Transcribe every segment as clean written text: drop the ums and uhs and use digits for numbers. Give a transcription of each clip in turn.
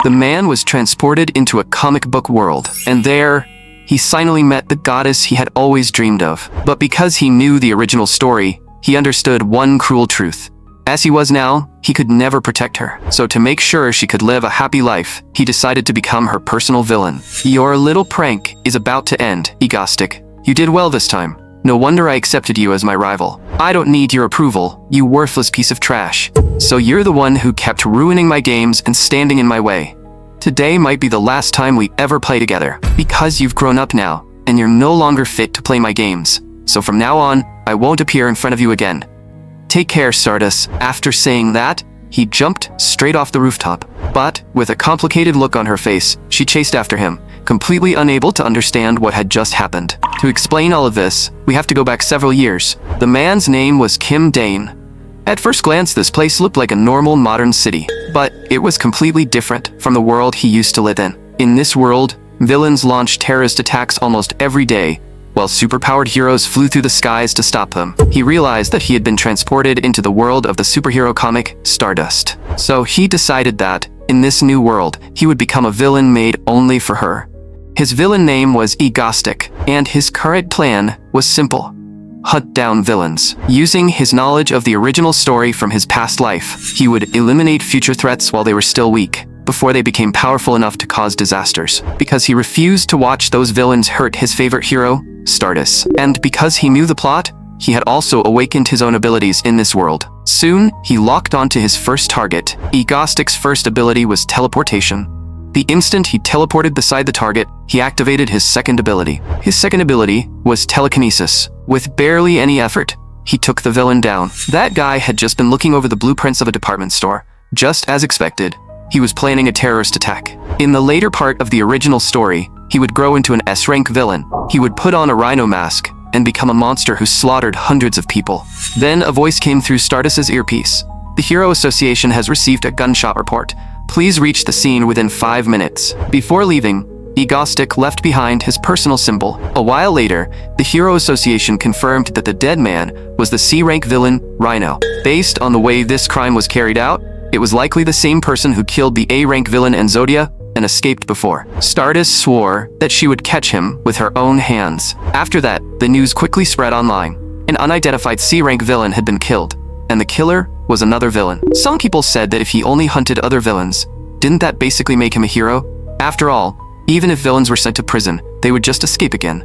The man was transported into a comic book world, and there, he finally met the goddess he had always dreamed of. But because he knew the original story, he understood one cruel truth. As he was now, he could never protect her. So to make sure she could live a happy life, he decided to become her personal villain. Your little prank is about to end, Egostic. You did well this time. No wonder I accepted you as my rival. I don't need your approval, you worthless piece of trash. So you're the one who kept ruining my games and standing in my way. Today might be the last time we ever play together, because you've grown up now, and you're no longer fit to play my games. So from now on, I won't appear in front of you again. Take care, Stardis. After saying that, he jumped straight off the rooftop. But, with a complicated look on her face, she chased after him, completely unable to understand what had just happened. To explain all of this, we have to go back several years. The man's name was Kim Dane. At first glance, this place looked like a normal modern city, but it was completely different from the world he used to live in. In this world, villains launched terrorist attacks almost every day, while superpowered heroes flew through the skies to stop them. He realized that he had been transported into the world of the superhero comic Stardust. So he decided that, in this new world, he would become a villain made only for her. His villain name was Egostic, and his current plan was simple: hunt down villains. Using his knowledge of the original story from his past life, he would eliminate future threats while they were still weak, before they became powerful enough to cause disasters. Because he refused to watch those villains hurt his favorite hero, Stardis. And because he knew the plot, he had also awakened his own abilities in this world. Soon, he locked onto his first target. Egostic's first ability was teleportation. The instant he teleported beside the target, he activated his second ability. His second ability was telekinesis. With barely any effort, he took the villain down. That guy had just been looking over the blueprints of a department store. Just as expected, he was planning a terrorist attack. In the later part of the original story, he would grow into an S-rank villain. He would put on a rhino mask and become a monster who slaughtered hundreds of people. Then a voice came through Stardis's earpiece. The Hero Association has received a gunshot report. Please reach the scene within 5 minutes. Before leaving, Egostic left behind his personal symbol. A while later, the Hero Association confirmed that the dead man was the C-rank villain, Rhino. Based on the way this crime was carried out, it was likely the same person who killed the A-rank villain Enzodia and escaped before. Stardis swore that she would catch him with her own hands. After that, the news quickly spread online. An unidentified C-rank villain had been killed, and the killer was another villain. Some people said that if he only hunted other villains, didn't that basically make him a hero? After all, even if villains were sent to prison, they would just escape again.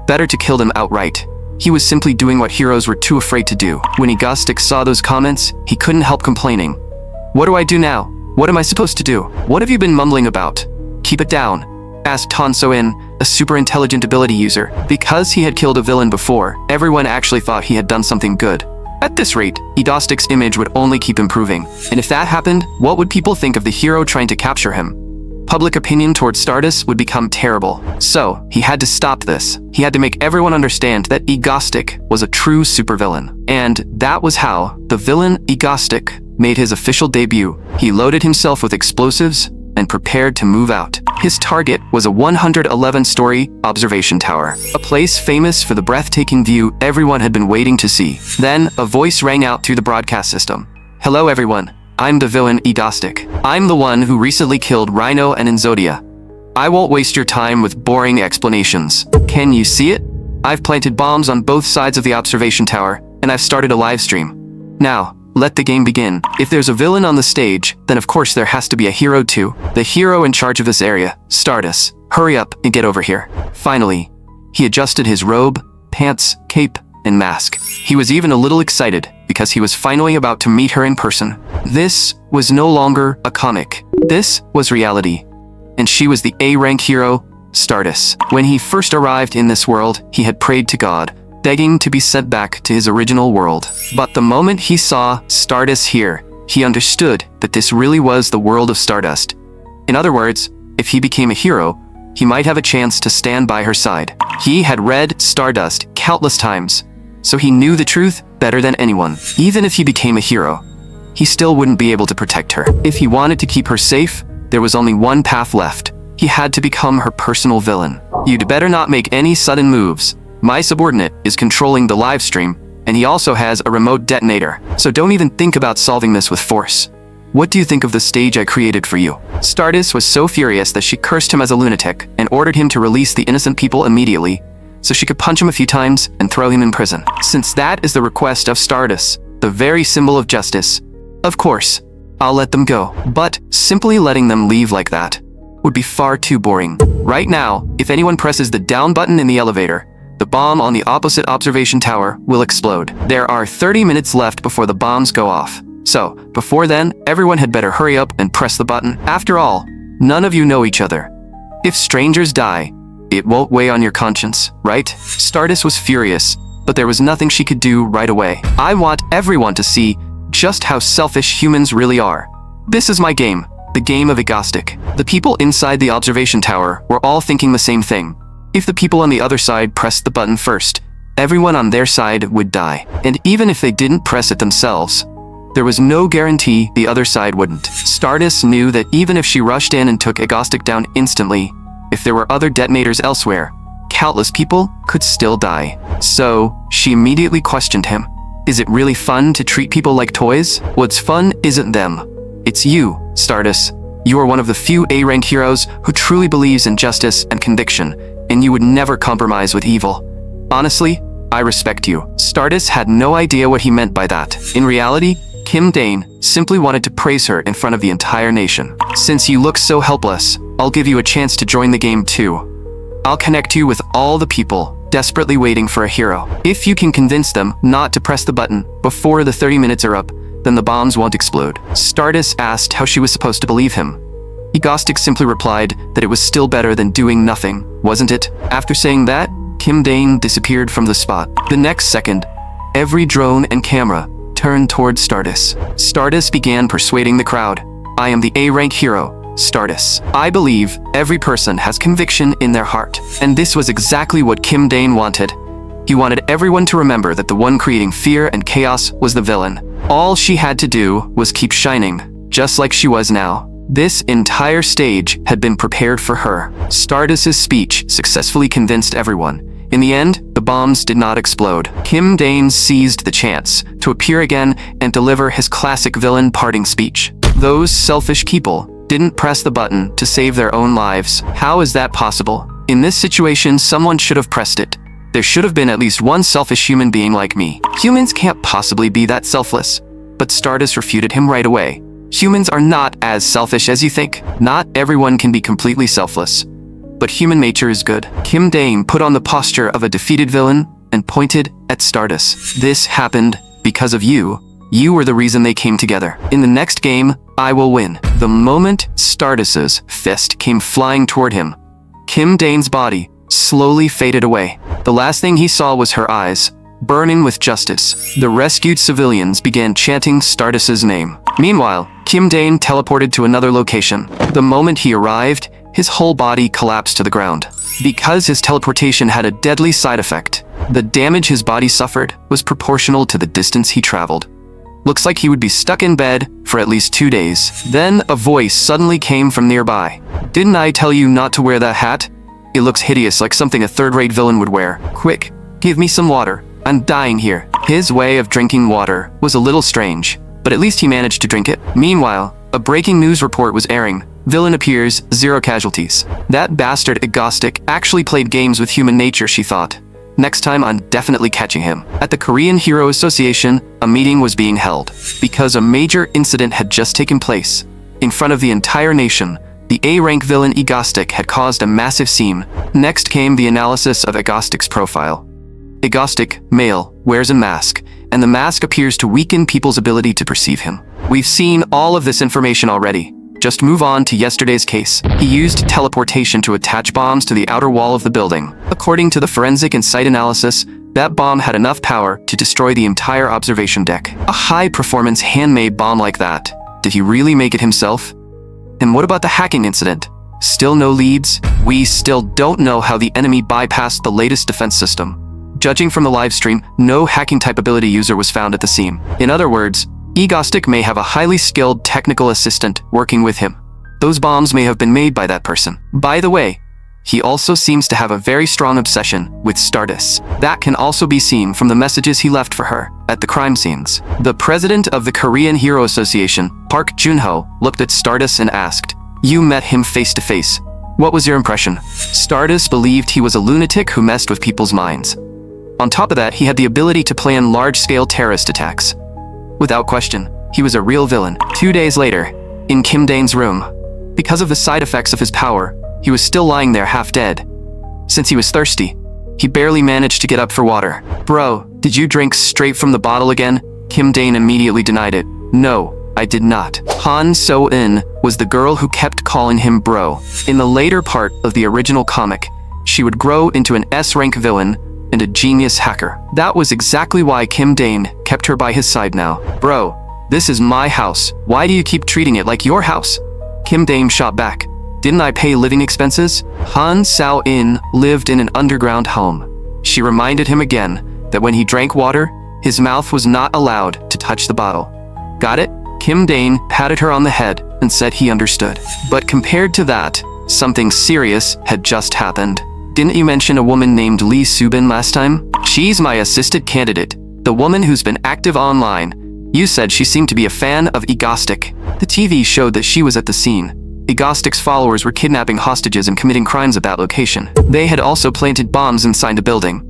Better to kill them outright. He was simply doing what heroes were too afraid to do. When Egostic saw those comments, he couldn't help complaining. What do I do now? What am I supposed to do? What have you been mumbling about? Keep it down, asked Tonso-in, a super intelligent ability user. Because he had killed a villain before, everyone actually thought he had done something good. At this rate, Egostic's image would only keep improving. And if that happened, what would people think of the hero trying to capture him? Public opinion towards Stardis would become terrible. So, he had to stop this. He had to make everyone understand that Egostic was a true supervillain. And that was how the villain Egostic made his official debut. He loaded himself with explosives and prepared to move out. His target was a 111-story observation tower, a place famous for the breathtaking view everyone had been waiting to see. Then, a voice rang out through the broadcast system. Hello everyone, I'm the villain Egostic. I'm the one who recently killed Rhino and Enzodia. I won't waste your time with boring explanations. Can you see it? I've planted bombs on both sides of the observation tower, and I've started a live stream. Now, let the game begin. If there's a villain on the stage, then of course there has to be a hero too. The hero in charge of this area, Stardis. Hurry up and get over here. Finally, he adjusted his robe, pants, cape, and mask. He was even a little excited because he was finally about to meet her in person. This was no longer a comic. This was reality. And she was the A-rank hero, Stardis. When he first arrived in this world, he had prayed to God, begging to be sent back to his original world. But the moment he saw Stardis here, he understood that this really was the world of Stardust. In other words, if he became a hero, he might have a chance to stand by her side. He had read Stardust countless times, so he knew the truth better than anyone. Even if he became a hero, he still wouldn't be able to protect her. If he wanted to keep her safe, there was only one path left. He had to become her personal villain. You'd better not make any sudden moves. My subordinate is controlling the live stream, and he also has a remote detonator, so don't even think about solving this with force. What do you think of the stage I created for you?" Stardis was so furious that she cursed him as a lunatic and ordered him to release the innocent people immediately, so she could punch him a few times and throw him in prison. Since that is the request of Stardis, the very symbol of justice, of course, I'll let them go. But simply letting them leave like that would be far too boring. Right now, if anyone presses the down button in the elevator, the bomb on the opposite observation tower will explode. There are 30 minutes left before the bombs go off. So, before then, everyone had better hurry up and press the button. After all, none of you know each other. If strangers die, it won't weigh on your conscience, right? Stardis was furious, but there was nothing she could do right away. I want everyone to see just how selfish humans really are. This is my game, the game of Egostic. The people inside the observation tower were all thinking the same thing. If the people on the other side pressed the button first, everyone on their side would die. And even if they didn't press it themselves, there was no guarantee the other side wouldn't. Stardis knew that even if she rushed in and took Egostic down instantly, if there were other detonators elsewhere, countless people could still die. So, she immediately questioned him. Is it really fun to treat people like toys? What's fun isn't them. It's you, Stardis. You are one of the few A-rank heroes who truly believes in justice and conviction, and you would never compromise with evil. Honestly, I respect you. Stardis had no idea what he meant by that. In reality, Kim Dane simply wanted to praise her in front of the entire nation. Since you look so helpless, I'll give you a chance to join the game too. I'll connect you with all the people desperately waiting for a hero. If you can convince them not to press the button before the 30 minutes are up, then the bombs won't explode. Stardis asked how she was supposed to believe him. Egostic simply replied that it was still better than doing nothing, wasn't it? After saying that, Kim Dane disappeared from the spot. The next second, every drone and camera turned towards Stardis. Stardis began persuading the crowd. I am the A-rank hero, Stardis. I believe every person has conviction in their heart. And this was exactly what Kim Dane wanted. He wanted everyone to remember that the one creating fear and chaos was the villain. All she had to do was keep shining, just like she was now. This entire stage had been prepared for her. Stardis's speech successfully convinced everyone. In the end, the bombs did not explode. Kim Dane seized the chance to appear again and deliver his classic villain parting speech. Those selfish people didn't press the button to save their own lives. How is that possible? In this situation, someone should have pressed it. There should have been at least one selfish human being like me. Humans can't possibly be that selfless. But Stardis refuted him right away. Humans are not as selfish as you think. Not everyone can be completely selfless. But human nature is good. Kim Dane put on the posture of a defeated villain and pointed at Stardis. This happened because of you. You were the reason they came together. In the next game, I will win. The moment Stardis's fist came flying toward him, Kim Dane's body slowly faded away. The last thing he saw was her eyes, burning with justice. The rescued civilians began chanting Stardis's name. Meanwhile, Kim Dane teleported to another location. The moment he arrived, his whole body collapsed to the ground. Because his teleportation had a deadly side effect, the damage his body suffered was proportional to the distance he traveled. Looks like he would be stuck in bed for at least 2 days. Then a voice suddenly came from nearby. Didn't I tell you not to wear that hat? It looks hideous, like something a third-rate villain would wear. Quick, give me some water. I'm dying here. His way of drinking water was a little strange, but at least he managed to drink it. Meanwhile, a breaking news report was airing. Villain appears, 0 casualties. That bastard Egostic actually played games with human nature, she thought. Next time I'm definitely catching him. At the Korean Hero Association, a meeting was being held. Because a major incident had just taken place. In front of the entire nation, the A-rank villain Egostic had caused a massive scene. Next came the analysis of Egostic's profile. Egostic, male, wears a mask, and the mask appears to weaken people's ability to perceive him. We've seen all of this information already. Just move on to yesterday's case. He used teleportation to attach bombs to the outer wall of the building. According to the forensic and site analysis, that bomb had enough power to destroy the entire observation deck. A high-performance handmade bomb like that. Did he really make it himself? And what about the hacking incident? Still no leads? We still don't know how the enemy bypassed the latest defense system. Judging from the live stream, no hacking type ability user was found at the scene. In other words, Egostic may have a highly skilled technical assistant working with him. Those bombs may have been made by that person. By the way, he also seems to have a very strong obsession with Stardis. That can also be seen from the messages he left for her. at the crime scenes. The president of the Korean Hero Association, Park Junho, looked at Stardis and asked, "You met him face to face. What was your impression?" Stardis believed he was a lunatic who messed with people's minds. On top of that, he had the ability to plan large-scale terrorist attacks. Without question, he was a real villain. 2 days later, in Kim Dane's room, because of the side effects of his power, he was still lying there half dead. Since he was thirsty, he barely managed to get up for water. "Bro, did you drink straight from the bottle again?" Kim Dane immediately denied it. "No, I did not." Han So-in was the girl who kept calling him bro. In the later part of the original comic, she would grow into an S-rank villain and a genius hacker. That was exactly why Kim Dane kept her by his side now. "Bro, this is my house. Why do you keep treating it like your house?" Kim Dane shot back. "Didn't I pay living expenses?" Han So-in lived in an underground home. She reminded him again that when he drank water, his mouth was not allowed to touch the bottle. "Got it?" Kim Dane patted her on the head and said he understood. But compared to that, something serious had just happened. "Didn't you mention a woman named Lee Subin last time?" "She's my assisted candidate, the woman who's been active online. You said she seemed to be a fan of Egostic." The TV showed that she was at the scene. Egostic's followers were kidnapping hostages and committing crimes at that location. They had also planted bombs inside the building.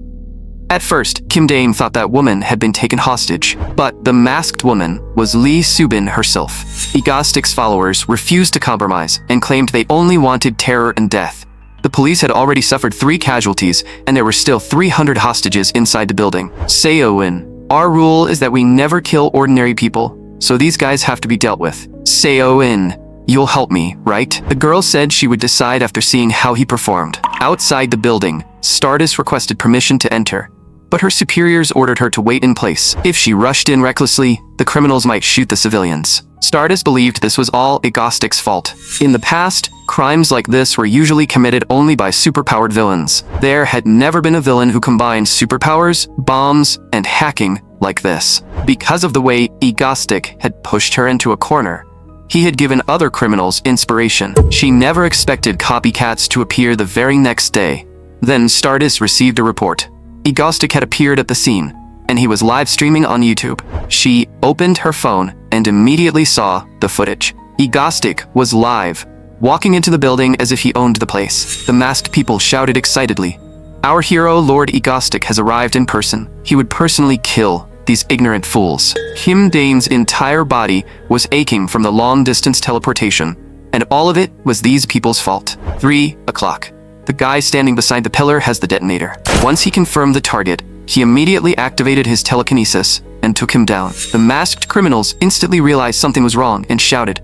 At first, Kim Dane thought that woman had been taken hostage, but the masked woman was Lee Subin herself. Egostic's followers refused to compromise and claimed they only wanted terror and death. The police had already suffered 3 casualties, and there were still 300 hostages inside the building. "Seo-in, our rule is that we never kill ordinary people, so these guys have to be dealt with. Seo-in, you'll help me, right?" The girl said she would decide after seeing how he performed. Outside the building, Stardis requested permission to enter, but her superiors ordered her to wait in place. If she rushed in recklessly, the criminals might shoot the civilians. Stardis believed this was all Egostic's fault. In the past, crimes like this were usually committed only by superpowered villains. There had never been a villain who combined superpowers, bombs, and hacking like this. Because of the way Egostic had pushed her into a corner, he had given other criminals inspiration. She never expected copycats to appear the very next day. Then Stardis received a report. Egostic had appeared at the scene, and he was live streaming on YouTube. She opened her phone and immediately saw the footage. Egostic was live, walking into the building as if he owned the place. The masked people shouted excitedly, "Our hero, Lord Egostic, has arrived in person. He would personally kill these ignorant fools." Kim Dane's entire body was aching from the long-distance teleportation, and all of it was these people's fault. 3 o'clock. The guy standing beside the pillar has the detonator. Once he confirmed the target, he immediately activated his telekinesis and took him down. The masked criminals instantly realized something was wrong and shouted,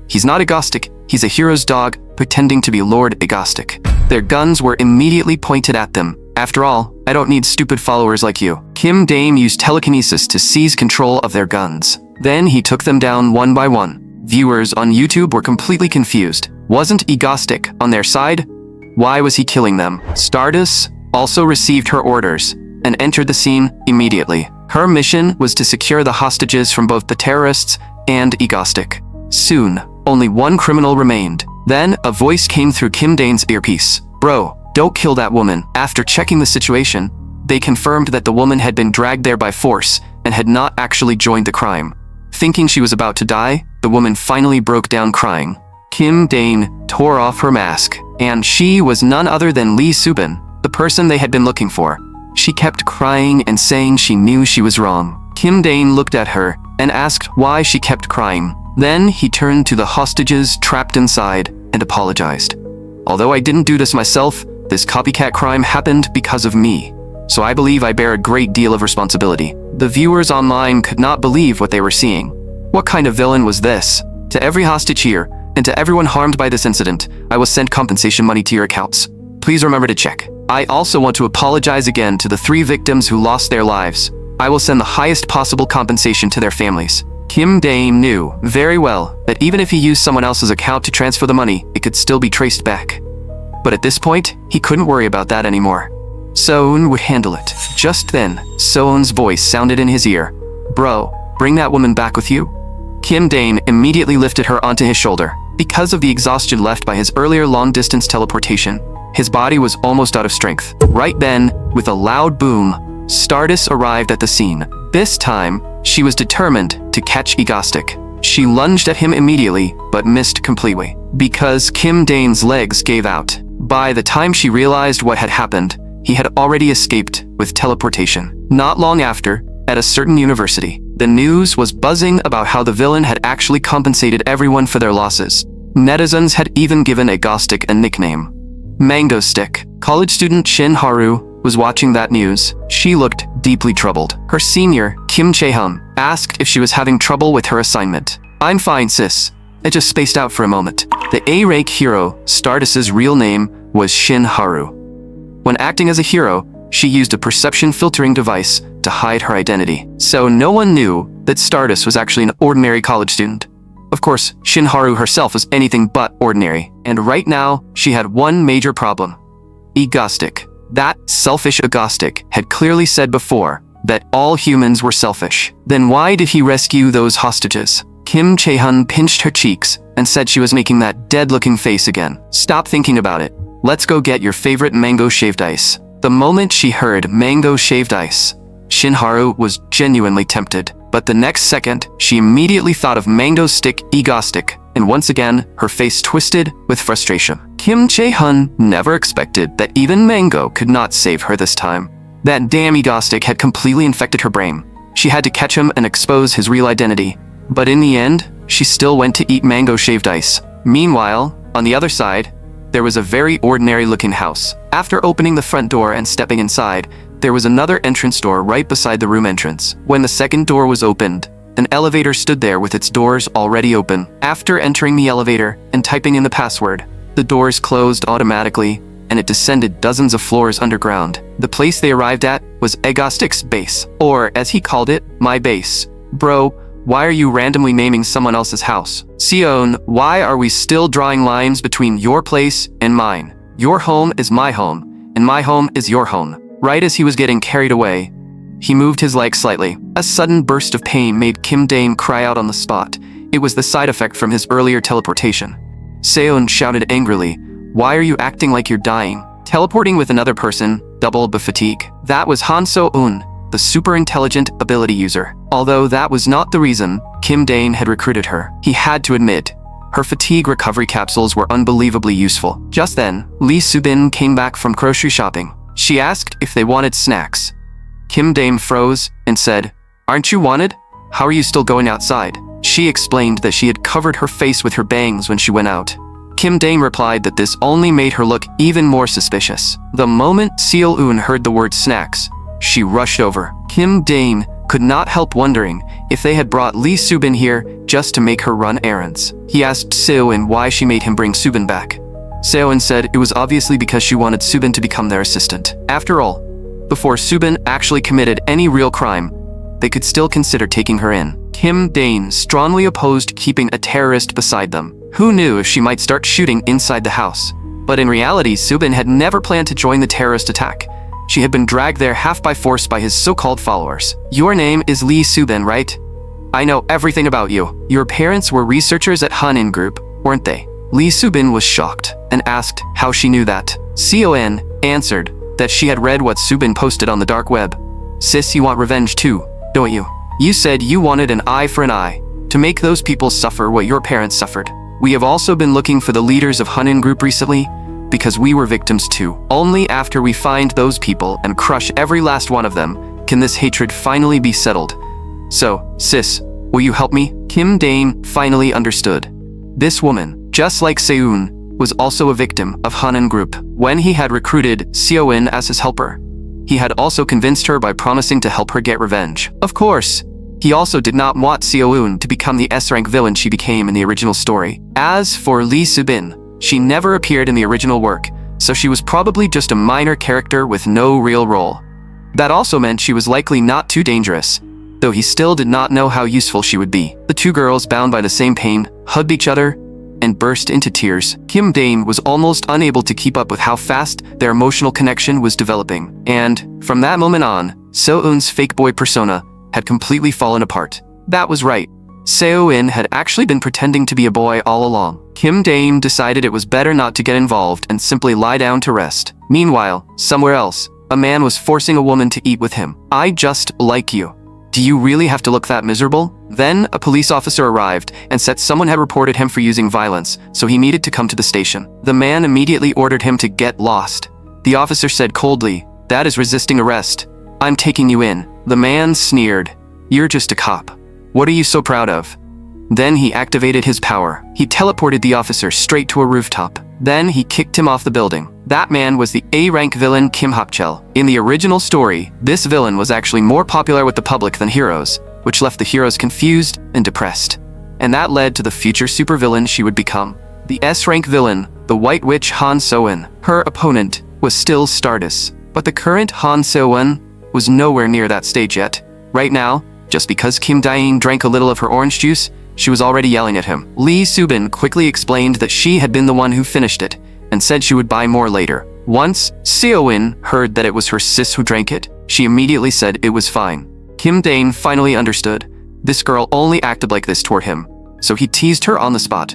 "He's not Egostic, he's a hero's dog pretending to be Lord Egostic." Their guns were immediately pointed at them. "After all, I don't need stupid followers like you." Kim Dane used telekinesis to seize control of their guns. Then he took them down one by one. Viewers on YouTube were completely confused. Wasn't Egostic on their side? Why was he killing them? Stardis also received her orders and entered the scene immediately. Her mission was to secure the hostages from both the terrorists and Egostic. Soon, only one criminal remained. Then, a voice came through Kim Dane's earpiece. "Bro, don't kill that woman." After checking the situation, they confirmed that the woman had been dragged there by force and had not actually joined the crime. Thinking she was about to die, the woman finally broke down crying. Kim Dane tore off her mask, and she was none other than Lee Subin, the person they had been looking for. She kept crying and saying she knew she was wrong. Kim Dane looked at her and asked why she kept crying. Then he turned to the hostages trapped inside and apologized. "Although I didn't do this myself, this copycat crime happened because of me, so I believe I bear a great deal of responsibility." The viewers online could not believe what they were seeing. What kind of villain was this? To every hostage here, and to everyone harmed by this incident, I will send compensation money to your accounts. Please remember to check. I also want to apologize again to the 3 victims who lost their lives. I will send the highest possible compensation to their families. Kim Dane knew very well that even if he used someone else's account to transfer the money, it could still be traced back. But at this point, he couldn't worry about that anymore. Soon would handle it. Just then, Soon's voice sounded in his ear. "Bro, bring that woman back with you." Kim Dane immediately lifted her onto his shoulder. Because of the exhaustion left by his earlier long-distance teleportation, his body was almost out of strength. Right then, with a loud boom, Stardis arrived at the scene. This time, she was determined to catch Egostic. She lunged at him immediately, but missed completely, because Kim Dane's legs gave out. By the time she realized what had happened, he had already escaped with teleportation. Not long after, at a certain university, the news was buzzing about how the villain had actually compensated everyone for their losses. Netizens had even given Egostic a nickname, Mango Stick. College student Shin Haru was watching that news. She looked deeply troubled. Her senior, Kim Chae-hun, asked if she was having trouble with her assignment. "I'm fine, sis. I just spaced out for a moment." The A-rank hero, Stardis' real name was Shin Haru. When acting as a hero, she used a perception filtering device to hide her identity, so no one knew that Stardis was actually an ordinary college student. Of course, Shin Haru herself was anything but ordinary, and right now, she had one major problem. Egostic. That selfish Egostic had clearly said before that all humans were selfish. Then why did he rescue those hostages? Kim Chae-hun pinched her cheeks and said she was making that dead-looking face again. "Stop thinking about it. Let's go get your favorite mango shaved ice." The moment she heard mango shaved ice, Shin Haru was genuinely tempted. But the next second, she immediately thought of Mango Stick Egostic, and once again, her face twisted with frustration. Kim Chae-hun never expected that even Mango could not save her this time. That damn Egostic had completely infected her brain. She had to catch him and expose his real identity. But in the end, she still went to eat mango shaved ice. Meanwhile, on the other side, there was a very ordinary-looking house. After opening the front door and stepping inside, there was another entrance door right beside the room entrance. When the second door was opened, an elevator stood there with its doors already open. After entering the elevator and typing in the password, the doors closed automatically, and it descended dozens of floors underground. The place they arrived at was Egostic's base, or as he called it, my base. "Bro, why are you randomly naming someone else's house? Sion, why are we still drawing lines between your place and mine? Your home is my home, and my home is your home." Right as he was getting carried away, he moved his leg slightly. A sudden burst of pain made Kim Dane cry out on the spot. It was the side effect from his earlier teleportation. Seon shouted angrily, "Why are you acting like you're dying?" Teleporting with another person doubled the fatigue. That was Han So-eun, the super intelligent ability user. Although that was not the reason Kim Dane had recruited her, he had to admit, her fatigue recovery capsules were unbelievably useful. Just then, Lee Subin came back from grocery shopping. She asked if they wanted snacks. Kim Dane froze and said, "Aren't you wanted? How are you still going outside?" She explained that she had covered her face with her bangs when she went out. Kim Dane replied that this only made her look even more suspicious. The moment Seol-eun heard the word snacks, she rushed over. Kim Dane could not help wondering if they had brought Lee Subin here just to make her run errands. He asked Seol-eun why she made him bring Subin back. Seol-eun said it was obviously because she wanted Subin to become their assistant. After all, before Subin actually committed any real crime, they could still consider taking her in. Kim Dane strongly opposed keeping a terrorist beside them. Who knew if she might start shooting inside the house? But in reality, Subin had never planned to join the terrorist attack. She had been dragged there half by force by his so-called followers. "Your name is Lee Subin, right? I know everything about you. Your parents were researchers at Hanin Group, weren't they?" Lee Subin was shocked and asked how she knew that. Seon answered that she had read what Subin posted on the dark web. "Sis, you want revenge too, don't you? You said you wanted an eye for an eye, to make those people suffer what your parents suffered. We have also been looking for the leaders of Hanin Group recently, because we were victims too. Only after we find those people and crush every last one of them, can this hatred finally be settled. So, sis, will you help me?" Kim Dane finally understood. This woman, just like Seun, was also a victim of Hanin Group. When he had recruited Seoin as his helper, he had also convinced her by promising to help her get revenge. Of course, he also did not want Seoun to become the S-rank villain she became in the original story. As for Lee Subin, she never appeared in the original work, so she was probably just a minor character with no real role. That also meant she was likely not too dangerous, though he still did not know how useful she would be. The two girls, bound by the same pain, hugged each other and burst into tears. Kim Dane was almost unable to keep up with how fast their emotional connection was developing. And, from that moment on, Seo-eun's fake boy persona had completely fallen apart. That was right. Seo-eun had actually been pretending to be a boy all along. Kim Dane decided it was better not to get involved and simply lie down to rest. Meanwhile, somewhere else, a man was forcing a woman to eat with him. "I just like you. Do you really have to look that miserable? Then, a police officer arrived and said someone had reported him for using violence, so he needed to come to the station. The man immediately ordered him to get lost. The officer said coldly, "That is resisting arrest. I'm taking you in." The man sneered, "You're just a cop. What are you so proud of?" Then he activated his power. He teleported the officer straight to a rooftop. Then he kicked him off the building. That man was the A-rank villain Kim Hak-chul. In the original story, this villain was actually more popular with the public than heroes, which left the heroes confused and depressed. And that led to the future supervillain she would become. The S-rank villain, the White Witch Han So-eun. Her opponent was still Stardis, but the current Han So-eun was nowhere near that stage yet. Right now, just because Kim Dae-in drank a little of her orange juice, she was already yelling at him. Lee Soo-bin quickly explained that she had been the one who finished it, and said she would buy more later. Once Seo-in heard that it was her sis who drank it, she immediately said it was fine. Kim Dae-in finally understood. This girl only acted like this toward him, so he teased her on the spot.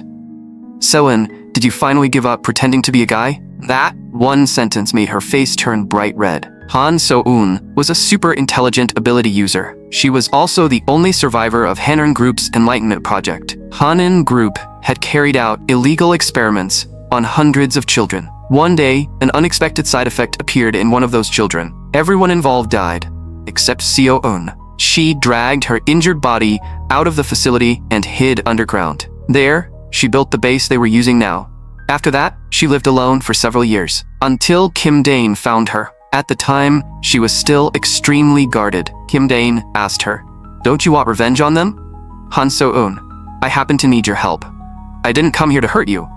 "Seo-in, did you finally give up pretending to be a guy?" That one sentence made her face turn bright red. Han So-eun was a super intelligent ability user. She was also the only survivor of Haneun Group's Enlightenment project. Haneun Group had carried out illegal experiments on hundreds of children. One day, an unexpected side effect appeared in one of those children. Everyone involved died, except Seo-eun. She dragged her injured body out of the facility and hid underground. There, she built the base they were using now. After that, she lived alone for several years, until Kim Dae-in found her. At the time, she was still extremely guarded. Kim Dae-in asked her, "Don't you want revenge on them?" Han So-eun, "I happen to need your help. I didn't come here to hurt you.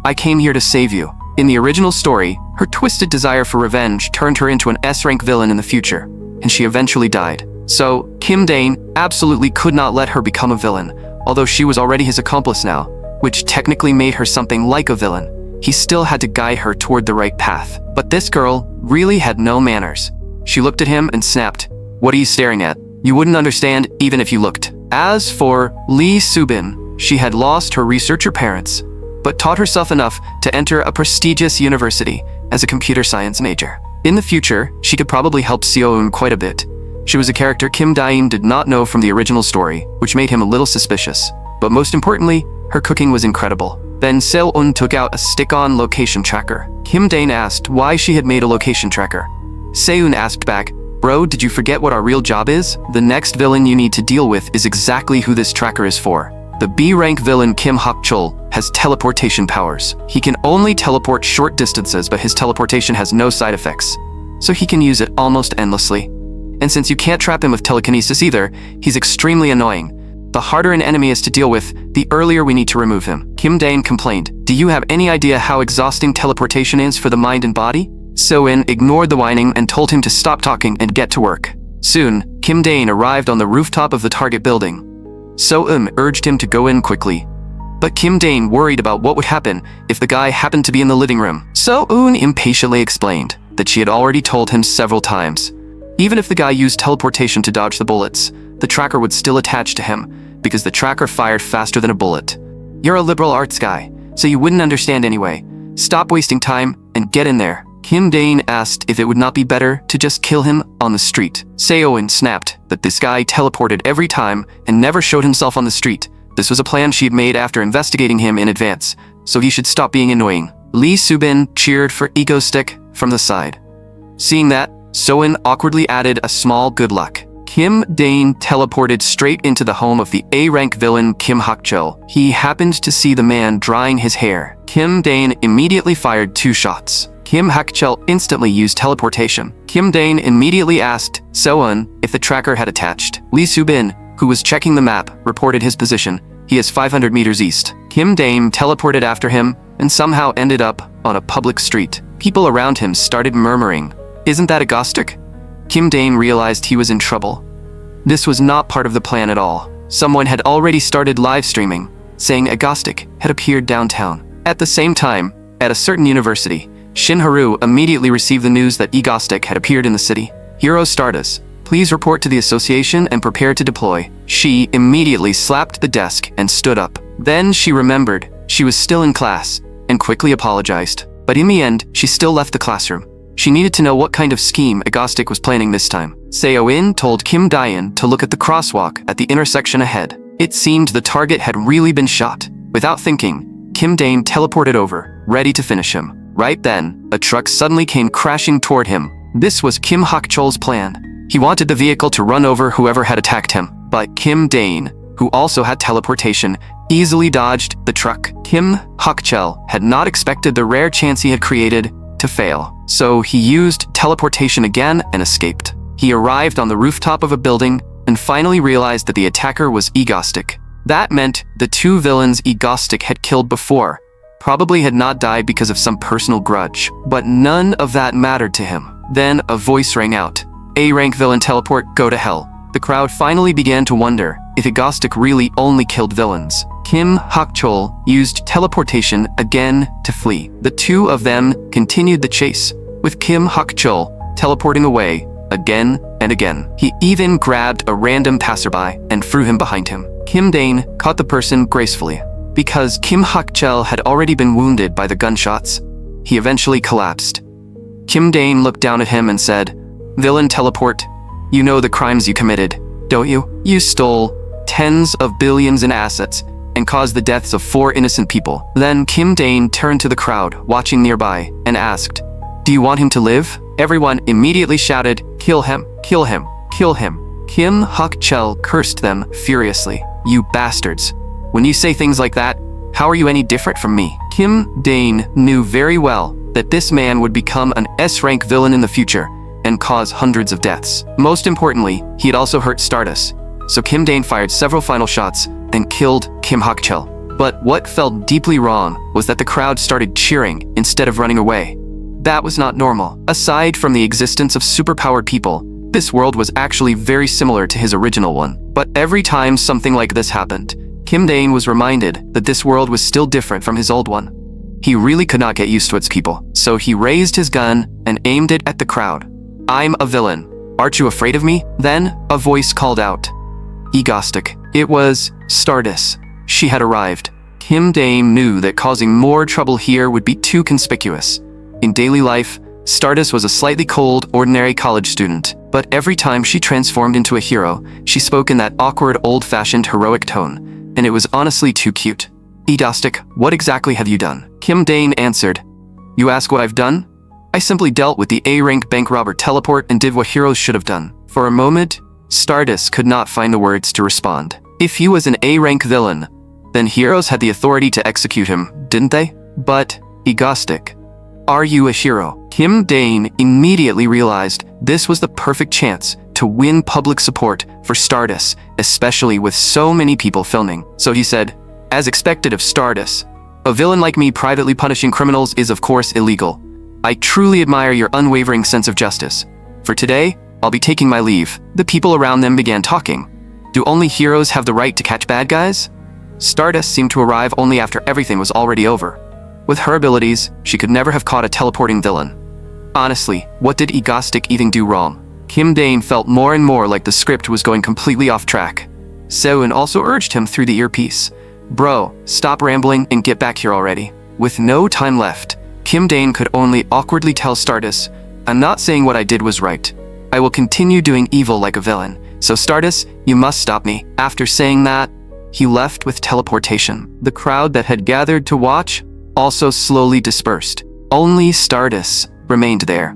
I came here to save you." In the original story, her twisted desire for revenge turned her into an S-rank villain in the future, and she eventually died. So, Kim Dae-in absolutely could not let her become a villain, although she was already his accomplice now, which technically made her something like a villain. He still had to guide her toward the right path. But this girl really had no manners. She looked at him and snapped, "What are you staring at? You wouldn't understand even if you looked." As for Lee Soo-bin, she had lost her researcher parents, but taught herself enough to enter a prestigious university as a computer science major. In the future, she could probably help Seo-eun quite a bit. She was a character Kim Dae-in did not know from the original story, which made him a little suspicious. But most importantly, her cooking was incredible. Then Seo-eun took out a stick-on location tracker. Kim Dae-in asked why she had made a location tracker. Seo-eun asked back, "Bro, did you forget what our real job is? The next villain you need to deal with is exactly who this tracker is for." The B-rank villain Kim Hak-chul has teleportation powers. He can only teleport short distances, but his teleportation has no side effects, so he can use it almost endlessly. And since you can't trap him with telekinesis either, he's extremely annoying. The harder an enemy is to deal with, the earlier we need to remove him. Kim Dae-in complained, "Do you have any idea how exhausting teleportation is for the mind and body?" So-in ignored the whining and told him to stop talking and get to work. Soon, Kim Dae-in arrived on the rooftop of the target building. So-eun urged him to go in quickly. But Kim Dae-in worried about what would happen if the guy happened to be in the living room. So-eun impatiently explained that she had already told him several times. Even if the guy used teleportation to dodge the bullets, the tracker would still attach to him, because the tracker fired faster than a bullet. "You're a liberal arts guy, so you wouldn't understand anyway. Stop wasting time and get in there." Kim Dae-in asked if it would not be better to just kill him on the street. Seo-eun snapped that this guy teleported every time and never showed himself on the street. This was a plan she had made after investigating him in advance, so he should stop being annoying. Lee Soo-bin cheered for Egostic from the side. Seeing that, So-eun awkwardly added a small good luck. Kim Dae-in teleported straight into the home of the A-rank villain Kim Hak-chul. He happened to see the man drying his hair. Kim Dae-in immediately fired 2 shots. Kim Hak-chul instantly used teleportation. Kim Dae-in immediately asked So-eun if the tracker had attached. Lee Soo-bin, who was checking the map, reported his position. He is 500 meters east. Kim Dae-in teleported after him and somehow ended up on a public street. People around him started murmuring, "Isn't that Egostic?" Kim Dae-in realized he was in trouble. This was not part of the plan at all. Someone had already started live streaming, saying Egostic had appeared downtown. At the same time, at a certain university, Shin-haru immediately received the news that Egostic had appeared in the city. "Hero Stardis, please report to the association and prepare to deploy." She immediately slapped the desk and stood up. Then she remembered she was still in class and quickly apologized. But in the end, she still left the classroom. She needed to know what kind of scheme Egostic was planning this time. Seo-in told Kim Dae-in to look at the crosswalk at the intersection ahead. It seemed the target had really been shot. Without thinking, Kim Dae-in teleported over, ready to finish him. Right then, a truck suddenly came crashing toward him. This was Kim Hak-cheol's plan. He wanted the vehicle to run over whoever had attacked him, but Kim Dae-in, who also had teleportation, easily dodged the truck. Kim Hak-cheol had not expected the rare chance he had created to fail, so he used teleportation again and escaped. He arrived on the rooftop of a building and finally realized that the attacker was Egostic. That meant the two villains Egostic had killed before probably had not died because of some personal grudge, but none of that mattered to him. Then a voice rang out. A-rank villain teleport, go to hell. The crowd finally began to wonder if Egostic really only killed villains. Kim Hak-cheol used teleportation again to flee. The two of them continued the chase, with Kim Hak-cheol teleporting away again and again. He even grabbed a random passerby and threw him behind him. Kim Dae-in caught the person gracefully. Because Kim Hak-cheol had already been wounded by the gunshots, he eventually collapsed. Kim Dae-in looked down at him and said, "Villain teleport, you know the crimes you committed, don't you? You stole tens of billions in assets and caused the deaths of 4 innocent people." Then Kim Dae-in turned to the crowd watching nearby and asked, "Do you want him to live?" Everyone immediately shouted, "Kill him, kill him, kill him." Kim Hak-cheol cursed them furiously. "You bastards. When you say things like that, how are you any different from me?" Kim Dae-in knew very well that this man would become an S-rank villain in the future and cause hundreds of deaths. Most importantly, he had also hurt Stardis, so Kim Dae-in fired several final shots and killed Kim Hak-cheol. But what felt deeply wrong was that the crowd started cheering instead of running away. That was not normal. Aside from the existence of superpowered people, this world was actually very similar to his original one. But every time something like this happened, Kim Dae-in was reminded that this world was still different from his old one. He really could not get used to its people, so he raised his gun and aimed it at the crowd. "I'm a villain. Aren't you afraid of me?" Then a voice called out, "Egostic." It was Stardis. She had arrived. Kim Dae-in knew that causing more trouble here would be too conspicuous. In daily life, Stardis was a slightly cold, ordinary college student, but every time she transformed into a hero, she spoke in that awkward, old-fashioned heroic tone, and it was honestly too cute. "Egostic, what exactly have you done?" Kim Dae-in answered, "You ask what I've done? I simply dealt with the A-rank bank robber teleport and did what heroes should have done." For a moment, Stardis could not find the words to respond. If he was an A-rank villain, then heroes had the authority to execute him, didn't they? But, Egostic, are you a hero? Kim Dae-in immediately realized this was the perfect chance to win public support for Stardis, especially with so many people filming. So he said, "As expected of Stardis, a villain like me privately punishing criminals is of course illegal. I truly admire your unwavering sense of justice. For today, I'll be taking my leave." The people around them began talking. Do only heroes have the right to catch bad guys? Stardis seemed to arrive only after everything was already over. With her abilities, she could never have caught a teleporting villain. Honestly, what did Egostic even do wrong? Kim Dae-in felt more and more like the script was going completely off track. Seo-in also urged him through the earpiece, "Bro, stop rambling and get back here already." With no time left, Kim Dae-in could only awkwardly tell Stardis, "I'm not saying what I did was right. I will continue doing evil like a villain. So Stardis, you must stop me." After saying that, he left with teleportation. The crowd that had gathered to watch also slowly dispersed. Only Stardis remained there.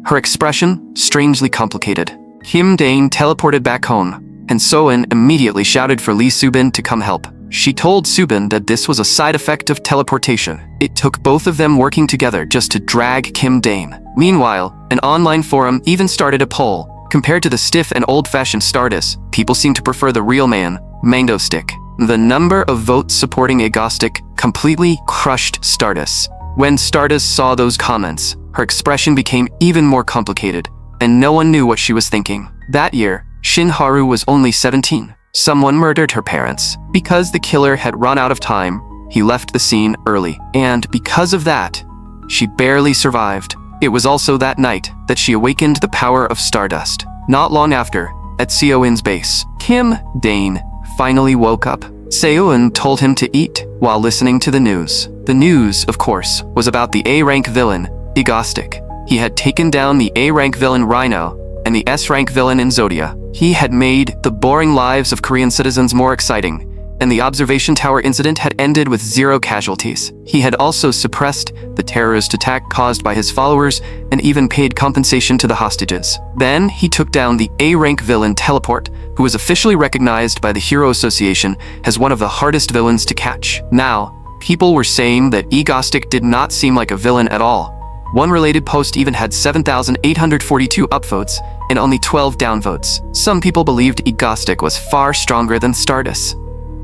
Her expression strangely complicated. Kim Dae-in teleported back home, and Seo-in immediately shouted for Lee Subin to come help. She told Subin that this was a side effect of teleportation. It took both of them working together just to drag Kim Dae-in. Meanwhile, an online forum even started a poll. Compared to the stiff and old-fashioned Stardis, people seem to prefer the real man, Egostic. The number of votes supporting Egostic completely crushed Stardis. When Stardis saw those comments, her expression became even more complicated, and no one knew what she was thinking. That year, Shin Haru was only 17. Someone murdered her parents. Because the killer had run out of time, he left the scene early. And because of that, she barely survived. It was also that night that she awakened the power of Stardust. Not long after, at Seo-in's base, Kim Dae-in finally woke up. Seo-in told him to eat while listening to the news. The news, of course, was about the A-rank villain, Egostic. He had taken down the A-rank villain Rhino and the S-rank villain in Zodia. He had made the boring lives of Korean citizens more exciting, and the observation tower incident had ended with 0 casualties. He had also suppressed the terrorist attack caused by his followers and even paid compensation to the hostages. Then he took down the A-rank villain Teleport, who was officially recognized by the Hero Association as one of the hardest villains to catch. Now, people were saying that Egostic did not seem like a villain at all. One related post even had 7,842 upvotes and only 12 downvotes. Some people believed Egostic was far stronger than Stardis,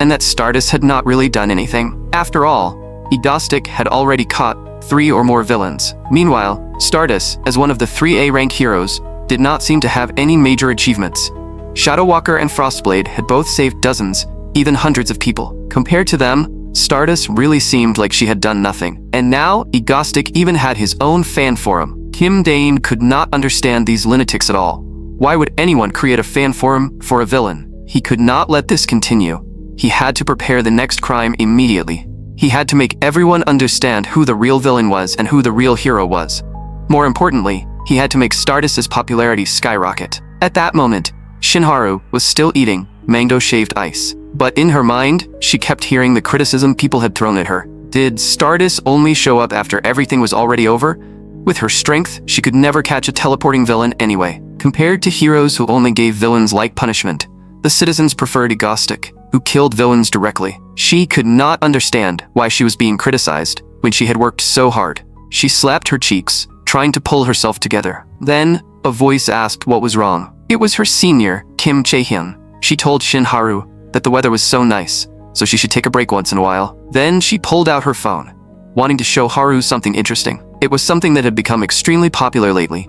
and that Stardis had not really done anything. After all, Egostic had already caught 3 or more villains. Meanwhile, Stardis, as one of the 3 A-rank heroes, did not seem to have any major achievements. Shadowwalker and Frostblade had both saved dozens, even hundreds of people. Compared to them, Stardis really seemed like she had done nothing. And now, Egostic even had his own fan forum. Kim Dane could not understand these lunatics at all. Why would anyone create a fan forum for a villain? He could not let this continue. He had to prepare the next crime immediately. He had to make everyone understand who the real villain was and who the real hero was. More importantly, he had to make Stardis's popularity skyrocket. At that moment, Shinharu was still eating mango-shaved ice. But in her mind, she kept hearing the criticism people had thrown at her. Did Stardis only show up after everything was already over? With her strength, she could never catch a teleporting villain anyway. Compared to heroes who only gave villains light punishment, the citizens preferred Egostic, who killed villains directly. She could not understand why she was being criticized when she had worked so hard. She slapped her cheeks, trying to pull herself together. Then, a voice asked what was wrong. It was her senior, Kim Chae-hyun. She told Shinharu that the weather was so nice, so she should take a break once in a while. Then she pulled out her phone, wanting to show Haru something interesting. It was something that had become extremely popular lately.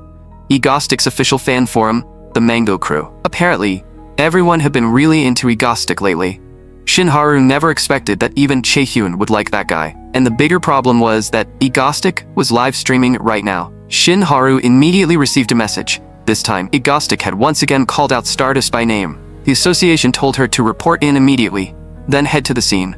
Egostic's official fan forum, the Mango Crew. Apparently, everyone had been really into Egostic lately. Shinharu never expected that even Chae-hyun would like that guy. And the bigger problem was that Egostic was live streaming right now. Shinharu immediately received a message. This time, Egostic had once again called out Stardis by name. The association told her to report in immediately, then head to the scene.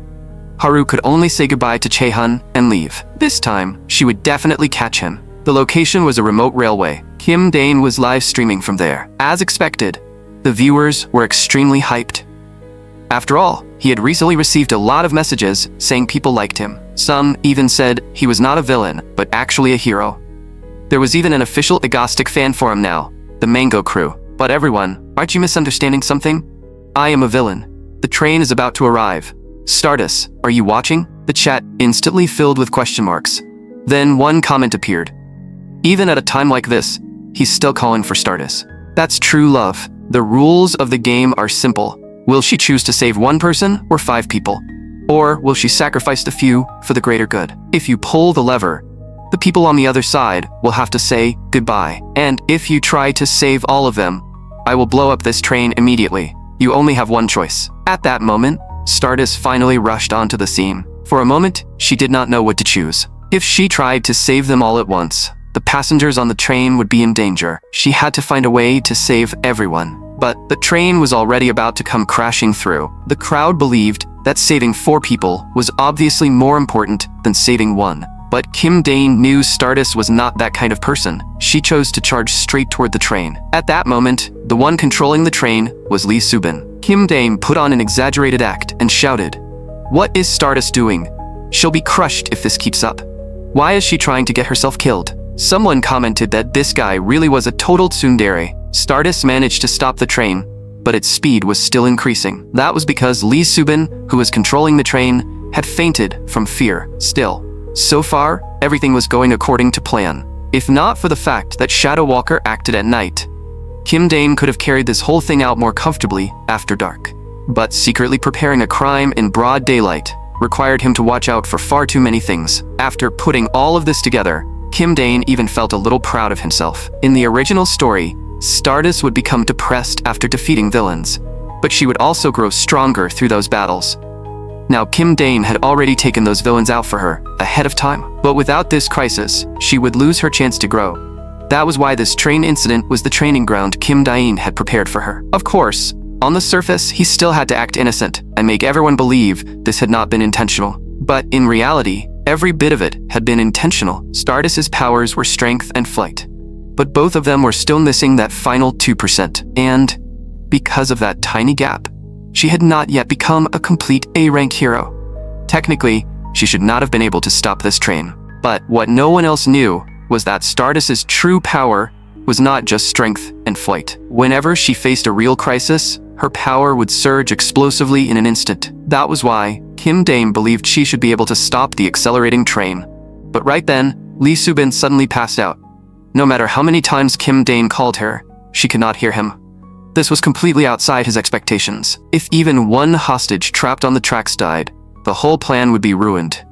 Haru could only say goodbye to Chae-hyun and leave. This time, she would definitely catch him. The location was a remote railway. Kim Dane was live streaming from there. As expected, the viewers were extremely hyped. After all, he had recently received a lot of messages saying people liked him. Some even said he was not a villain, but actually a hero. There was even an official Egostic fan forum now, the Mango Crew. But everyone, aren't you misunderstanding something? I am a villain. The train is about to arrive. Stardis, are you watching? The chat instantly filled with question marks. Then one comment appeared. Even at a time like this, he's still calling for Stardis. That's true love. The rules of the game are simple. Will she choose to save one person or 5 people? Or will she sacrifice the few for the greater good? If you pull the lever, the people on the other side will have to say goodbye. And if you try to save all of them, I will blow up this train immediately. You only have one choice. At that moment, Stardis finally rushed onto the scene. For a moment, she did not know what to choose. If she tried to save them all at once, the passengers on the train would be in danger. She had to find a way to save everyone. But the train was already about to come crashing through. The crowd believed that saving 4 people was obviously more important than saving 1. But Kim Dane knew Stardis was not that kind of person. She chose to charge straight toward the train. At that moment, the one controlling the train was Lee Subin. Kim Dane put on an exaggerated act and shouted, "What is Stardis doing? She'll be crushed if this keeps up. Why is she trying to get herself killed?" Someone commented that this guy really was a total tsundere. Stardis managed to stop the train, but its speed was still increasing. That was because Lee Subin, who was controlling the train, had fainted from fear. Still, so far, everything was going according to plan. If not for the fact that Shadowwalker acted at night, Kim Dane could have carried this whole thing out more comfortably after dark. But secretly preparing a crime in broad daylight required him to watch out for far too many things. After putting all of this together, Kim Dane even felt a little proud of himself. In the original story, Stardis would become depressed after defeating villains, but she would also grow stronger through those battles. Now Kim Dane had already taken those villains out for her, ahead of time. But without this crisis, she would lose her chance to grow. That was why this train incident was the training ground Kim Dane had prepared for her. Of course, on the surface, he still had to act innocent and make everyone believe this had not been intentional. But in reality, every bit of it had been intentional. Stardis's powers were strength and flight. but both of them were still missing that final 2%. And because of that tiny gap, she had not yet become a complete A-rank hero. Technically, she should not have been able to stop this train. But what no one else knew was that Stardis's true power was not just strength and flight. Whenever she faced a real crisis, her power would surge explosively in an instant. That was why Kim Dane believed she should be able to stop the accelerating train. But right then, Lee Subin suddenly passed out. No matter how many times Kim Dane called her, she could not hear him. This was completely outside his expectations. If even one hostage trapped on the tracks died, the whole plan would be ruined.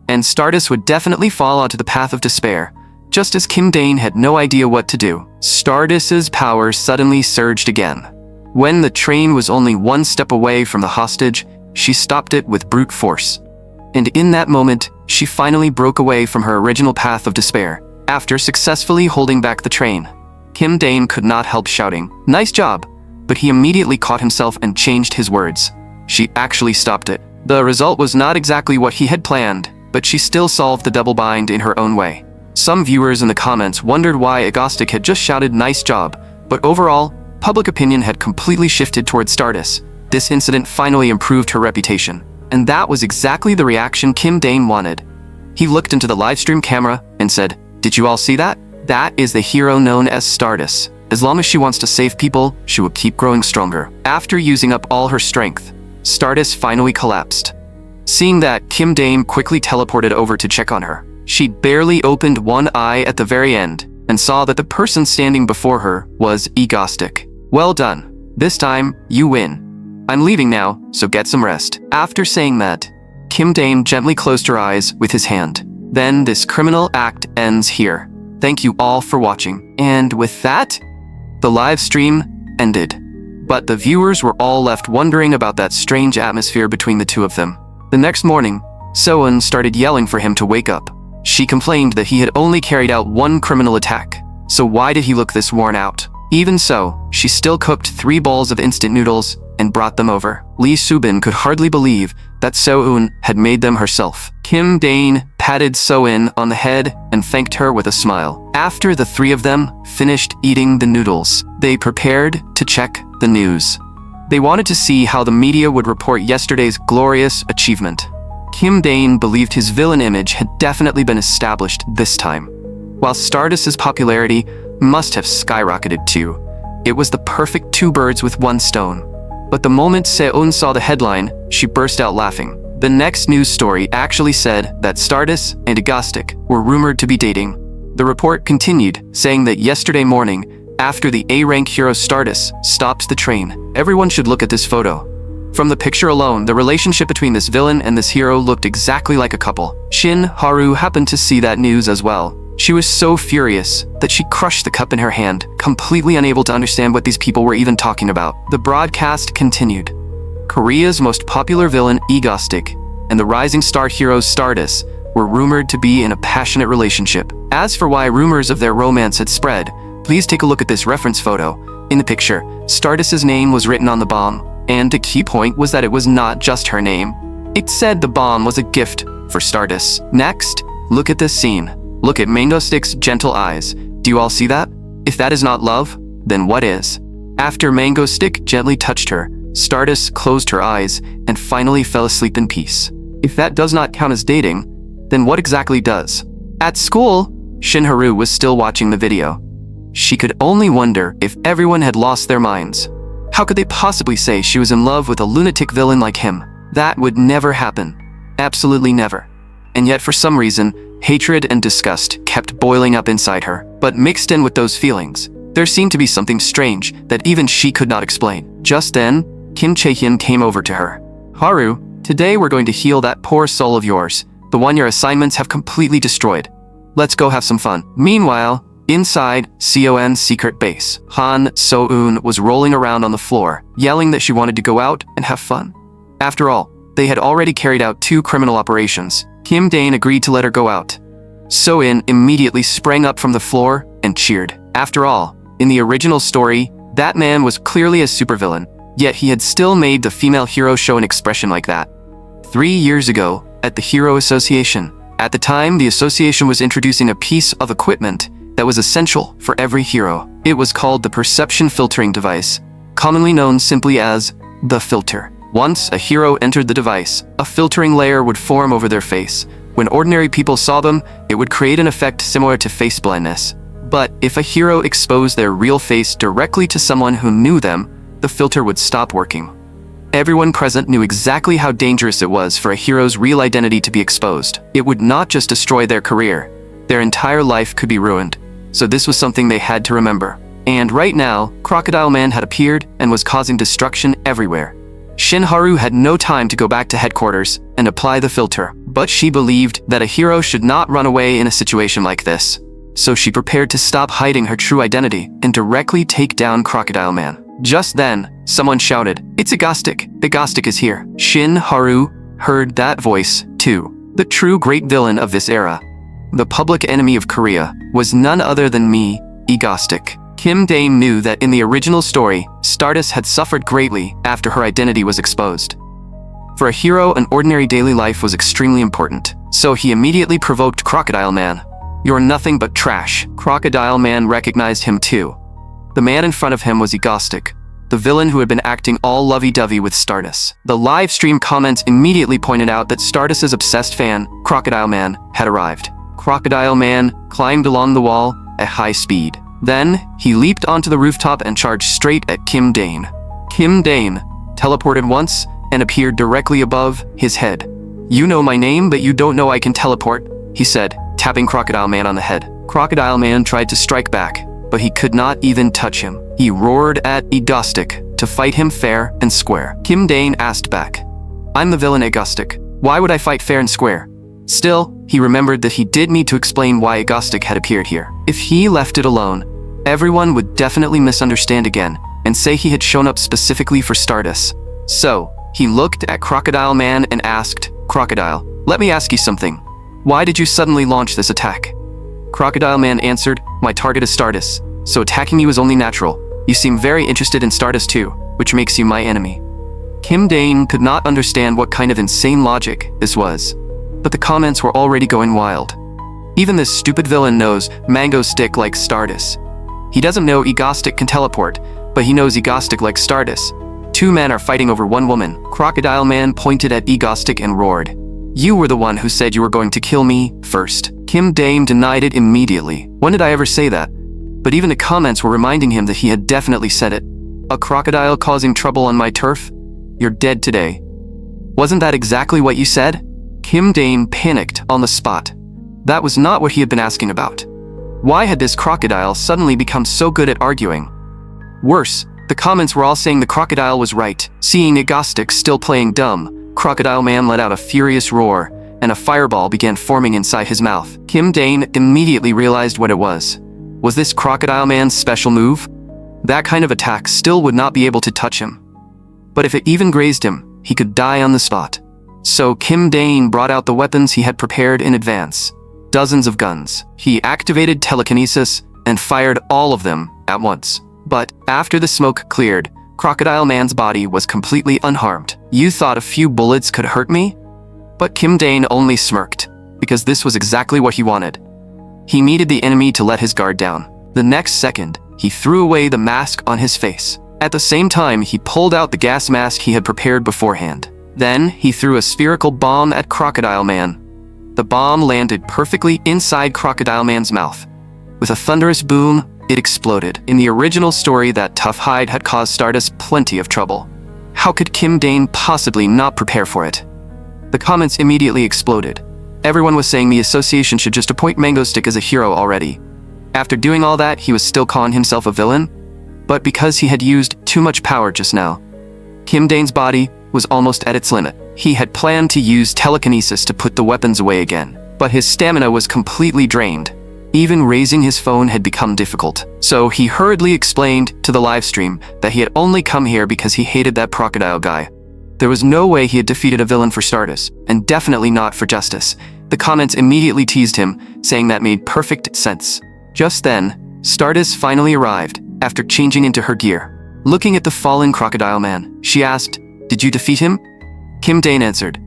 And Stardis would definitely fall onto the path of despair, just as Kim Dane had no idea what to do. Stardis's power suddenly surged again. When the train was only one step away from the hostage, she stopped it with brute force. And in that moment, she finally broke away from her original path of despair, after successfully holding back the train. Kim Dane could not help shouting, "Nice job!" But he immediately caught himself and changed his words. She actually stopped it. The result was not exactly what he had planned, but she still solved the double bind in her own way. Some viewers in the comments wondered why Egostic had just shouted "nice job," but overall, public opinion had completely shifted towards Stardis. This incident finally improved her reputation, and that was exactly the reaction Kim Dane wanted. He looked into the livestream camera and said, "Did you all see that? That is the hero known as Stardis. As long as she wants to save people, she will keep growing stronger." After using up all her strength, Stardis finally collapsed. Seeing that, Kim Dane quickly teleported over to check on her. She barely opened one eye at the very end and saw that the person standing before her was Egostic. "Well done. This time, you win. I'm leaving now, so get some rest." After saying that, Kim Dane gently closed her eyes with his hand. Then this criminal act ends here. Thank you all for watching. And with that, the live stream ended. But the viewers were all left wondering about that strange atmosphere between the two of them. The next morning, Soeun started yelling for him to wake up. She complained that he had only carried out one criminal attack, so why did he look this worn out? Even so, she still cooked 3 bowls of instant noodles and brought them over. Lee Subin could hardly believe that Soeun had made them herself. Kim Dane patted Soeun on the head and thanked her with a smile. After the 3 of them finished eating the noodles, they prepared to check the news. They wanted to see how the media would report yesterday's glorious achievement. Kim Dane believed his villain image had definitely been established this time. While Stardis's popularity must have skyrocketed too, it was the perfect 2 birds with 1 stone. But the moment Soeun saw the headline, she burst out laughing. The next news story actually said that Stardis and Egostic were rumored to be dating. The report continued, saying that yesterday morning, after the A-rank hero Stardis stops the train, everyone should look at this photo. From the picture alone, the relationship between this villain and this hero looked exactly like a couple. Shin Haru happened to see that news as well. She was so furious that she crushed the cup in her hand, completely unable to understand what these people were even talking about. The broadcast continued. Korea's most popular villain, Egostic, and the rising star hero Stardis were rumored to be in a passionate relationship. As for why rumors of their romance had spread, please take a look at this reference photo. In the picture, Stardis's name was written on the bomb, and the key point was that it was not just her name. It said the bomb was a gift for Stardis. Next, look at this scene. Look at Mangostic's gentle eyes. Do you all see that? If that is not love, then what is? After Mangostic gently touched her, Stardis closed her eyes and finally fell asleep in peace. If that does not count as dating, then what exactly does? At school, Shinharu was still watching the video. She could only wonder if everyone had lost their minds. How could they possibly say she was in love with a lunatic villain like him? That would never happen. Absolutely never. And yet for some reason, hatred and disgust kept boiling up inside her. But mixed in with those feelings, there seemed to be something strange that even she could not explain. Just then, Kim Chae-hyun came over to her. "Haru, today we're going to heal that poor soul of yours, the one your assignments have completely destroyed. Let's go have some fun." Meanwhile, inside Seon's secret base, Han So-eun was rolling around on the floor, yelling that she wanted to go out and have fun. After all, they had already carried out 2 criminal operations. Kim Dane agreed to let her go out. So-eun immediately sprang up from the floor and cheered. After all, in the original story, that man was clearly a supervillain, yet he had still made the female hero show an expression like that. 3 years ago, at the Hero Association. At the time, the association was introducing a piece of equipment, that was essential for every hero. It was called the perception filtering device, commonly known simply as the filter. Once a hero entered the device, a filtering layer would form over their face. When ordinary people saw them, it would create an effect similar to face blindness. But if a hero exposed their real face directly to someone who knew them, the filter would stop working. Everyone present knew exactly how dangerous it was for a hero's real identity to be exposed. It would not just destroy their career, their entire life could be ruined. So this was something they had to remember. And right now, Crocodile Man had appeared and was causing destruction everywhere. Shinharu had no time to go back to headquarters and apply the filter, but she believed that a hero should not run away in a situation like this. So she prepared to stop hiding her true identity and directly take down Crocodile Man. Just then, someone shouted, "It's Egostic! Egostic is here!" Shinharu heard that voice, too. The true great villain of this era, the public enemy of Korea, was none other than me, Egostic. Kim Dane knew that in the original story, Stardis had suffered greatly after her identity was exposed. For a hero, an ordinary daily life was extremely important, so he immediately provoked Crocodile Man. "You're nothing but trash." Crocodile Man recognized him too. The man in front of him was Egostic, the villain who had been acting all lovey-dovey with Stardis. The live stream comments immediately pointed out that Stardis's obsessed fan, Crocodile Man, had arrived. Crocodile Man climbed along the wall at high speed. Then, he leaped onto the rooftop and charged straight at Kim Dane. Kim Dane teleported once and appeared directly above his head. "You know my name, but you don't know I can teleport," he said, tapping Crocodile Man on the head. Crocodile Man tried to strike back, but he could not even touch him. He roared at Egostic to fight him fair and square. Kim Dane asked back, "I'm the villain Egostic. Why would I fight fair and square?" Still, he remembered that he did need to explain why Egostic had appeared here. If he left it alone, everyone would definitely misunderstand again and say he had shown up specifically for Stardis. So, he looked at Crocodile Man and asked, "Crocodile, let me ask you something. Why did you suddenly launch this attack?" Crocodile Man answered, "My target is Stardis, so attacking you is only natural. You seem very interested in Stardis too, which makes you my enemy." Kim Dane could not understand what kind of insane logic this was, but the comments were already going wild. Even this stupid villain knows Mango Stick likes Stardis. He doesn't know Egostic can teleport, but he knows Egostic likes Stardis. Two men are fighting over one woman. Crocodile Man pointed at Egostic and roared, "You were the one who said you were going to kill me first." Kim Dane denied it immediately. "When did I ever say that?" But even the comments were reminding him that he had definitely said it. "A crocodile causing trouble on my turf? You're dead today. Wasn't that exactly what you said?" Kim Dane panicked on the spot. That was not what he had been asking about. Why had this crocodile suddenly become so good at arguing? Worse, the comments were all saying the crocodile was right. Seeing Egostic still playing dumb, Crocodile Man let out a furious roar, and a fireball began forming inside his mouth. Kim Dane immediately realized what it was. Was this Crocodile Man's special move? That kind of attack still would not be able to touch him. But if it even grazed him, he could die on the spot. So Kim Dane brought out the weapons he had prepared in advance. Dozens of guns. He activated telekinesis and fired all of them at once. But after the smoke cleared, Crocodile Man's body was completely unharmed. "You thought a few bullets could hurt me?" But Kim Dane only smirked, because this was exactly what he wanted. He needed the enemy to let his guard down. The next second, he threw away the mask on his face. At the same time, he pulled out the gas mask he had prepared beforehand. Then, he threw a spherical bomb at Crocodile Man. The bomb landed perfectly inside Crocodile Man's mouth. With a thunderous boom, it exploded. In the original story, that tough hide had caused Stardis plenty of trouble. How could Kim Dane possibly not prepare for it? The comments immediately exploded. Everyone was saying the association should just appoint Mango Stick as a hero already. After doing all that, he was still calling himself a villain? But because he had used too much power just now, Kim Dane's body was almost at its limit. He had planned to use telekinesis to put the weapons away again, but his stamina was completely drained. Even raising his phone had become difficult. So he hurriedly explained to the livestream that he had only come here because he hated that crocodile guy. There was no way he had defeated a villain for Stardis, and definitely not for justice. The comments immediately teased him, saying that made perfect sense. Just then, Stardis finally arrived, after changing into her gear. Looking at the fallen Crocodile Man, she asked, "Did you defeat him?" Kim Dane answered,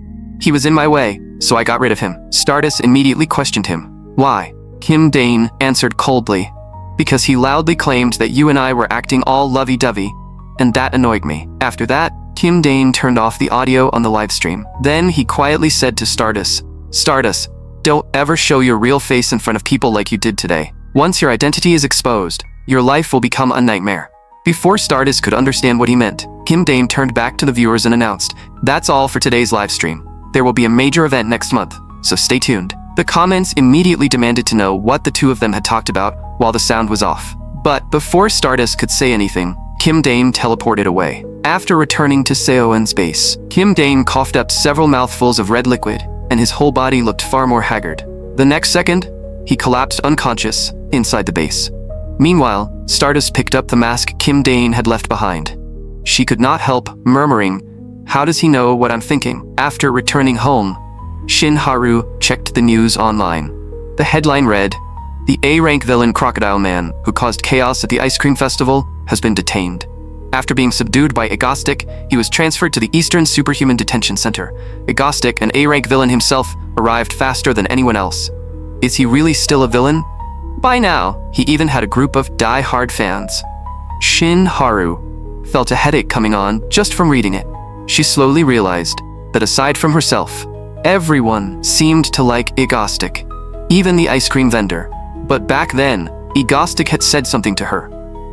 "He was in my way, so I got rid of him." Stardis immediately questioned him. "Why? Kim Dane answered coldly, because he loudly claimed that you and I were acting all lovey-dovey, and that annoyed me. After that, Kim Dane turned off the audio on the livestream. Then he quietly said to Stardis, Stardis, don't ever show your real face in front of people like you did today. Once your identity is exposed, your life will become a nightmare. Before Stardis could understand what he meant, Kim Dane turned back to the viewers and announced, that's all for today's livestream. There will be a major event next month, so stay tuned. The comments immediately demanded to know what the two of them had talked about while the sound was off. But before Stardis could say anything, Kim Dane teleported away. After returning to Seoin's base, Kim Dane coughed up several mouthfuls of red liquid, and his whole body looked far more haggard. The next second, he collapsed unconscious inside the base. Meanwhile, Stardis picked up the mask Kim Dane had left behind. She could not help murmuring, how does he know what I'm thinking? After returning home, Shin Haru checked the news online. The headline read, the A-rank villain Crocodile Man, who caused chaos at the ice cream festival, has been detained. After being subdued by Egostic, he was transferred to the Eastern Superhuman Detention Center. Egostic, an A-rank villain himself, arrived faster than anyone else. Is he really still a villain? By now, he even had a group of die-hard fans. Shin Haru felt a headache coming on just from reading it. She slowly realized that aside from herself, everyone seemed to like Egostic, even the ice cream vendor. But back then, Egostic had said something to her.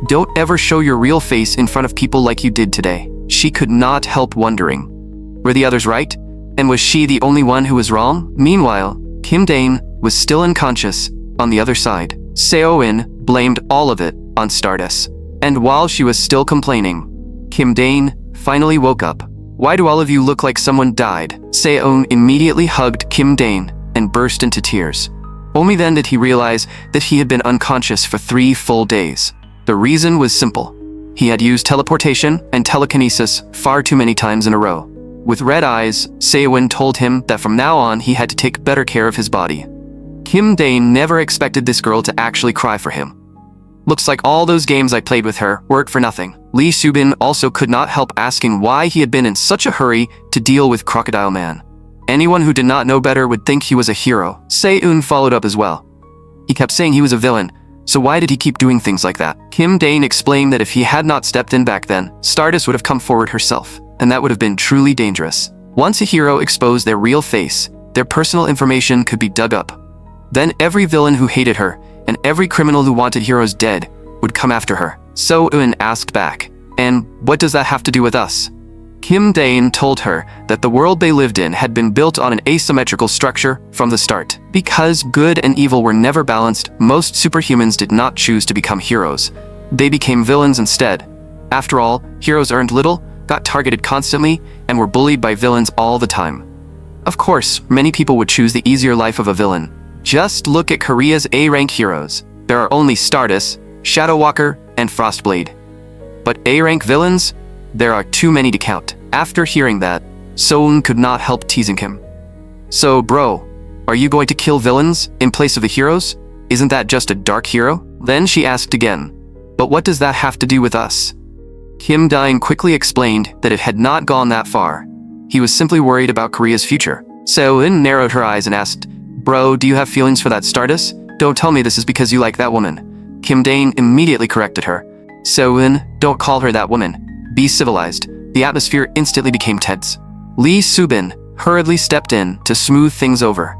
Don't ever show your real face in front of people like you did today. She could not help wondering. Were the others right? And was she the only one who was wrong? Meanwhile, Kim Dane was still unconscious on the other side. Seoin blamed all of it on Stardis. And while she was still complaining, Kim Dane finally woke up. Why do all of you look like someone died? Seoin immediately hugged Kim Dane and burst into tears. Only then did he realize that he had been unconscious for 3 full days. The reason was simple. He had used teleportation and telekinesis far too many times in a row. With red eyes, Seoin told him that from now on he had to take better care of his body. Kim Dane never expected this girl to actually cry for him. Looks like all those games I played with her worked for nothing. Lee Subin also could not help asking why he had been in such a hurry to deal with Crocodile Man. Anyone who did not know better would think he was a hero. Seoin followed up as well. He kept saying he was a villain, so why did he keep doing things like that? Kim Dane explained that if he had not stepped in back then, Stardis would have come forward herself, and that would have been truly dangerous. Once a hero exposed their real face, their personal information could be dug up. Then every villain who hated her, and every criminal who wanted heroes dead, would come after her. Seoin asked back, and what does that have to do with us? Kim Dane told her that the world they lived in had been built on an asymmetrical structure from the start. Because good and evil were never balanced, most superhumans did not choose to become heroes. They became villains instead. After all, heroes earned little, got targeted constantly, and were bullied by villains all the time. Of course, many people would choose the easier life of a villain. Just look at Korea's A-rank heroes. There are only Stardis, Shadow Walker, and Frostblade. But A-rank villains? There are too many to count. After hearing that, Seoin could not help teasing him. So, bro, are you going to kill villains in place of the heroes? Isn't that just a dark hero? Then she asked again, but what does that have to do with us? Kim Dane quickly explained that it had not gone that far. He was simply worried about Korea's future. Seoin narrowed her eyes and asked, bro, do you have feelings for that Stardis? Don't tell me this is because you like that woman. Kim Dane immediately corrected her. Seoin, don't call her that woman. Be civilized. The atmosphere instantly became tense. Lee Subin hurriedly stepped in to smooth things over.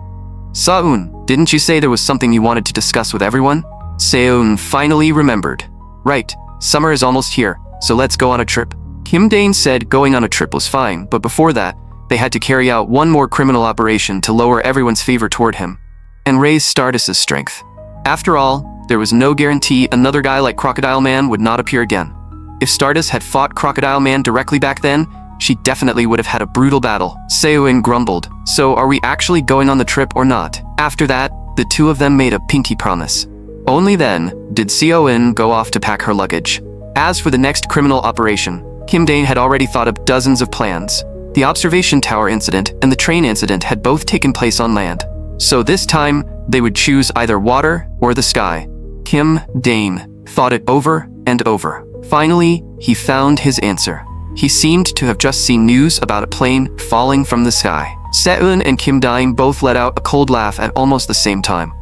Seoin, didn't you say there was something you wanted to discuss with everyone? Seoin finally remembered. Right, summer is almost here, so let's go on a trip. Kim Dane said going on a trip was fine, but before that, they had to carry out one more criminal operation to lower everyone's favor toward him and raise Stardis's strength. After all, there was no guarantee another guy like Crocodile Man would not appear again. If Stardis had fought Crocodile Man directly back then, she definitely would have had a brutal battle. Seoin grumbled, so are we actually going on the trip or not? After that, the two of them made a pinky promise. Only then did Seoin go off to pack her luggage. As for the next criminal operation, Kim Dane had already thought of dozens of plans. The observation tower incident and the train incident had both taken place on land. So this time, they would choose either water or the sky. Kim Dane thought it over and over. Finally, he found his answer. He seemed to have just seen news about a plane falling from the sky. Seoin and Kim Dane both let out a cold laugh at almost the same time.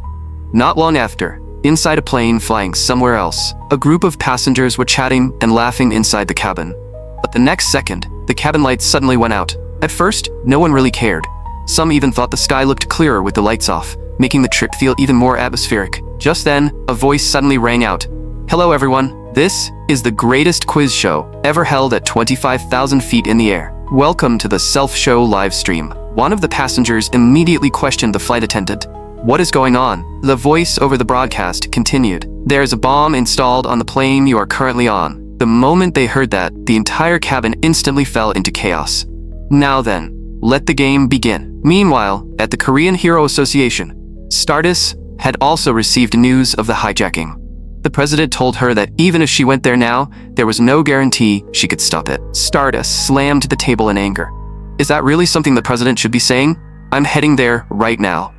Not long after, inside a plane flying somewhere else, a group of passengers were chatting and laughing inside the cabin. But the next second, the cabin lights suddenly went out. At first, no one really cared. Some even thought the sky looked clearer with the lights off, making the trip feel even more atmospheric. Just then, a voice suddenly rang out. "Hello everyone, this is the greatest quiz show ever held at 25,000 feet in the air. Welcome to the self-show live stream." One of the passengers immediately questioned the flight attendant. "What is going on?" The voice over the broadcast continued. "There's a bomb installed on the plane you are currently on." The moment they heard that, the entire cabin instantly fell into chaos. Now then, let the game begin. Meanwhile, at the Korean Hero Association, Stardis had also received news of the hijacking. The president told her that even if she went there now, there was no guarantee she could stop it. Stardis slammed the table in anger. "Is that really something the president should be saying? I'm heading there right now."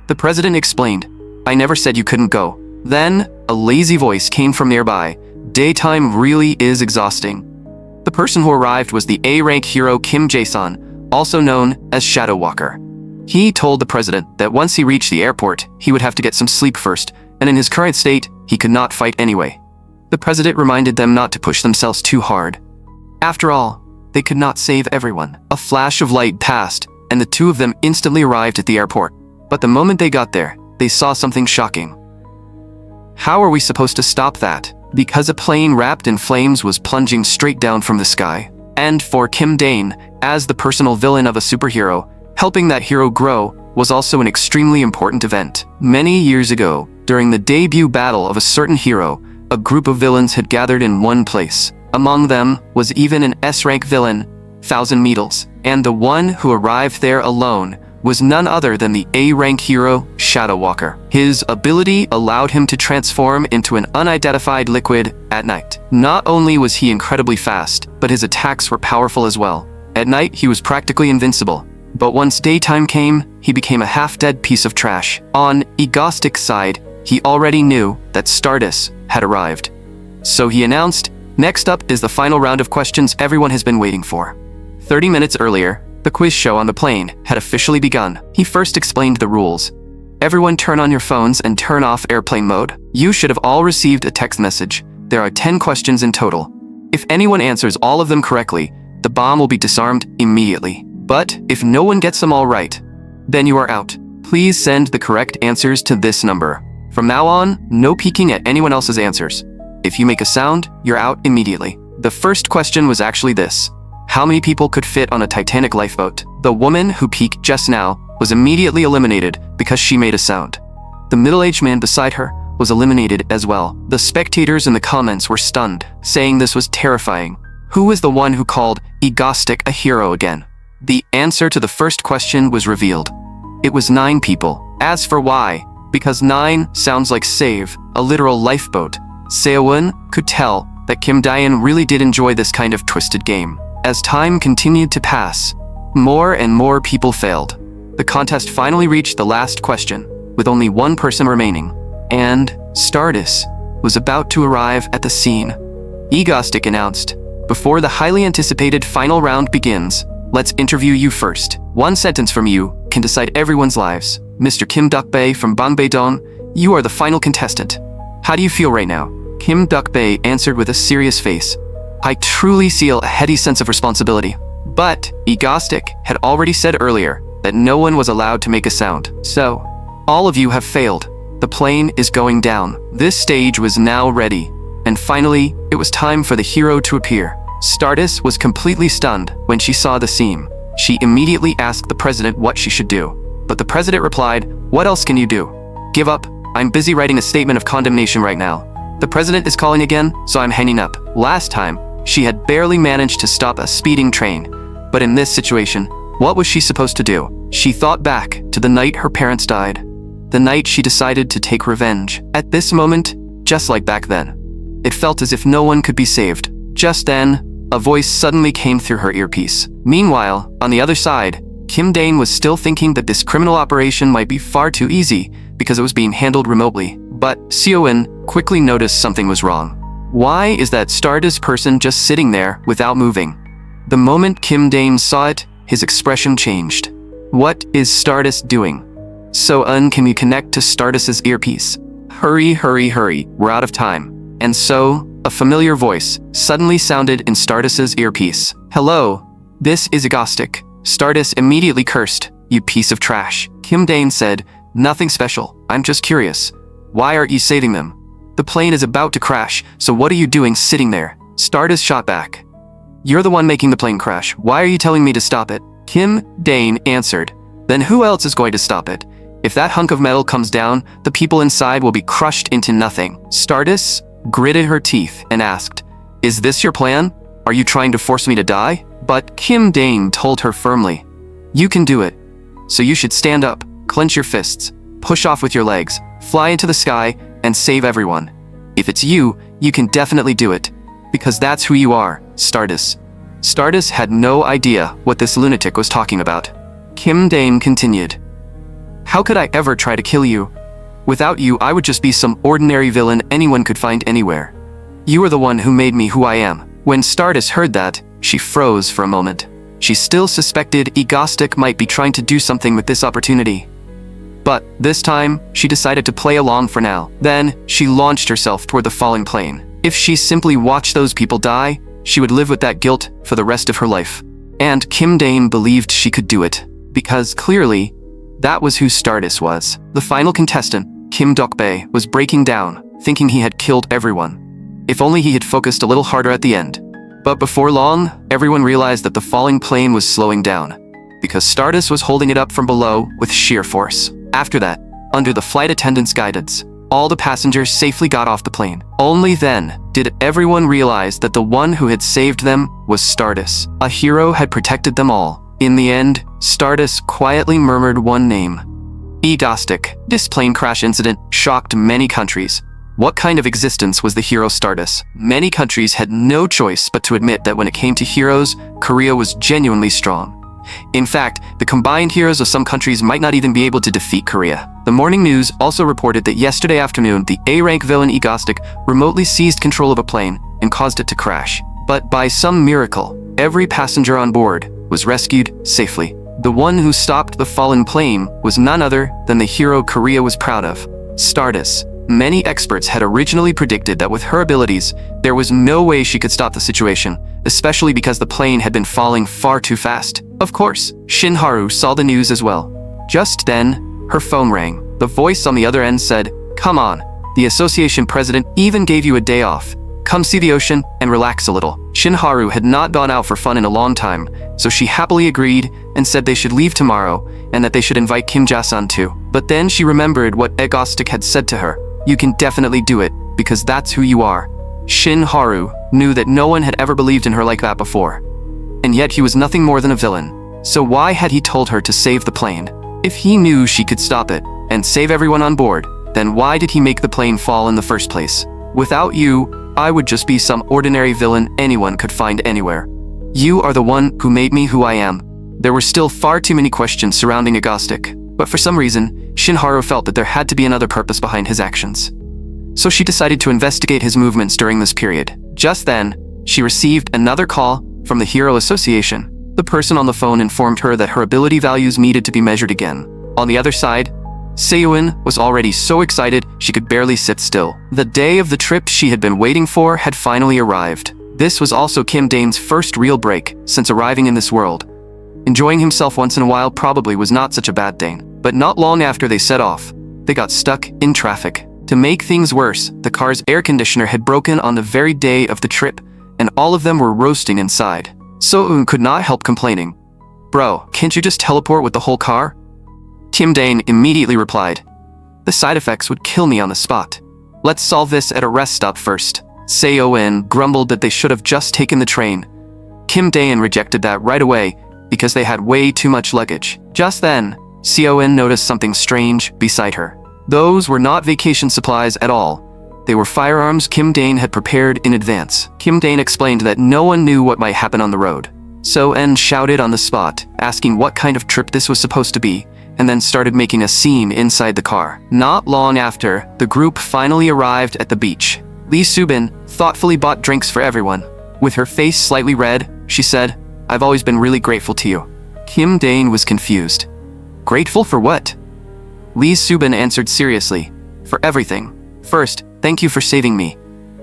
The president explained, "I never said you couldn't go." Then, a lazy voice came from nearby. "Daytime really is exhausting." The person who arrived was the A-rank hero Kim Jae-sun, also known as Shadow Walker. He told the president that once he reached the airport, he would have to get some sleep first, and in his current state, he could not fight anyway. The president reminded them not to push themselves too hard. After all, they could not save everyone. A flash of light passed, and the two of them instantly arrived at the airport. But the moment they got there, they saw something shocking. How are we supposed to stop that? Because a plane wrapped in flames was plunging straight down from the sky. And for Kim Dane, as the personal villain of a superhero, helping that hero grow was also an extremely important event. Many years ago, during the debut battle of a certain hero, a group of villains had gathered in one place. Among them was even an S-rank villain, Thousand Needles, and the one who arrived there alone was none other than the A-rank hero, Shadow Walker. His ability allowed him to transform into an unidentified liquid at night. Not only was he incredibly fast, but his attacks were powerful as well. At night, he was practically invincible. But once daytime came, he became a half-dead piece of trash. On Egostic's side, he already knew that Stardis had arrived. So he announced, "Next up is the final round of questions everyone has been waiting for." 30 minutes earlier, the quiz show on the plane had officially begun. He first explained the rules. "Everyone turn on your phones and turn off airplane mode. You should have all received a text message. There are 10 questions in total. If anyone answers all of them correctly, the bomb will be disarmed immediately. But if no one gets them all right, then you are out. Please send the correct answers to this number. From now on, no peeking at anyone else's answers. If you make a sound, you're out immediately." The first question was actually this: how many people could fit on a Titanic lifeboat? The woman who peeked just now was immediately eliminated because she made a sound. The middle-aged man beside her was eliminated as well. The spectators in the comments were stunned, saying this was terrifying. Who is the one who called Egostic a hero again? The answer to the first question was revealed. It was 9 people. As for why, because 9 sounds like save, a literal lifeboat. Seo-eun could tell that Kim Dae-in really did enjoy this kind of twisted game. As time continued to pass, more and more people failed. The contest finally reached the last question, with only one person remaining, and Stardis was about to arrive at the scene. Egostic announced, "Before the highly anticipated final round begins, let's interview you first. One sentence from you can decide everyone's lives. Mr. Kim Duk-bae from Bangbae-dong, you are the final contestant. How do you feel right now?" Kim Duk-bae answered with a serious face. "I truly feel a heady sense of responsibility." But Egostic had already said earlier that no one was allowed to make a sound. So, all of you have failed. The plane is going down. This stage was now ready. And finally, it was time for the hero to appear. Stardis was completely stunned when she saw the scene. She immediately asked the president what she should do. But the president replied, "What else can you do? Give up. I'm busy writing a statement of condemnation right now. The president is calling again, so I'm hanging up." Last time, she had barely managed to stop a speeding train. But in this situation, what was she supposed to do? She thought back to the night her parents died. The night she decided to take revenge. At this moment, just like back then, it felt as if no one could be saved. Just then, a voice suddenly came through her earpiece. Meanwhile, on the other side, Kim Dane was still thinking that this criminal operation might be far too easy because it was being handled remotely. But Seo-eun quickly noticed something was wrong. Why is that Stardis person just sitting there without moving? The moment Kim Dane saw it, his expression changed. What is Stardis doing? So can you connect to Stardis's earpiece? Hurry, hurry, hurry, we're out of time. And so, a familiar voice suddenly sounded in Stardis's earpiece. Hello, this is Egostic. Stardis immediately cursed. You piece of trash. Kim Dane said, nothing special, I'm just curious. Why aren't you saving them? The plane is about to crash, so what are you doing sitting there? Stardis shot back. You're the one making the plane crash. Why are you telling me to stop it? Kim Dane answered. Then who else is going to stop it? If that hunk of metal comes down, the people inside will be crushed into nothing. Stardis gritted her teeth and asked, is this your plan? Are you trying to force me to die? But Kim Dane told her firmly, you can do it. So you should stand up, clench your fists, push off with your legs, fly into the sky, and save everyone. If it's you, you can definitely do it. Because that's who you are, Stardis. Stardis had no idea what this lunatic was talking about. Kim Dane continued. How could I ever try to kill you? Without you, I would just be some ordinary villain anyone could find anywhere. You are the one who made me who I am. When Stardis heard that, she froze for a moment. She still suspected Egostic might be trying to do something with this opportunity. But this time, she decided to play along for now. Then, she launched herself toward the falling plane. If she simply watched those people die, she would live with that guilt for the rest of her life. And Kim Dane believed she could do it, because clearly, that was who Stardis was. The final contestant, Kim Dokbae, was breaking down, thinking he had killed everyone. If only he had focused a little harder at the end. But before long, everyone realized that the falling plane was slowing down, because Stardis was holding it up from below with sheer force. After that, under the flight attendant's guidance, all the passengers safely got off the plane. Only then did everyone realize that the one who had saved them was Stardis. A hero had protected them all. In the end, Stardis quietly murmured one name. Egostic. This plane crash incident shocked many countries. What kind of existence was the hero Stardis? Many countries had no choice but to admit that when it came to heroes, Korea was genuinely strong. In fact, the combined heroes of some countries might not even be able to defeat Korea. The morning news also reported that yesterday afternoon, the A-rank villain Egostic remotely seized control of a plane and caused it to crash. But by some miracle, every passenger on board was rescued safely. The one who stopped the fallen plane was none other than the hero Korea was proud of, Stardis. Many experts had originally predicted that with her abilities, there was no way she could stop the situation, especially because the plane had been falling far too fast. Of course, Shinharu saw the news as well. Just then, her phone rang. The voice on the other end said, "Come on, the association president even gave you a day off. Come see the ocean and relax a little." Shinharu had not gone out for fun in a long time, so she happily agreed and said they should leave tomorrow and that they should invite Kim Ja-sun too. But then she remembered what Egostic had said to her. You can definitely do it, because that's who you are. Shinharu knew that no one had ever believed in her like that before. And yet he was nothing more than a villain. So why had he told her to save the plane? If he knew she could stop it and save everyone on board, then why did he make the plane fall in the first place? Without you, I would just be some ordinary villain anyone could find anywhere. You are the one who made me who I am. There were still far too many questions surrounding Egostic, but for some reason, Shinharu felt that there had to be another purpose behind his actions. So she decided to investigate his movements during this period. Just then, she received another call from the Hero Association. The person on the phone informed her that her ability values needed to be measured again. On the other side, Seyun was already so excited she could barely sit still. The day of the trip she had been waiting for had finally arrived. This was also Kim Dane's first real break since arriving in this world. Enjoying himself once in a while probably was not such a bad thing. But not long after they set off, they got stuck in traffic. To make things worse, the car's air conditioner had broken on the very day of the trip, and all of them were roasting inside. So-eun could not help complaining. "Bro, can't you just teleport with the whole car?" Kim Dane immediately replied, "The side effects would kill me on the spot. Let's solve this at a rest stop first." Seo-in grumbled that they should have just taken the train. Kim Dane rejected that right away because they had way too much luggage. Just then, Seo-in noticed something strange beside her. Those were not vacation supplies at all. They were firearms Kim Dane had prepared in advance. Kim Dane explained that no one knew what might happen on the road. So-en shouted on the spot, asking what kind of trip this was supposed to be, and then started making a scene inside the car. Not long after, the group finally arrived at the beach. Lee Subin thoughtfully bought drinks for everyone. With her face slightly red, she said, "I've always been really grateful to you." Kim Dane was confused. Grateful for what? Lee Subin answered seriously. For everything. First, thank you for saving me.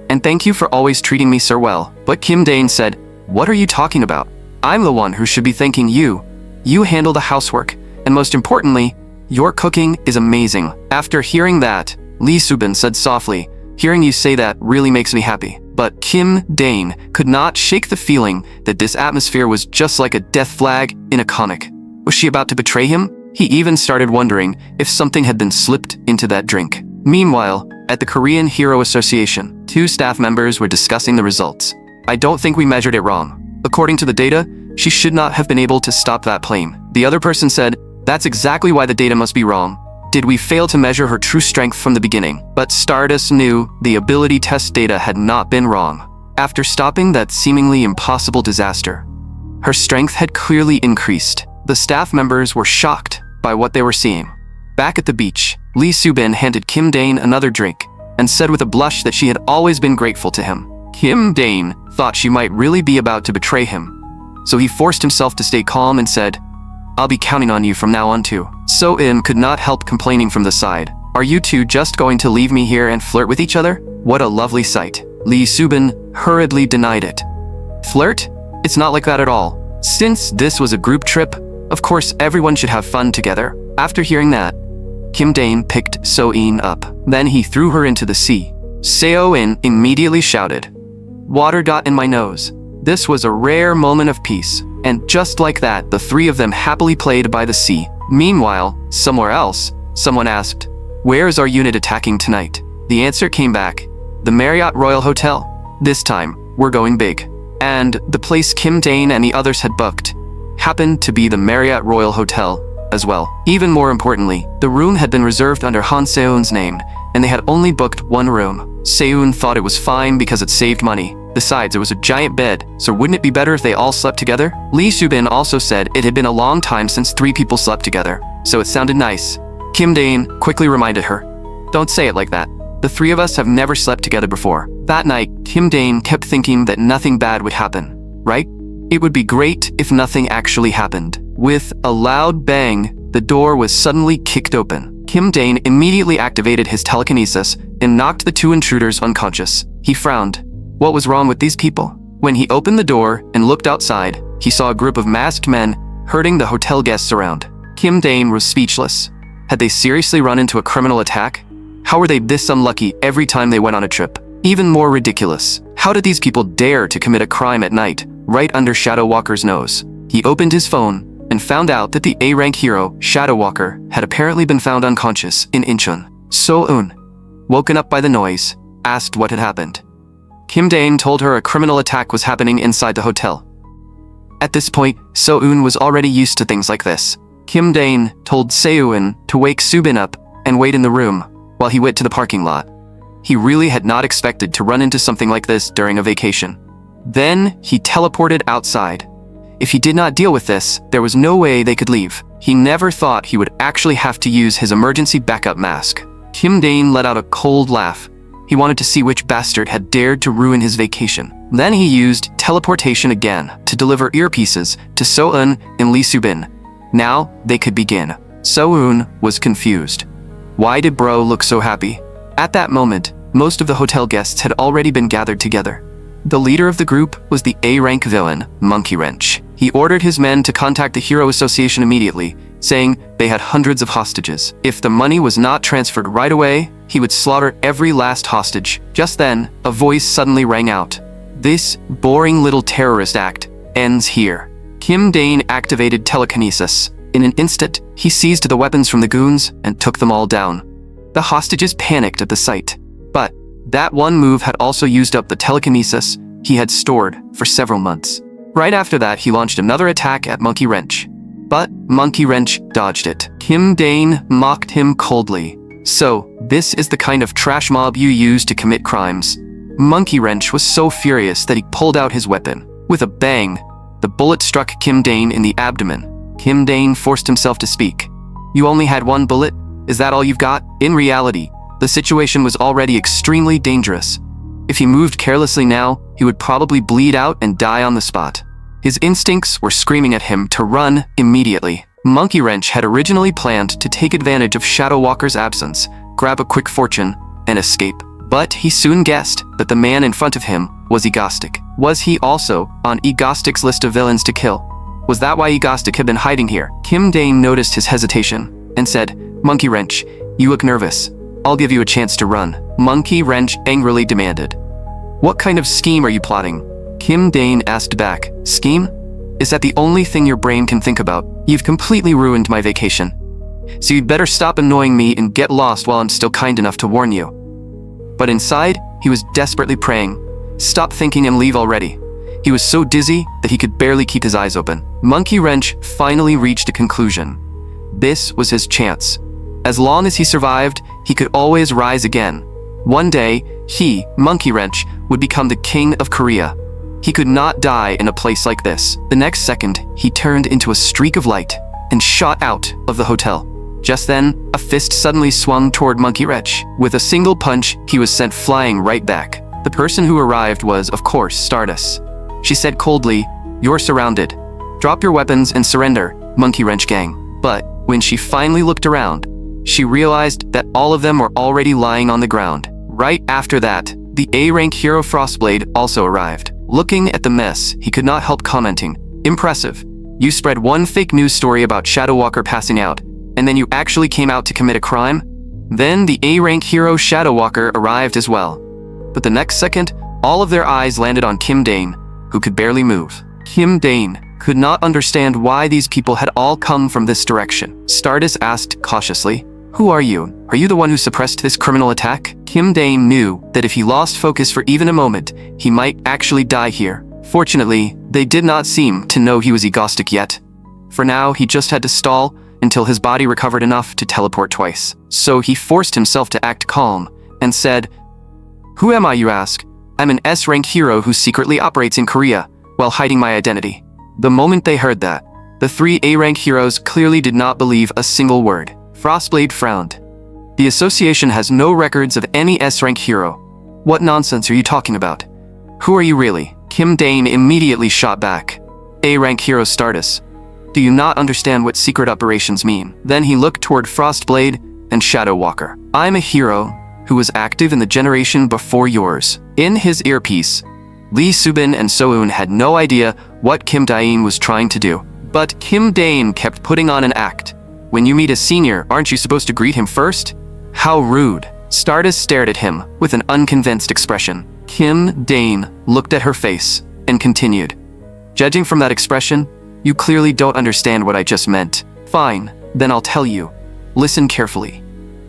And thank you for always treating me so well. But Kim Dane said, what are you talking about? I'm the one who should be thanking you. You handle the housework. And most importantly, your cooking is amazing. After hearing that, Lee Subin said softly, hearing you say that really makes me happy. But Kim Dane could not shake the feeling that this atmosphere was just like a death flag in a comic. Was she about to betray him? He even started wondering if something had been slipped into that drink. Meanwhile, at the Korean Hero Association, 2 staff members were discussing the results. I don't think we measured it wrong. According to the data, she should not have been able to stop that plane. The other person said, that's exactly why the data must be wrong. Did we fail to measure her true strength from the beginning? But Stardis knew the ability test data had not been wrong. After stopping that seemingly impossible disaster, her strength had clearly increased. The staff members were shocked by what they were seeing. Back at the beach, Lee Subin handed Kim Dane another drink and said with a blush that she had always been grateful to him. Kim Dane thought she might really be about to betray him, so he forced himself to stay calm and said, I'll be counting on you from now on too. So-in could not help complaining from the side. Are you two just going to leave me here and flirt with each other? What a lovely sight. Lee Subin hurriedly denied it. Flirt? It's not like that at all. Since this was a group trip, of course everyone should have fun together. After hearing that, Kim Dane picked So-in up. Then he threw her into the sea. So-in immediately shouted, water got in my nose. This was a rare moment of peace. And just like that, the 3 of them happily played by the sea. Meanwhile, somewhere else, someone asked, where is our unit attacking tonight? The answer came back, the Marriott Royal Hotel. This time, we're going big. And the place Kim Dane and the others had booked happened to be the Marriott Royal Hotel as well. Even more importantly, the room had been reserved under Han Seun's name, and they had only booked 1 room. Seun thought it was fine because it saved money. Besides, it was a giant bed, so wouldn't it be better if they all slept together? Lee Subin also said it had been a long time since 3 people slept together, so it sounded nice. Kim Dane quickly reminded her, don't say it like that. The 3 of us have never slept together before. That night, Kim Dane kept thinking that nothing bad would happen, right? It would be great if nothing actually happened. With a loud bang, the door was suddenly kicked open. Kim Dane immediately activated his telekinesis and knocked the 2 intruders unconscious. He frowned. What was wrong with these people? When he opened the door and looked outside, he saw a group of masked men herding the hotel guests around. Kim Dane was speechless. Had they seriously run into a criminal attack? How were they this unlucky every time they went on a trip? Even more ridiculous, how did these people dare to commit a crime at night, right under Shadow Walker's nose? He opened his phone and found out that the A-rank hero, Shadow Walker, had apparently been found unconscious in Incheon. So-un, woken up by the noise, asked what had happened. Kim Dane told her a criminal attack was happening inside the hotel. At this point, So-un was already used to things like this. Kim Dane told Seun to wake Subin up and wait in the room while he went to the parking lot. He really had not expected to run into something like this during a vacation. Then he teleported outside. If he did not deal with this, there was no way they could leave. He never thought he would actually have to use his emergency backup mask. Kim Dane let out a cold laugh. He wanted to see which bastard had dared to ruin his vacation. Then he used teleportation again to deliver earpieces to So-un and Lee Subin. Now they could begin. So-un was confused. Why did bro look so happy? At that moment, most of the hotel guests had already been gathered together. The leader of the group was the A-rank villain, Monkey Wrench. He ordered his men to contact the Hero Association immediately, saying they had hundreds of hostages. If the money was not transferred right away, he would slaughter every last hostage. Just then, a voice suddenly rang out. This boring little terrorist act ends here. Kim Dane activated telekinesis. In an instant, he seized the weapons from the goons and took them all down. The hostages panicked at the sight. But that one move had also used up the telekinesis he had stored for several months. Right after that, he launched another attack at Monkey Wrench. But Monkey Wrench dodged it. Kim Dane mocked him coldly. So, this is the kind of trash mob you use to commit crimes. Monkey Wrench was so furious that he pulled out his weapon. With a bang, the bullet struck Kim Dane in the abdomen. Kim Dane forced himself to speak. You only had 1 bullet? Is that all you've got? In reality, the situation was already extremely dangerous. If he moved carelessly now, he would probably bleed out and die on the spot. His instincts were screaming at him to run immediately. Monkey Wrench had originally planned to take advantage of Shadow Walker's absence, grab a quick fortune, and escape. But he soon guessed that the man in front of him was Egostic. Was he also on Egostic's list of villains to kill? Was that why Egostic had been hiding here? Kim Dane noticed his hesitation and said, "Monkey Wrench, you look nervous. I'll give you a chance to run." Monkey Wrench angrily demanded, "What kind of scheme are you plotting?" Kim Dane asked back, "Scheme? Is that the only thing your brain can think about? You've completely ruined my vacation. So you'd better stop annoying me and get lost while I'm still kind enough to warn you." But inside, he was desperately praying, "Stop thinking and leave already." He was so dizzy that he could barely keep his eyes open. Monkey Wrench finally reached a conclusion. This was his chance. As long as he survived, he could always rise again. One day, he, Monkey Wrench, would become the king of Korea. He could not die in a place like this. The next second, he turned into a streak of light and shot out of the hotel. Just then, a fist suddenly swung toward Monkey Wrench. With a single punch, he was sent flying right back. The person who arrived was, of course, Stardis. She said coldly, "You're surrounded. Drop your weapons and surrender, Monkey Wrench gang." But when she finally looked around, she realized that all of them were already lying on the ground. Right after that, the A-rank hero Frostblade also arrived. Looking at the mess, he could not help commenting, "Impressive. You spread one fake news story about Shadow Walker passing out, and then you actually came out to commit a crime?" Then the A-rank hero Shadow Walker arrived as well. But the next second, all of their eyes landed on Kim Dane, who could barely move. Kim Dane could not understand why these people had all come from this direction. Stardis asked cautiously, "Who are you? Are you the one who suppressed this criminal attack?" Kim Dane knew that if he lost focus for even a moment, he might actually die here. Fortunately, they did not seem to know he was Egostic yet. For now, he just had to stall until his body recovered enough to teleport twice. So he forced himself to act calm and said, "Who am I, you ask? I'm an S-rank hero who secretly operates in Korea while hiding my identity." The moment they heard that, the three A-rank heroes clearly did not believe a single word. Frostblade frowned. "The association has no records of any S-rank hero. What nonsense are you talking about? Who are you really?" Kim Dane immediately shot back. "A-rank hero Stardis. Do you not understand what secret operations mean?" Then he looked toward Frostblade and Shadow Walker. "I'm a hero who was active in the generation before yours." In his earpiece, Lee Subin and Soeun had no idea what Kim Dane was trying to do. But Kim Dane kept putting on an act. "When you meet a senior, aren't you supposed to greet him first? How rude." Stardis stared at him with an unconvinced expression. Kim Dane looked at her face and continued, "Judging from that expression, you clearly don't understand what I just meant. Fine, then I'll tell you. Listen carefully.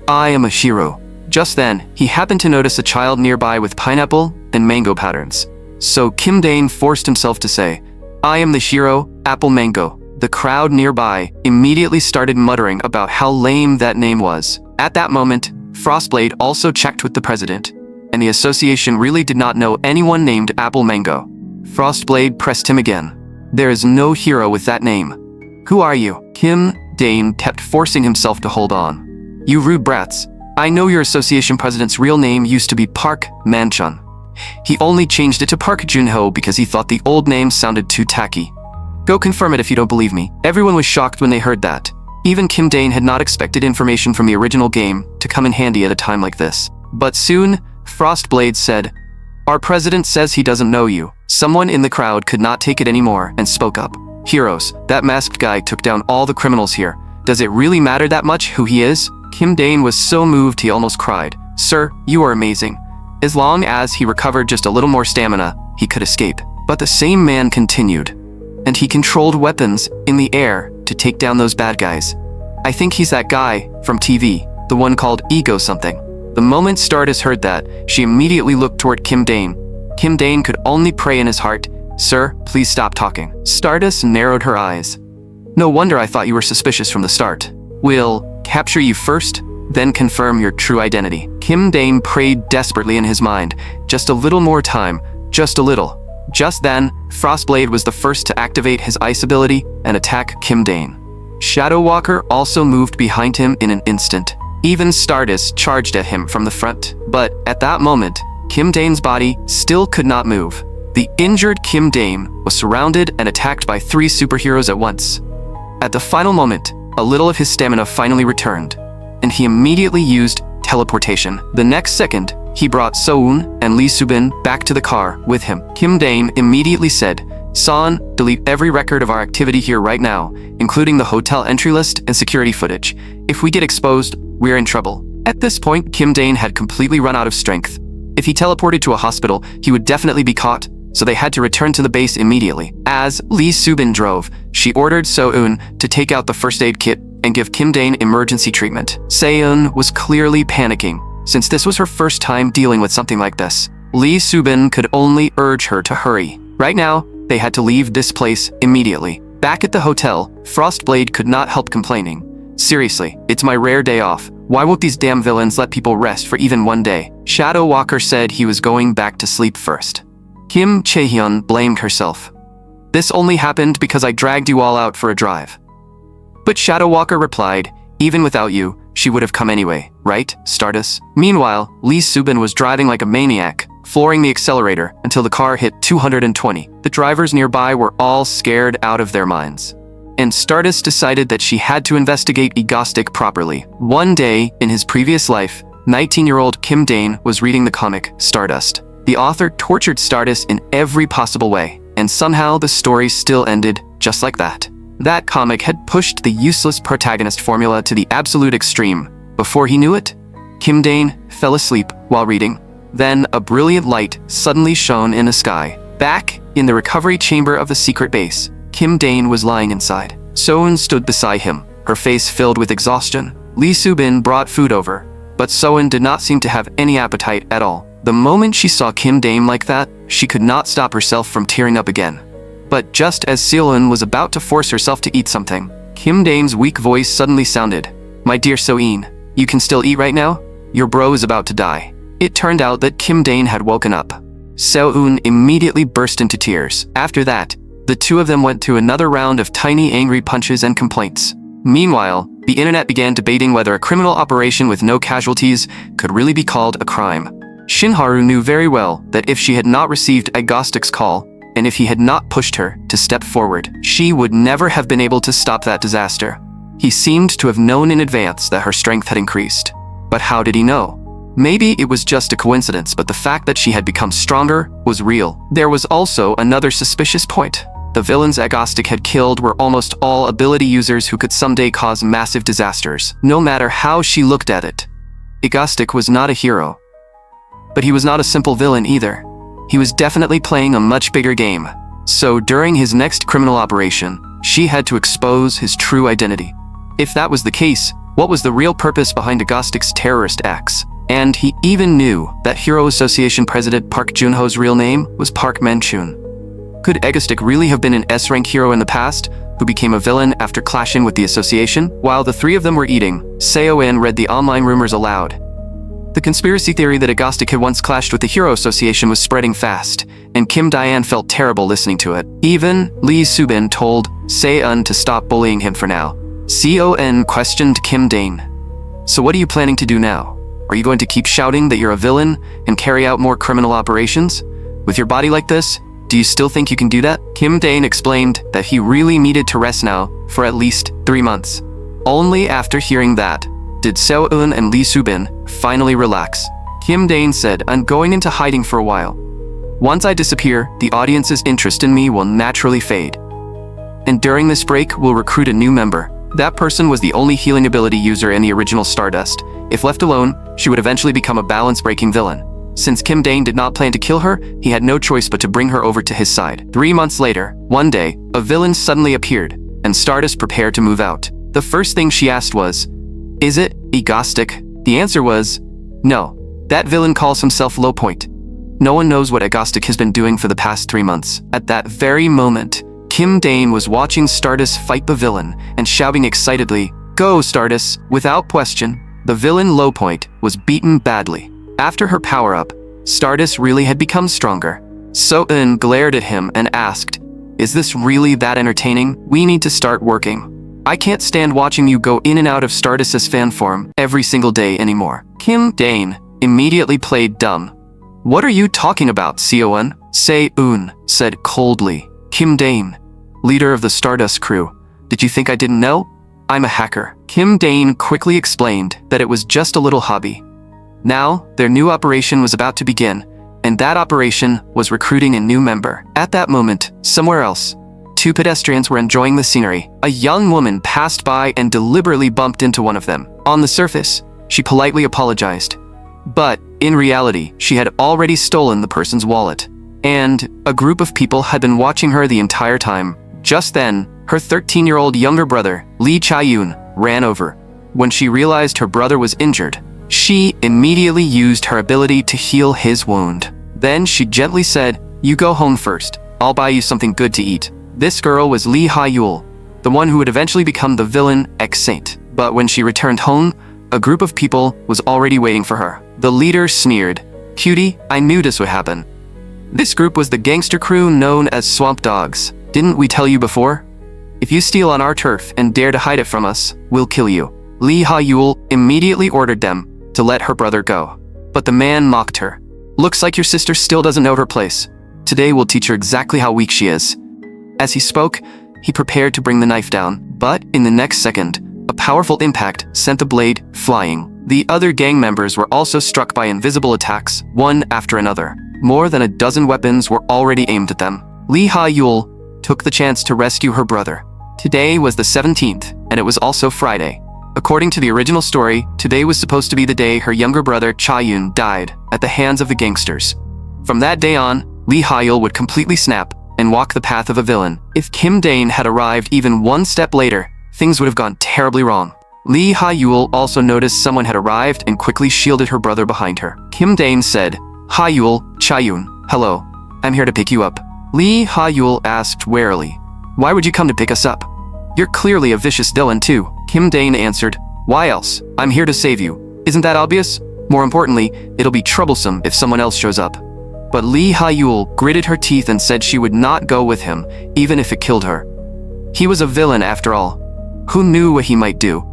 I am a hero." Just then, he happened to notice a child nearby with pineapple and mango patterns. So Kim Dane forced himself to say, "I am the hero, Apple Mango." The crowd nearby immediately started muttering about how lame that name was. At that moment, Frostblade also checked with the president, and the association really did not know anyone named Apple Mango. Frostblade pressed him again. "There is no hero with that name. Who are you?" Kim Dane kept forcing himself to hold on. "You rude brats. I know your association president's real name used to be Park Man-chun. He only changed it to Park Junho because he thought the old name sounded too tacky. Go confirm it if you don't believe me." Everyone was shocked when they heard that. Even Kim Dane had not expected information from the original game to come in handy at a time like this. But soon, Frostblade said, "Our president says he doesn't know you." Someone in the crowd could not take it anymore and spoke up. "Heroes, that masked guy took down all the criminals here. Does it really matter that much who he is?" Kim Dane was so moved he almost cried. "Sir, you are amazing. As long as he recovered just a little more stamina, he could escape." But the same man continued, "And he controlled weapons in the air to take down those bad guys. I think he's that guy from TV, the one called Ego something." The moment Stardis heard that, she immediately looked toward Kim Dane. Kim Dane could only pray in his heart, "Sir, please stop talking." Stardis narrowed her eyes. "No wonder I thought you were suspicious from the start. We'll capture you first, then confirm your true identity." Kim Dane prayed desperately in his mind. Just a little more time, just a little. Just then, Frostblade was the first to activate his ice ability and attack Kim Dane. Shadow Walker also moved behind him in an instant. Even Stardis charged at him from the front. But at that moment, Kim Dane's body still could not move. The injured Kim Dane was surrounded and attacked by three superheroes at once. At the final moment, a little of his stamina finally returned, and he immediately used teleportation. The next second, he brought So-eun and Lee Soo-bin back to the car with him. Kim Dane immediately said, "Son, delete every record of our activity here right now, including the hotel entry list and security footage. If we get exposed, we're in trouble." At this point, Kim Dane had completely run out of strength. If he teleported to a hospital, he would definitely be caught, so they had to return to the base immediately. As Lee Soo-bin drove, she ordered So-eun to take out the first aid kit and give Kim Dane emergency treatment. Se-eun was clearly panicking, since this was her first time dealing with something like this. Lee Soo-bin could only urge her to hurry. Right now, they had to leave this place immediately. Back at the hotel, Frostblade could not help complaining. "Seriously, it's my rare day off. Why won't these damn villains let people rest for even one day?" Shadow Walker said he was going back to sleep first. Kim Chae-hyun blamed herself. "This only happened because I dragged you all out for a drive." But Shadow Walker replied, "Even without you, she would have come anyway, right, Stardis?" Meanwhile, Lee Soo-bin was driving like a maniac, flooring the accelerator until the car hit 220. The drivers nearby were all scared out of their minds. And Stardis decided that she had to investigate Egostic properly. One day, in his previous life, 19-year-old Kim Dane was reading the comic Stardust. The author tortured Stardis in every possible way, and somehow the story still ended just like that. That comic had pushed the useless protagonist formula to the absolute extreme. Before he knew it, Kim Dane fell asleep while reading. Then a brilliant light suddenly shone in the sky. Back in the recovery chamber of the secret base, Kim Dane was lying inside. So-eun stood beside him, her face filled with exhaustion. Lee Soo-bin brought food over, but So-eun did not seem to have any appetite at all. The moment she saw Kim Dane like that, she could not stop herself from tearing up again. But just as So-eun was about to force herself to eat something, Kim Dane's weak voice suddenly sounded. "My dear So-eun, you can still eat right now? Your bro is about to die." It turned out that Kim Dane had woken up. So-eun immediately burst into tears. After that, the two of them went to another round of tiny angry punches and complaints. Meanwhile, the internet began debating whether a criminal operation with no casualties could really be called a crime. Shinharu knew very well that if she had not received Egostic's call, and if he had not pushed her to step forward, she would never have been able to stop that disaster. He seemed to have known in advance that her strength had increased. But how did he know? Maybe it was just a coincidence, but the fact that she had become stronger was real. There was also another suspicious point. The villains Egostic had killed were almost all ability users who could someday cause massive disasters, no matter how she looked at it. Egostic was not a hero. But he was not a simple villain either. He was definitely playing a much bigger game. So during his next criminal operation, she had to expose his true identity. If that was the case, what was the real purpose behind Egostic's terrorist acts? And he even knew that Hero Association President Park Junho's real name was Park Man-chun. Could Egostic really have been an S-rank hero in the past, who became a villain after clashing with the association? While the three of them were eating, Se-eun read the online rumors aloud. The conspiracy theory that Egostic had once clashed with the Hero Association was spreading fast, and Kim Diane felt terrible listening to it. Even Lee Soo-bin told Se-eun to stop bullying him for now. Se-eun questioned Kim Dane. "So what are you planning to do now? Are you going to keep shouting that you're a villain and carry out more criminal operations? With your body like this, do you still think you can do that?" Kim Dane explained that he really needed to rest now for at least 3 months. Only after hearing that did Se-eun and Lee Soo-bin finally relax. Kim Dane said, "I'm going into hiding for a while. Once I disappear, the audience's interest in me will naturally fade. And during this break, we'll recruit a new member. That person was the only healing ability user in the original Stardust. If left alone, she would eventually become a balance-breaking villain." Since Kim Dane did not plan to kill her, he had no choice but to bring her over to his side. 3 months later, one day, a villain suddenly appeared, and Stardust prepared to move out. The first thing she asked was, "Is it Egostic?" The answer was, "No. That villain calls himself Low Point." No one knows what Egostic has been doing for the past 3 months. At that very moment, Kim Dane was watching Stardust fight the villain and shouting excitedly, "Go, Stardust!" Without question, the villain Low Point was beaten badly. After her power-up, Stardust really had become stronger. So-eun glared at him and asked, "Is this really that entertaining? We need to start working. I can't stand watching you go in and out of Stardust's fan form every single day anymore." Kim Dane immediately played dumb. "What are you talking about, Se-eun?" Se-eun said coldly. "Kim Dane, leader of the Stardust crew, Did you think I didn't know? I'm a hacker. Kim Dane quickly explained that it was just a little hobby. Now, their new operation was about to begin, and that operation was recruiting a new member. At that moment, somewhere else, two pedestrians were enjoying the scenery. A young woman passed by and deliberately bumped into one of them. On the surface, she politely apologized. But, in reality, she had already stolen the person's wallet. And a group of people had been watching her the entire time. Just then, her 13-year-old younger brother, Lee Chae-yoon, ran over. When she realized her brother was injured, she immediately used her ability to heal his wound. Then she gently said, "You go home first. I'll buy you something good to eat." This girl was Lee Ha-yul, the one who would eventually become the villain ex-saint. But when she returned home, a group of people was already waiting for her. The leader sneered, "Cutie, I knew this would happen." This group was the gangster crew known as Swamp Dogs. Didn't we tell you before? If you steal on our turf and dare to hide it from us, we'll kill you. Lee Ha-yul immediately ordered them to let her brother go. But the man mocked her. "Looks like your sister still doesn't know her place. Today we'll teach her exactly how weak she is." As he spoke, he prepared to bring the knife down, but in the next second, a powerful impact sent the blade flying. The other gang members were also struck by invisible attacks, one after another. More than a dozen weapons were already aimed at them. Lee Ha-yul took the chance to rescue her brother. Today was the 17th, and it was also Friday. According to the original story, today was supposed to be the day her younger brother Chae-yoon died at the hands of the gangsters. From that day on, Lee Ha-yul would completely snap and walk the path of a villain. If Kim Dane had arrived even one step later, things would have gone terribly wrong. Lee Ha-yul also noticed someone had arrived and quickly shielded her brother behind her. Kim Dane said, "Ha-yul, Chae-yoon, hello. I'm here to pick you up." Lee Ha-yul asked warily, "Why would you come to pick us up? You're clearly a vicious villain too." Kim Dane answered, "Why else? I'm here to save you. Isn't that obvious? More importantly, it'll be troublesome if someone else shows up." But Lee Ha-yul gritted her teeth and said she would not go with him, even if it killed her. He was a villain after all. Who knew what he might do?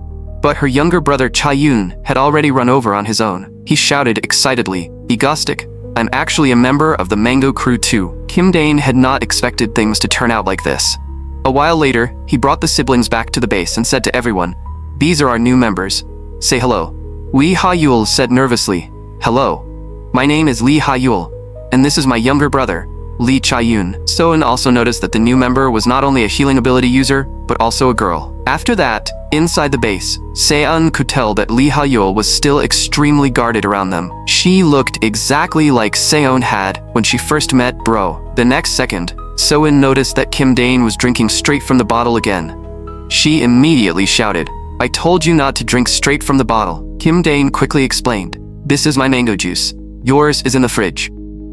But her younger brother Chae-yoon had already run over on his own. He shouted excitedly, "Egostic, I'm actually a member of the Mango crew too." Kim Dane had not expected things to turn out like this. A while later, he brought the siblings back to the base and said to everyone, "These are our new members. Say hello." Lee Ha-yul said nervously, "Hello. My name is Lee Ha-yul, and this is my younger brother, Lee Chae-yoon." Soen also noticed that the new member was not only a healing ability user, but also a girl. After that, inside the base, Seon could tell that Lee Ha-yul was still extremely guarded around them. She looked exactly like Seon had when she first met Bro. The next second, Soen noticed that Kim Dane was drinking straight from the bottle again. She immediately shouted, "I told you not to drink straight from the bottle." Kim Dane quickly explained, "This is my mango juice. Yours is in the fridge."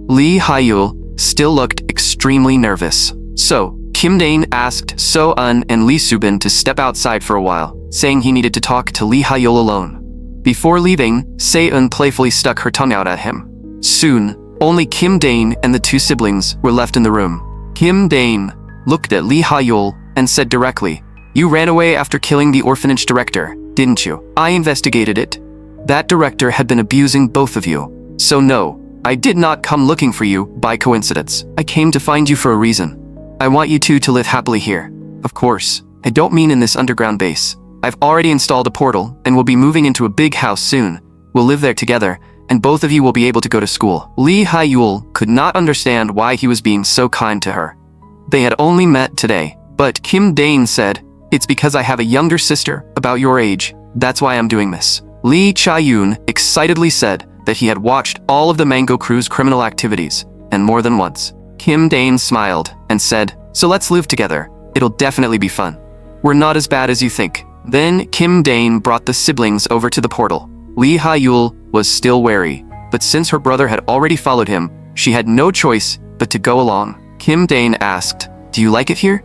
Lee Ha-yul still looked extremely nervous. So, Kim Dane asked So-eun and Lee Subin to step outside for a while, saying he needed to talk to Lee Ha-yul alone. Before leaving, Se-eun playfully stuck her tongue out at him. Soon, only Kim Dane and the two siblings were left in the room. Kim Dane looked at Lee Ha-yul and said directly, "You ran away after killing the orphanage director, didn't you? I investigated it. That director had been abusing both of you. So no, I did not come looking for you by coincidence. I came to find you for a reason. I want you two to live happily here. Of course, I don't mean in this underground base. I've already installed a portal and will be moving into a big house soon. We'll live there together, and both of you will be able to go to school." Lee Ha-yul could not understand why he was being so kind to her. They had only met today, but Kim Dane said, "It's because I have a younger sister about your age. That's why I'm doing this." Lee Chae-yoon excitedly said that he had watched all of the Mango crew's criminal activities, and more than once. Kim Dane smiled and said, "So let's live together. It'll definitely be fun. We're not as bad as you think." Then Kim Dane brought the siblings over to the portal. Lee Ha-yul was still wary, but since her brother had already followed him, she had no choice but to go along. Kim Dane asked, "Do you like it here?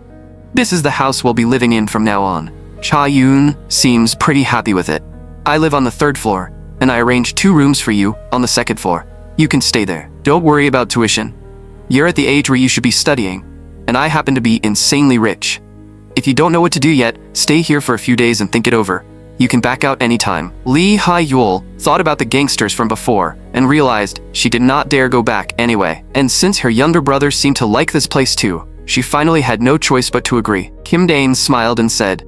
This is the house we'll be living in from now on." Chae-yoon seems pretty happy with it. "I live on the 3rd floor, and I arranged 2 rooms for you on the 2nd floor. You can stay there. Don't worry about tuition. You're at the age where you should be studying, and I happen to be insanely rich. If you don't know what to do yet, stay here for a few days and think it over. You can back out anytime." Lee Ha-yul thought about the gangsters from before and realized she did not dare go back anyway. And since her younger brother seemed to like this place too, she finally had no choice but to agree. Kim Dane smiled and said,